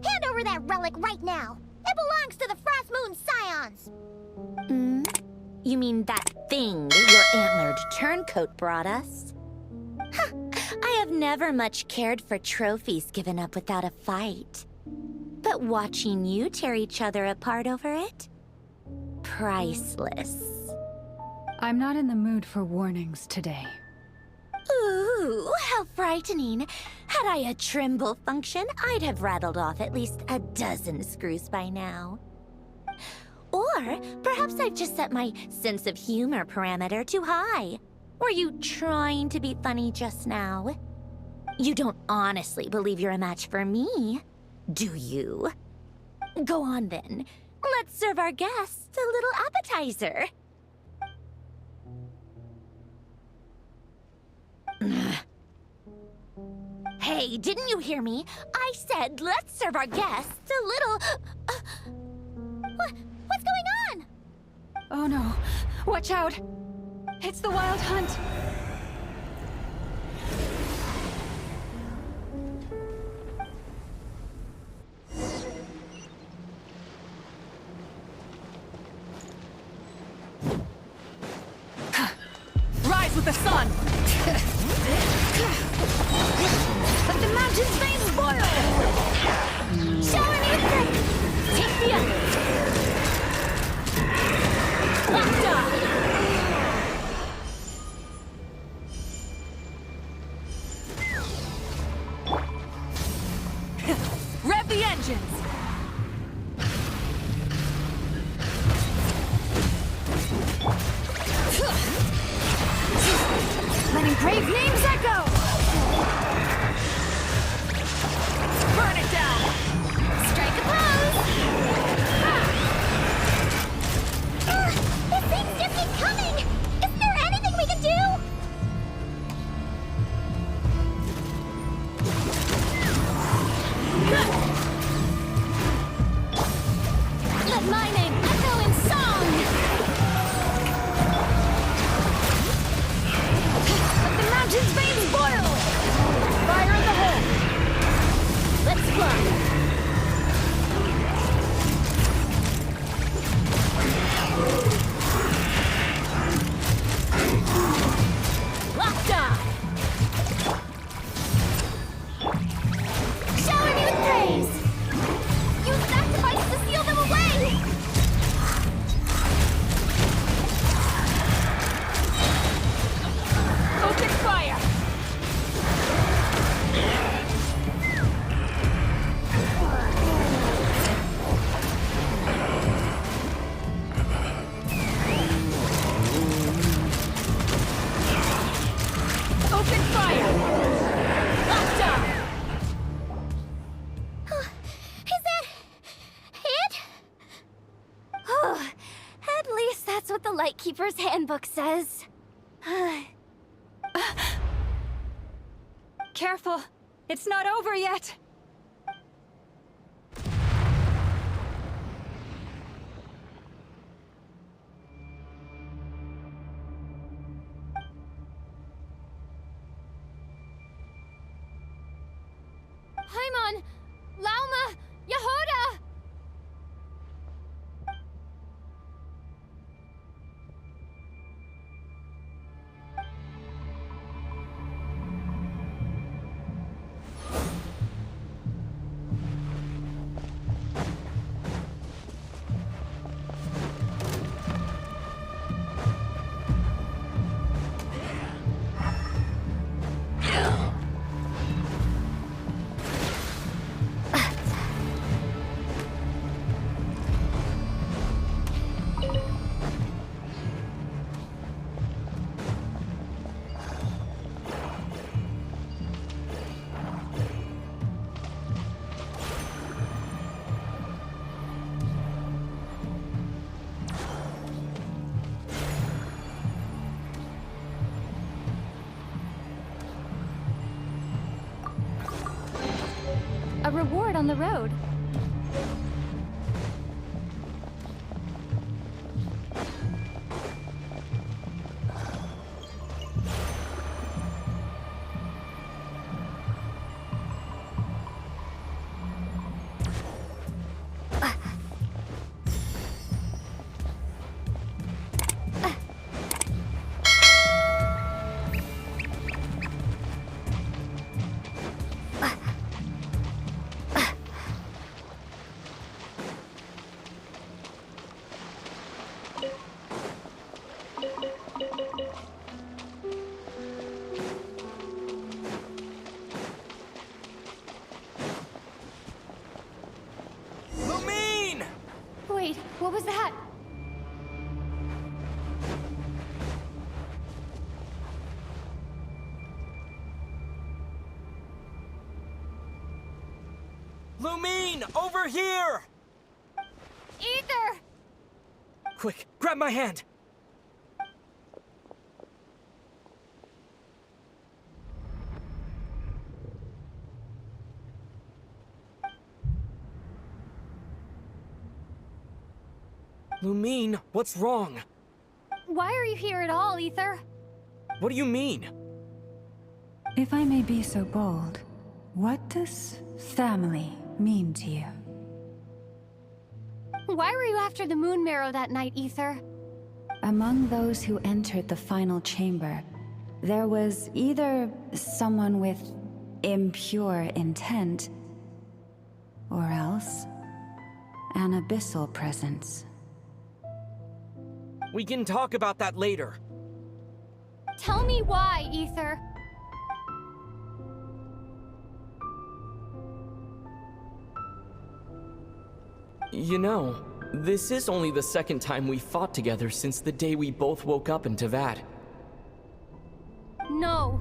Hand over that relic right now. It belongs to the Frost Moon Scions. You mean that thing your antlered turncoat brought us? Huh, I have never much cared for trophies given up without a fight. But watching you tear each other apart over it? Priceless. I'm not in the mood for warnings today. Ooh, how frightening. Had I a Trimble function, I'd have rattled off at least a dozen screws by now. Or perhaps I've just set my sense of humor parameter too high. Were you trying to be funny just now? You don't honestly believe you're a match for me, do you? Go on then. Let's serve our guests a little appetizer. Hey, didn't you hear me? I said let's serve our guests a little... What's going on? Oh no. Watch out. It's the Wild Hunt. Rise with the sun! Let the mountain's veins boil! Shower me with breath! Take me up! Locta! Rev the engines! Letting brave names echo! Burn it down! Strike a pose! These things just keep coming! Isn't there anything we can do? Let my name echo in song! Let the mountain's veins boil! Fire in the hole! Let's fly! Locta! Shower me with praise! Use that device to seal them away! Open fire! Open fire! Locta! Is that it? At least that's what the Lightkeeper's Handbook says. Careful. It's not over yet. Paimon! Lauma! Yehoda! reward on the road. Wait, what was that? Lumine, over here! Ether! Quick, grab my hand! Lumine, what's wrong? Why are you here at all, Ether? What do you mean? If I may be so bold, what does family mean to you? Why were you after the Moon Marrow that night, Ether? Among those who entered the final chamber, there was either someone with impure intent, or else an abyssal presence. We can talk about that later. Tell me why, Ether. You know, this is only the second time we fought together since the day we both woke up in Tavad. No.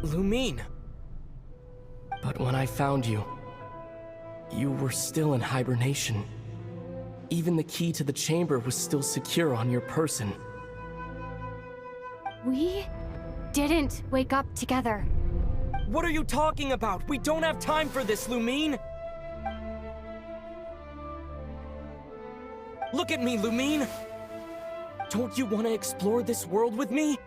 Lumine. But when I found you, you were still in hibernation. Even the key to the chamber was still secure on your person. We didn't wake up together. What are you talking about? We don't have time for this, Lumine! Look at me, Lumine! Don't you want to explore this world with me?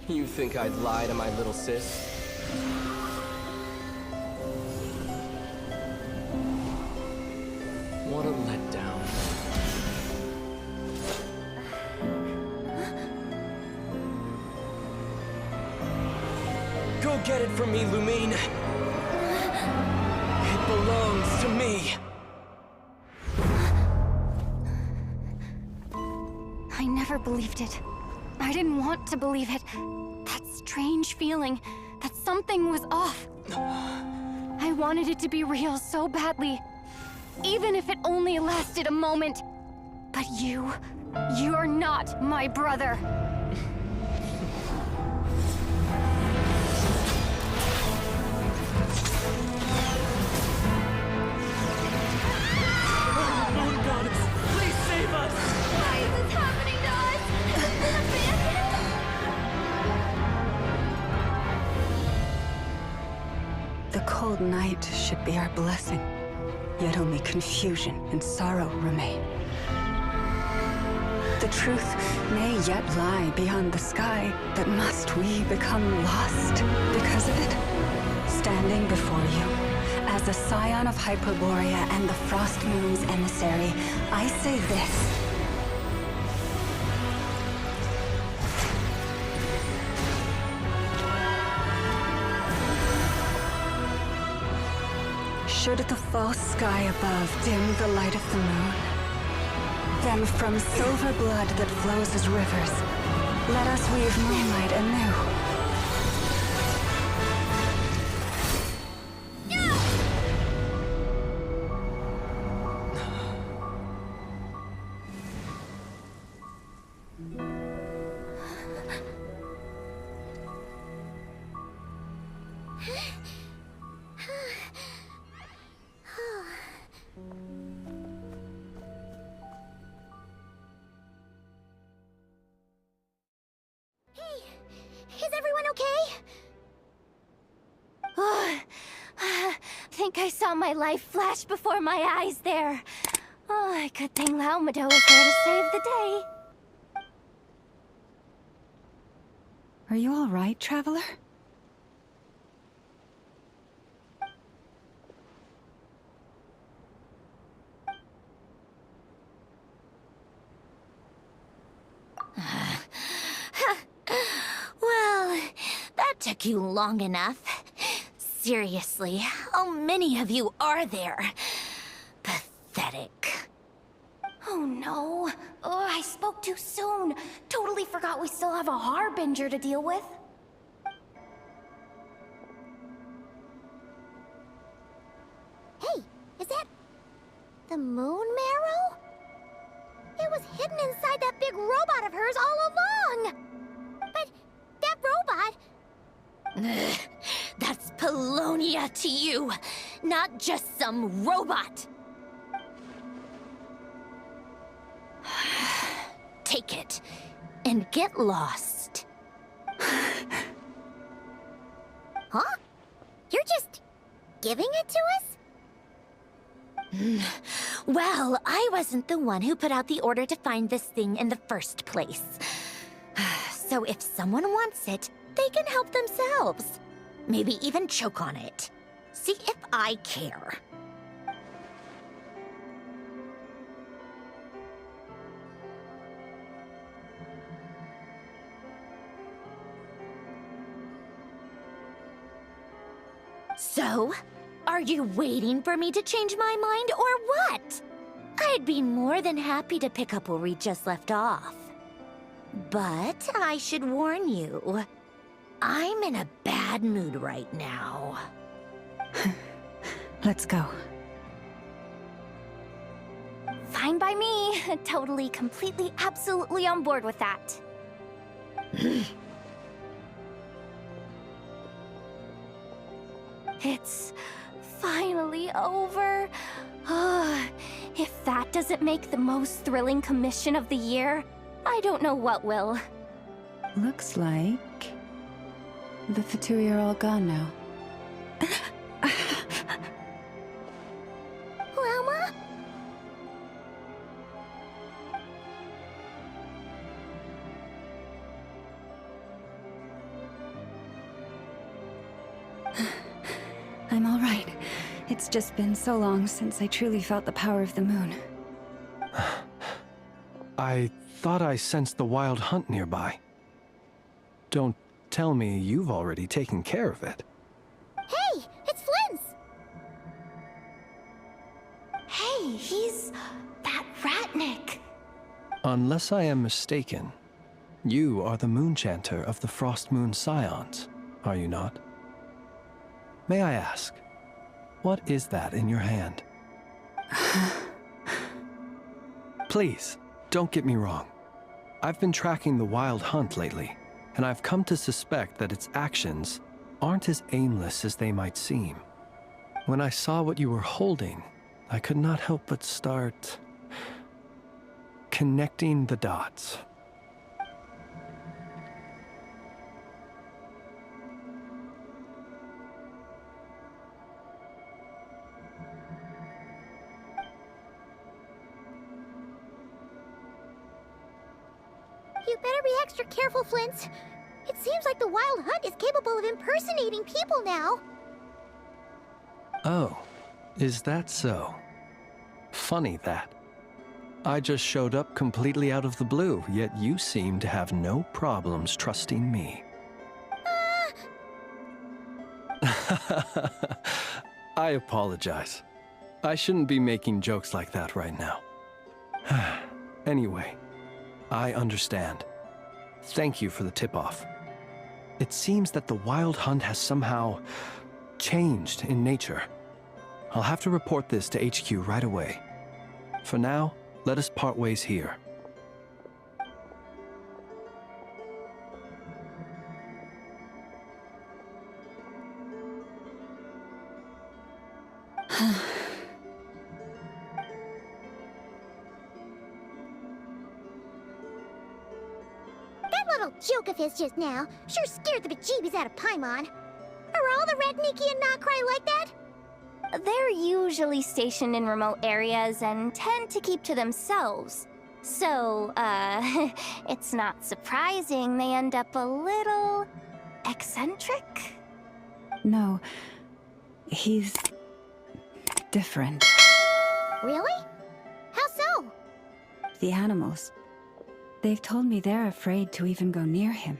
You think I'd lie to my little sis? What a letdown. Go get it from me, Lumine. It belongs to me. I never believed it. I didn't want to believe it. That strange feeling that something was off. I wanted it to be real so badly. Even if it only lasted a moment. But you're not my brother. Moon goddess, please save us! Why is this happening to us? The cold night should be our blessing, yet only confusion and sorrow remain. The truth may yet lie beyond the sky, but must we become lost because of it? Standing before you, as a scion of Hyperborea and the Frost Moon's emissary, I say this. Should the false sky above dim the light of the moon, then from silver blood that flows as rivers, let us weave moonlight anew. okay? Think I saw my life flash before my eyes there. Oh, good thing Laumado is there to save the day. Are you all right, traveler? Well, that took you long enough. Seriously, how many of you are there? Pathetic. Oh no. Oh, I spoke too soon. Totally forgot we still have a harbinger to deal with. Hey, is that the moon marrow? It was hidden inside that big robot of hers all along. But that robot... That's Polonia to you, not just some robot. Take it and get lost. Huh? You're just giving it to us? Well, I wasn't the one who put out the order to find this thing in the first place. So if someone wants it, they can help themselves. Maybe even choke on it. See if I care. So, are you waiting for me to change my mind or what? I'd be more than happy to pick up where we just left off. But I should warn you, I'm in a bad mood right now. Let's go. Fine by me. Totally, completely, absolutely on board with that. It's finally over. If that doesn't make the most thrilling commission of the year, I don't know what will. Looks like the Fatui are all gone now. Lauma? I'm all right. It's just been so long since I truly felt the power of the moon. I thought I sensed the wild hunt nearby. Don't tell me you've already taken care of it. Hey, it's Flint's! Hey, he's that Ratnik. Unless I am mistaken, you are the Moonchanter of the Frost Moon Scions, are you not? May I ask, what is that in your hand? Please, don't get me wrong. I've been tracking the wild hunt lately, and I've come to suspect that its actions aren't as aimless as they might seem. When I saw what you were holding, I could not help but start connecting the dots. You better be extra careful, Flint. It seems like the Wild Hunt is capable of impersonating people now. Oh, is that so? Funny that. I just showed up completely out of the blue, yet you seem to have no problems trusting me. I apologize. I shouldn't be making jokes like that right now. Anyway, I understand. Thank you for the tip-off. It seems that the Wild Hunt has somehow changed in nature. I'll have to report this to HQ right away. For now, let us part ways here. That little joke of his just now sure scared the bejeebies out of Paimon. Are all the Ratniki and Nokrai like that? They're usually stationed in remote areas and tend to keep to themselves. So, it's not surprising they end up a little eccentric. No, he's different. Really? How so? The animals. They've told me they're afraid to even go near him.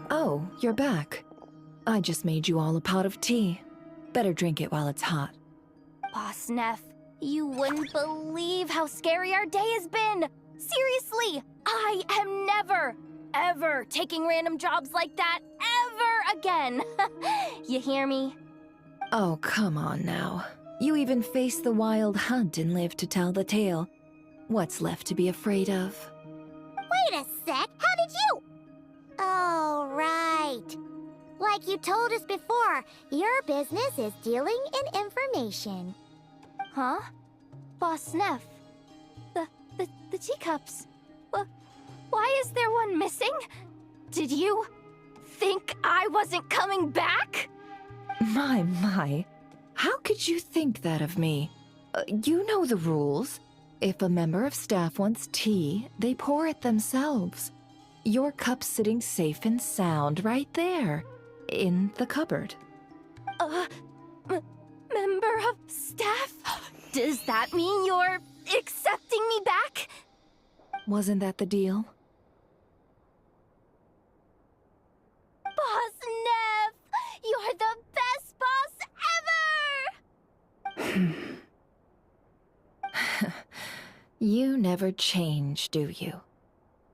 Oh, you're back. I just made you all a pot of tea. Better drink it while it's hot. Boss Neff, you wouldn't believe how scary our day has been! Seriously, I am never, ever taking random jobs like that ever again! You hear me? Oh, come on now. You even faced the wild hunt and lived to tell the tale. What's left to be afraid of? Wait a sec, how did you? Oh, right. Like you told us before, your business is dealing in information. Huh? Boss Neff, the teacups. Why is there one missing? Did you think I wasn't coming back? My. How could you think that of me? You know the rules. If a member of staff wants tea, they pour it themselves. Your cup's sitting safe and sound right there, in the cupboard. Member of staff? Does that mean you're accepting me back? Wasn't that the deal? Boss Neff! You're the best boss ever! You never change, do you?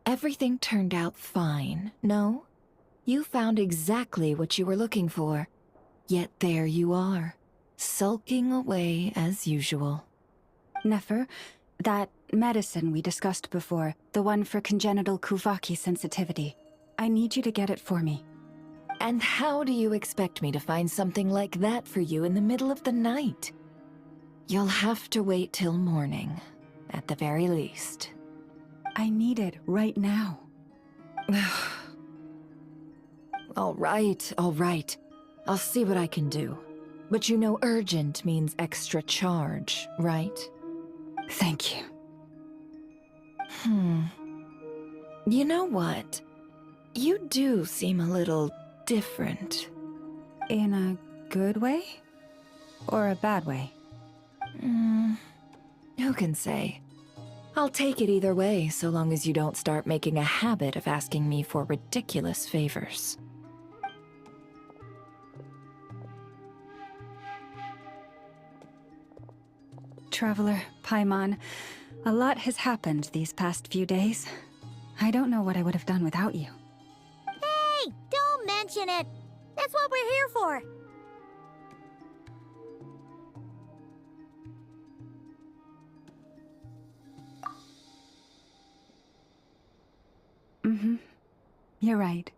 Everything turned out fine, no? You found exactly what you were looking for. Yet there you are, sulking away as usual. Nefer, that medicine we discussed before, the one for congenital Kuvaki sensitivity, I need you to get it for me. And how do you expect me to find something like that for you in the middle of the night? You'll have to wait till morning, at the very least. I need it right now. All right. I'll see what I can do. But you know urgent means extra charge, right? Thank you. You know what? You do seem a little different. In a good way? Or a bad way? Who can say? I'll take it either way, so long as you don't start making a habit of asking me for ridiculous favors. Traveler, Paimon, a lot has happened these past few days. I don't know what I would have done without you. Hey, don't mention it. That's what we're here for. You're right.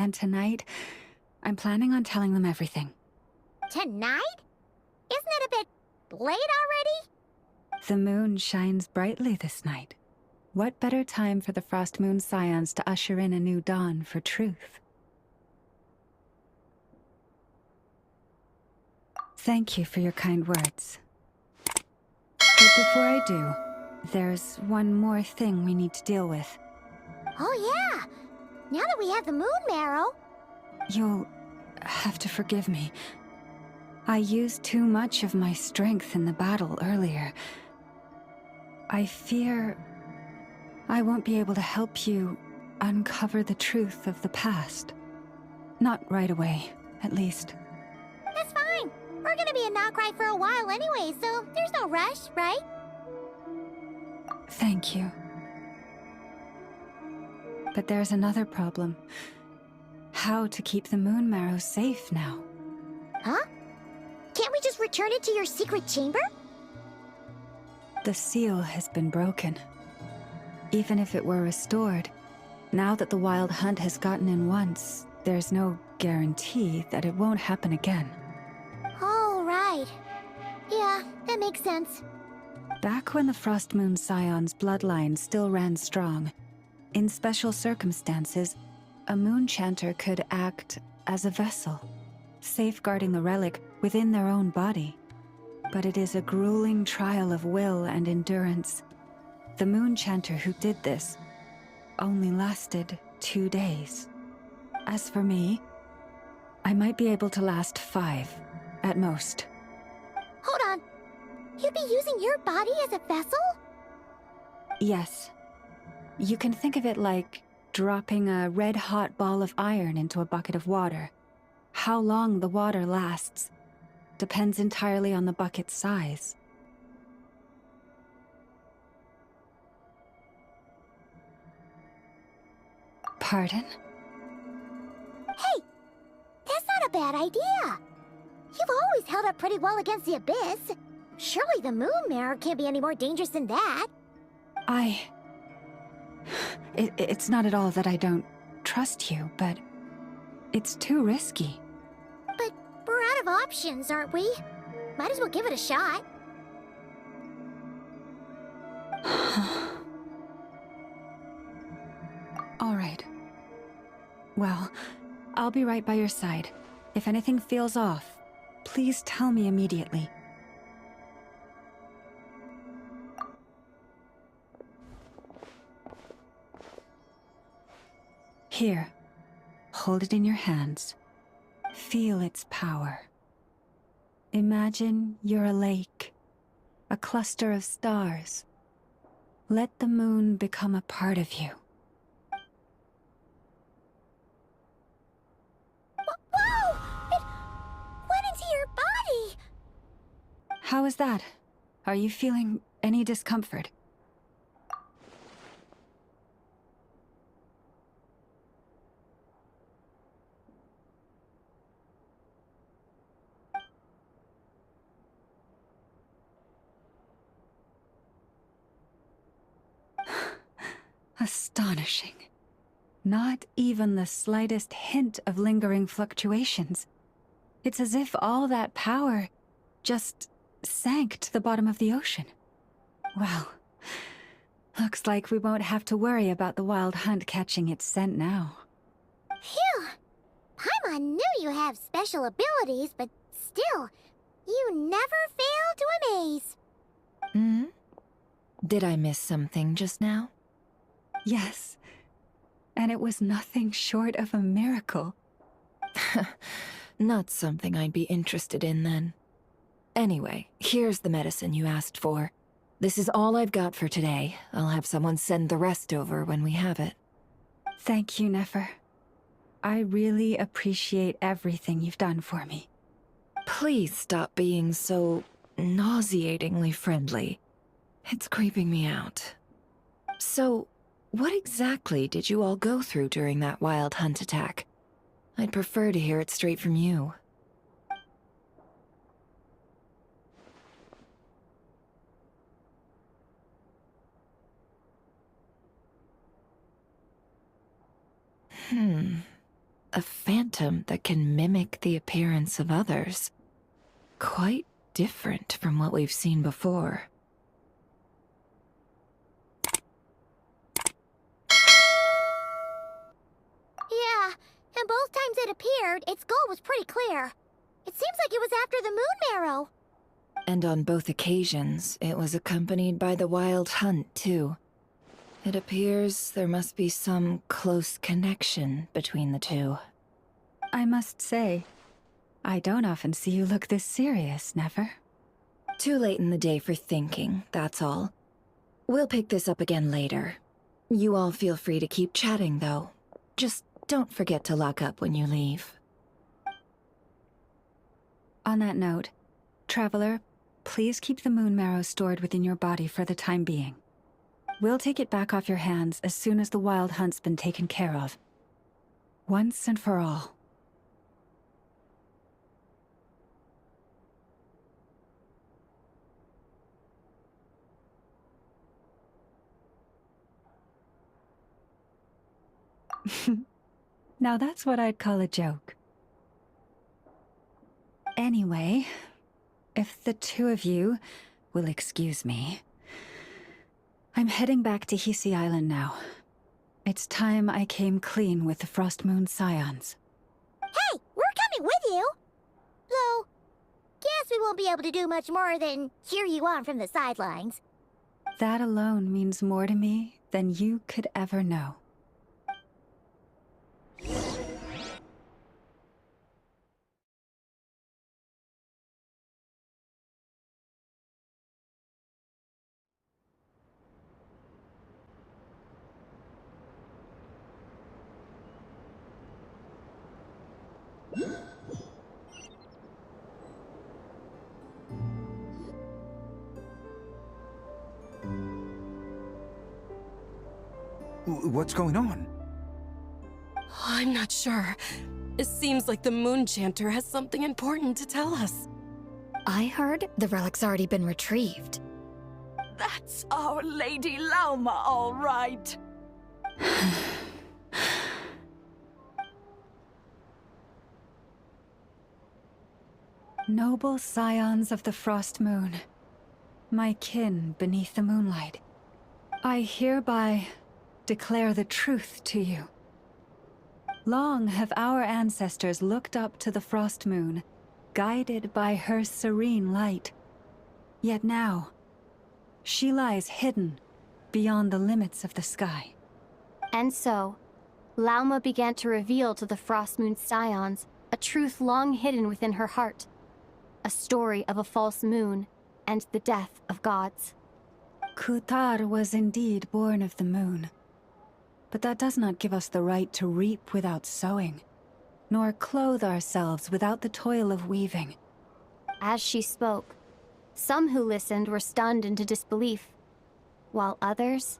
And tonight, I'm planning on telling them everything. Tonight? Isn't it a bit late already? The moon shines brightly this night. What better time for the Frost Moon Scions to usher in a new dawn for truth? Thank you for your kind words. But before I do, there's one more thing we need to deal with. Oh yeah! Now that we have the moon marrow... You'll have to forgive me. I used too much of my strength in the battle earlier. I fear I won't be able to help you uncover the truth of the past. Not right away, at least. That's fine. We're gonna be in Nocry for a while anyway, so there's no rush, right? Thank you. But there's another problem. How to keep the moon marrow safe now? Huh? Can't we just return it to your secret chamber? The seal has been broken. Even if it were restored, now that the wild hunt has gotten in once, there's no guarantee that it won't happen again. Oh, right. Yeah, that makes sense. Back when the Frost Moon Scion's bloodline still ran strong, in special circumstances, a moon chanter could act as a vessel, safeguarding the relic within their own body. But it is a grueling trial of will and endurance. The moon chanter who did this only lasted 2 days. As for me, I might be able to last 5, at most. Hold on. You'd be using your body as a vessel? Yes. You can think of it like dropping a red-hot ball of iron into a bucket of water. How long the water lasts depends entirely on the bucket's size. Pardon? Hey! That's not a bad idea! You've always held up pretty well against the abyss. Surely the moon mirror can't be any more dangerous than that. It's not at all that I don't trust you, but it's too risky. But we're out of options, aren't we? Might as well give it a shot. All right. Well, I'll be right by your side. If anything feels off, please tell me immediately. Here, hold it in your hands. Feel its power. Imagine you're a lake, a cluster of stars. Let the moon become a part of you. Whoa! It went into your body! How is that? Are you feeling any discomfort? Astonishing. Not even the slightest hint of lingering fluctuations. It's as if all that power just sank to the bottom of the ocean. Well, looks like we won't have to worry about the wild hunt catching its scent now. Phew! Paimon knew you have special abilities, but still, you never fail to amaze. Hmm? Did I miss something just now? Yes. And it was nothing short of a miracle. Not something I'd be interested in then. Anyway, here's the medicine you asked for. This is all I've got for today. I'll have someone send the rest over when we have it. Thank you, Nefer. I really appreciate everything you've done for me. Please stop being so nauseatingly friendly. It's creeping me out. So, what exactly did you all go through during that wild hunt attack? I'd prefer to hear it straight from you. A phantom that can mimic the appearance of others. Quite different from what we've seen before. Yeah, and both times it appeared, its goal was pretty clear. It seems like it was after the moon marrow. And on both occasions, it was accompanied by the wild hunt, too. It appears there must be some close connection between the two. I must say, I don't often see you look this serious, Never. Too late in the day for thinking, that's all. We'll pick this up again later. You all feel free to keep chatting, though. Just don't forget to lock up when you leave. On that note, Traveler, please keep the moon marrow stored within your body for the time being. We'll take it back off your hands as soon as the wild hunt's been taken care of. Once and for all. Now that's what I'd call a joke. Anyway, if the two of you will excuse me, I'm heading back to Hisi Island now. It's time I came clean with the Frost Moon Scions. Hey, we're coming with you! Though, guess we won't be able to do much more than cheer you on from the sidelines. That alone means more to me than you could ever know. What's going on? I'm not sure. It seems like the Moon Chanter has something important to tell us. I heard the relic's already been retrieved. That's our Lady Lauma, all right. Noble scions of the Frost Moon, my kin beneath the moonlight, I hereby declare the truth to you. Long have our ancestors looked up to the Frost Moon, guided by her serene light. Yet now, she lies hidden beyond the limits of the sky. And so, Lauma began to reveal to the Frost Moon Scions a truth long hidden within her heart. A story of a false moon and the death of gods. Kutar was indeed born of the moon. But that does not give us the right to reap without sowing, nor clothe ourselves without the toil of weaving. As she spoke, some who listened were stunned into disbelief, while others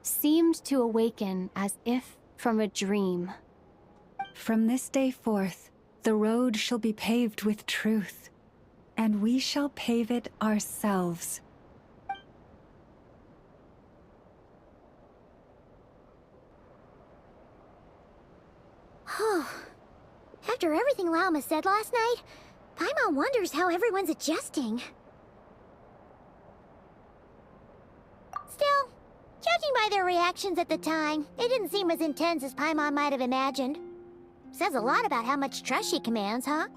seemed to awaken as if from a dream. From this day forth, the road shall be paved with truth, and we shall pave it ourselves. After everything Lauma said last night, Paimon wonders how everyone's adjusting. Still, judging by their reactions at the time, it didn't seem as intense as Paimon might have imagined. Says a lot about how much trust she commands, huh?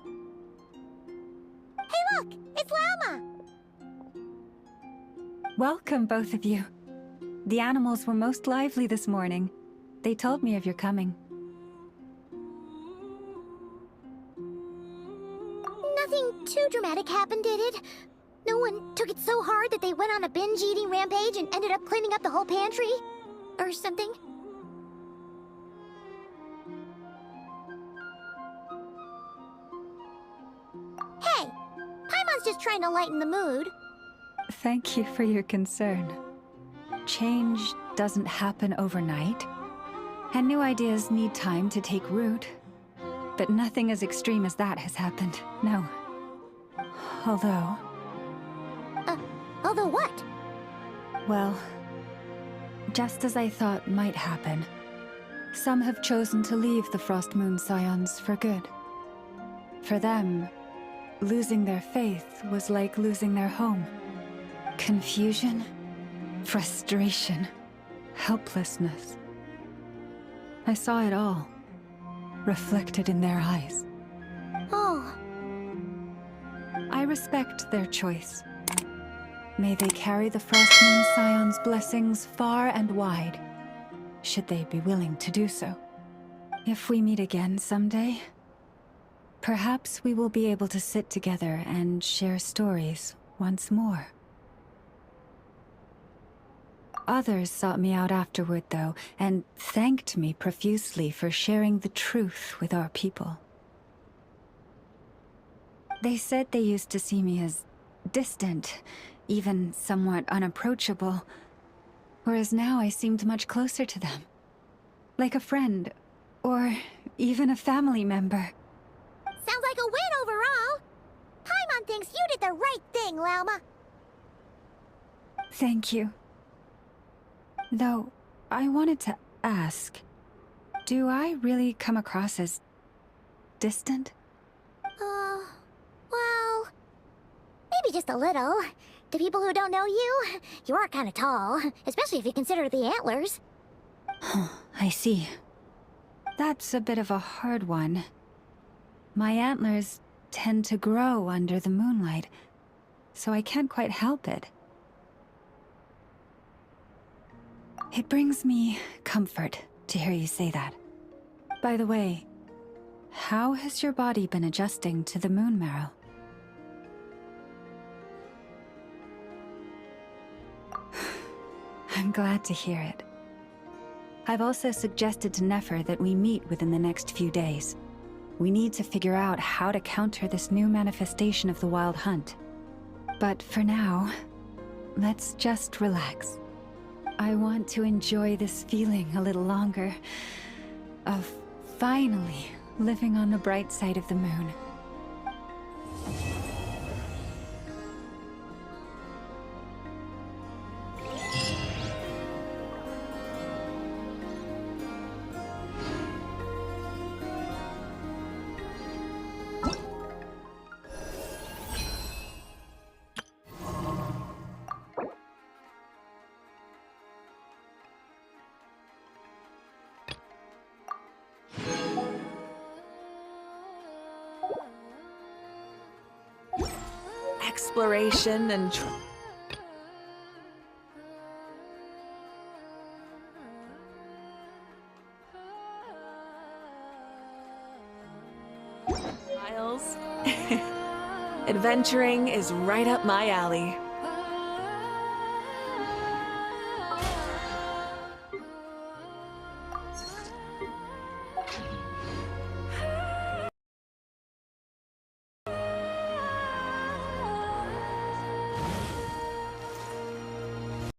Hey look! It's Lauma! Welcome, both of you. The animals were most lively this morning. They told me of your coming. Nothing too dramatic happened, did it? No one took it so hard that they went on a binge-eating rampage and ended up cleaning up the whole pantry? Or something? Hey! Paimon's just trying to lighten the mood. Thank you for your concern. Change doesn't happen overnight, and new ideas need time to take root. But nothing as extreme as that has happened, no. Although... Although what? Well, just as I thought might happen, Some have chosen to leave the Frost Moon Scions for good. For them, losing their faith was like losing their home. Confusion, frustration, helplessness. I saw it all, reflected in their eyes. Oh. I respect their choice. May they carry the Frost Moon Scions' blessings far and wide, should they be willing to do so. If we meet again someday, perhaps we will be able to sit together and share stories once more. Others sought me out afterward, though, and thanked me profusely for sharing the truth with our people. They said they used to see me as distant, even somewhat unapproachable, whereas now I seemed much closer to them. Like a friend, or even a family member. Sounds like a win overall! Paimon thinks you did the right thing, Lauma. Thank you. Though, I wanted to ask, do I really come across as distant? Well, maybe just a little. To people who don't know you, you are kind of tall, especially if you consider the antlers. I see. That's a bit of a hard one. My antlers tend to grow under the moonlight, so I can't quite help it. It brings me comfort to hear you say that. By the way, how has your body been adjusting to the moon marrow? I'm glad to hear it. I've also suggested to Nefer that we meet within the next few days. We need to figure out how to counter this new manifestation of the Wild Hunt. But for now, let's just relax. I want to enjoy this feeling a little longer, of finally living on the bright side of the moon. Exploration and Miles. Adventuring is right up my alley.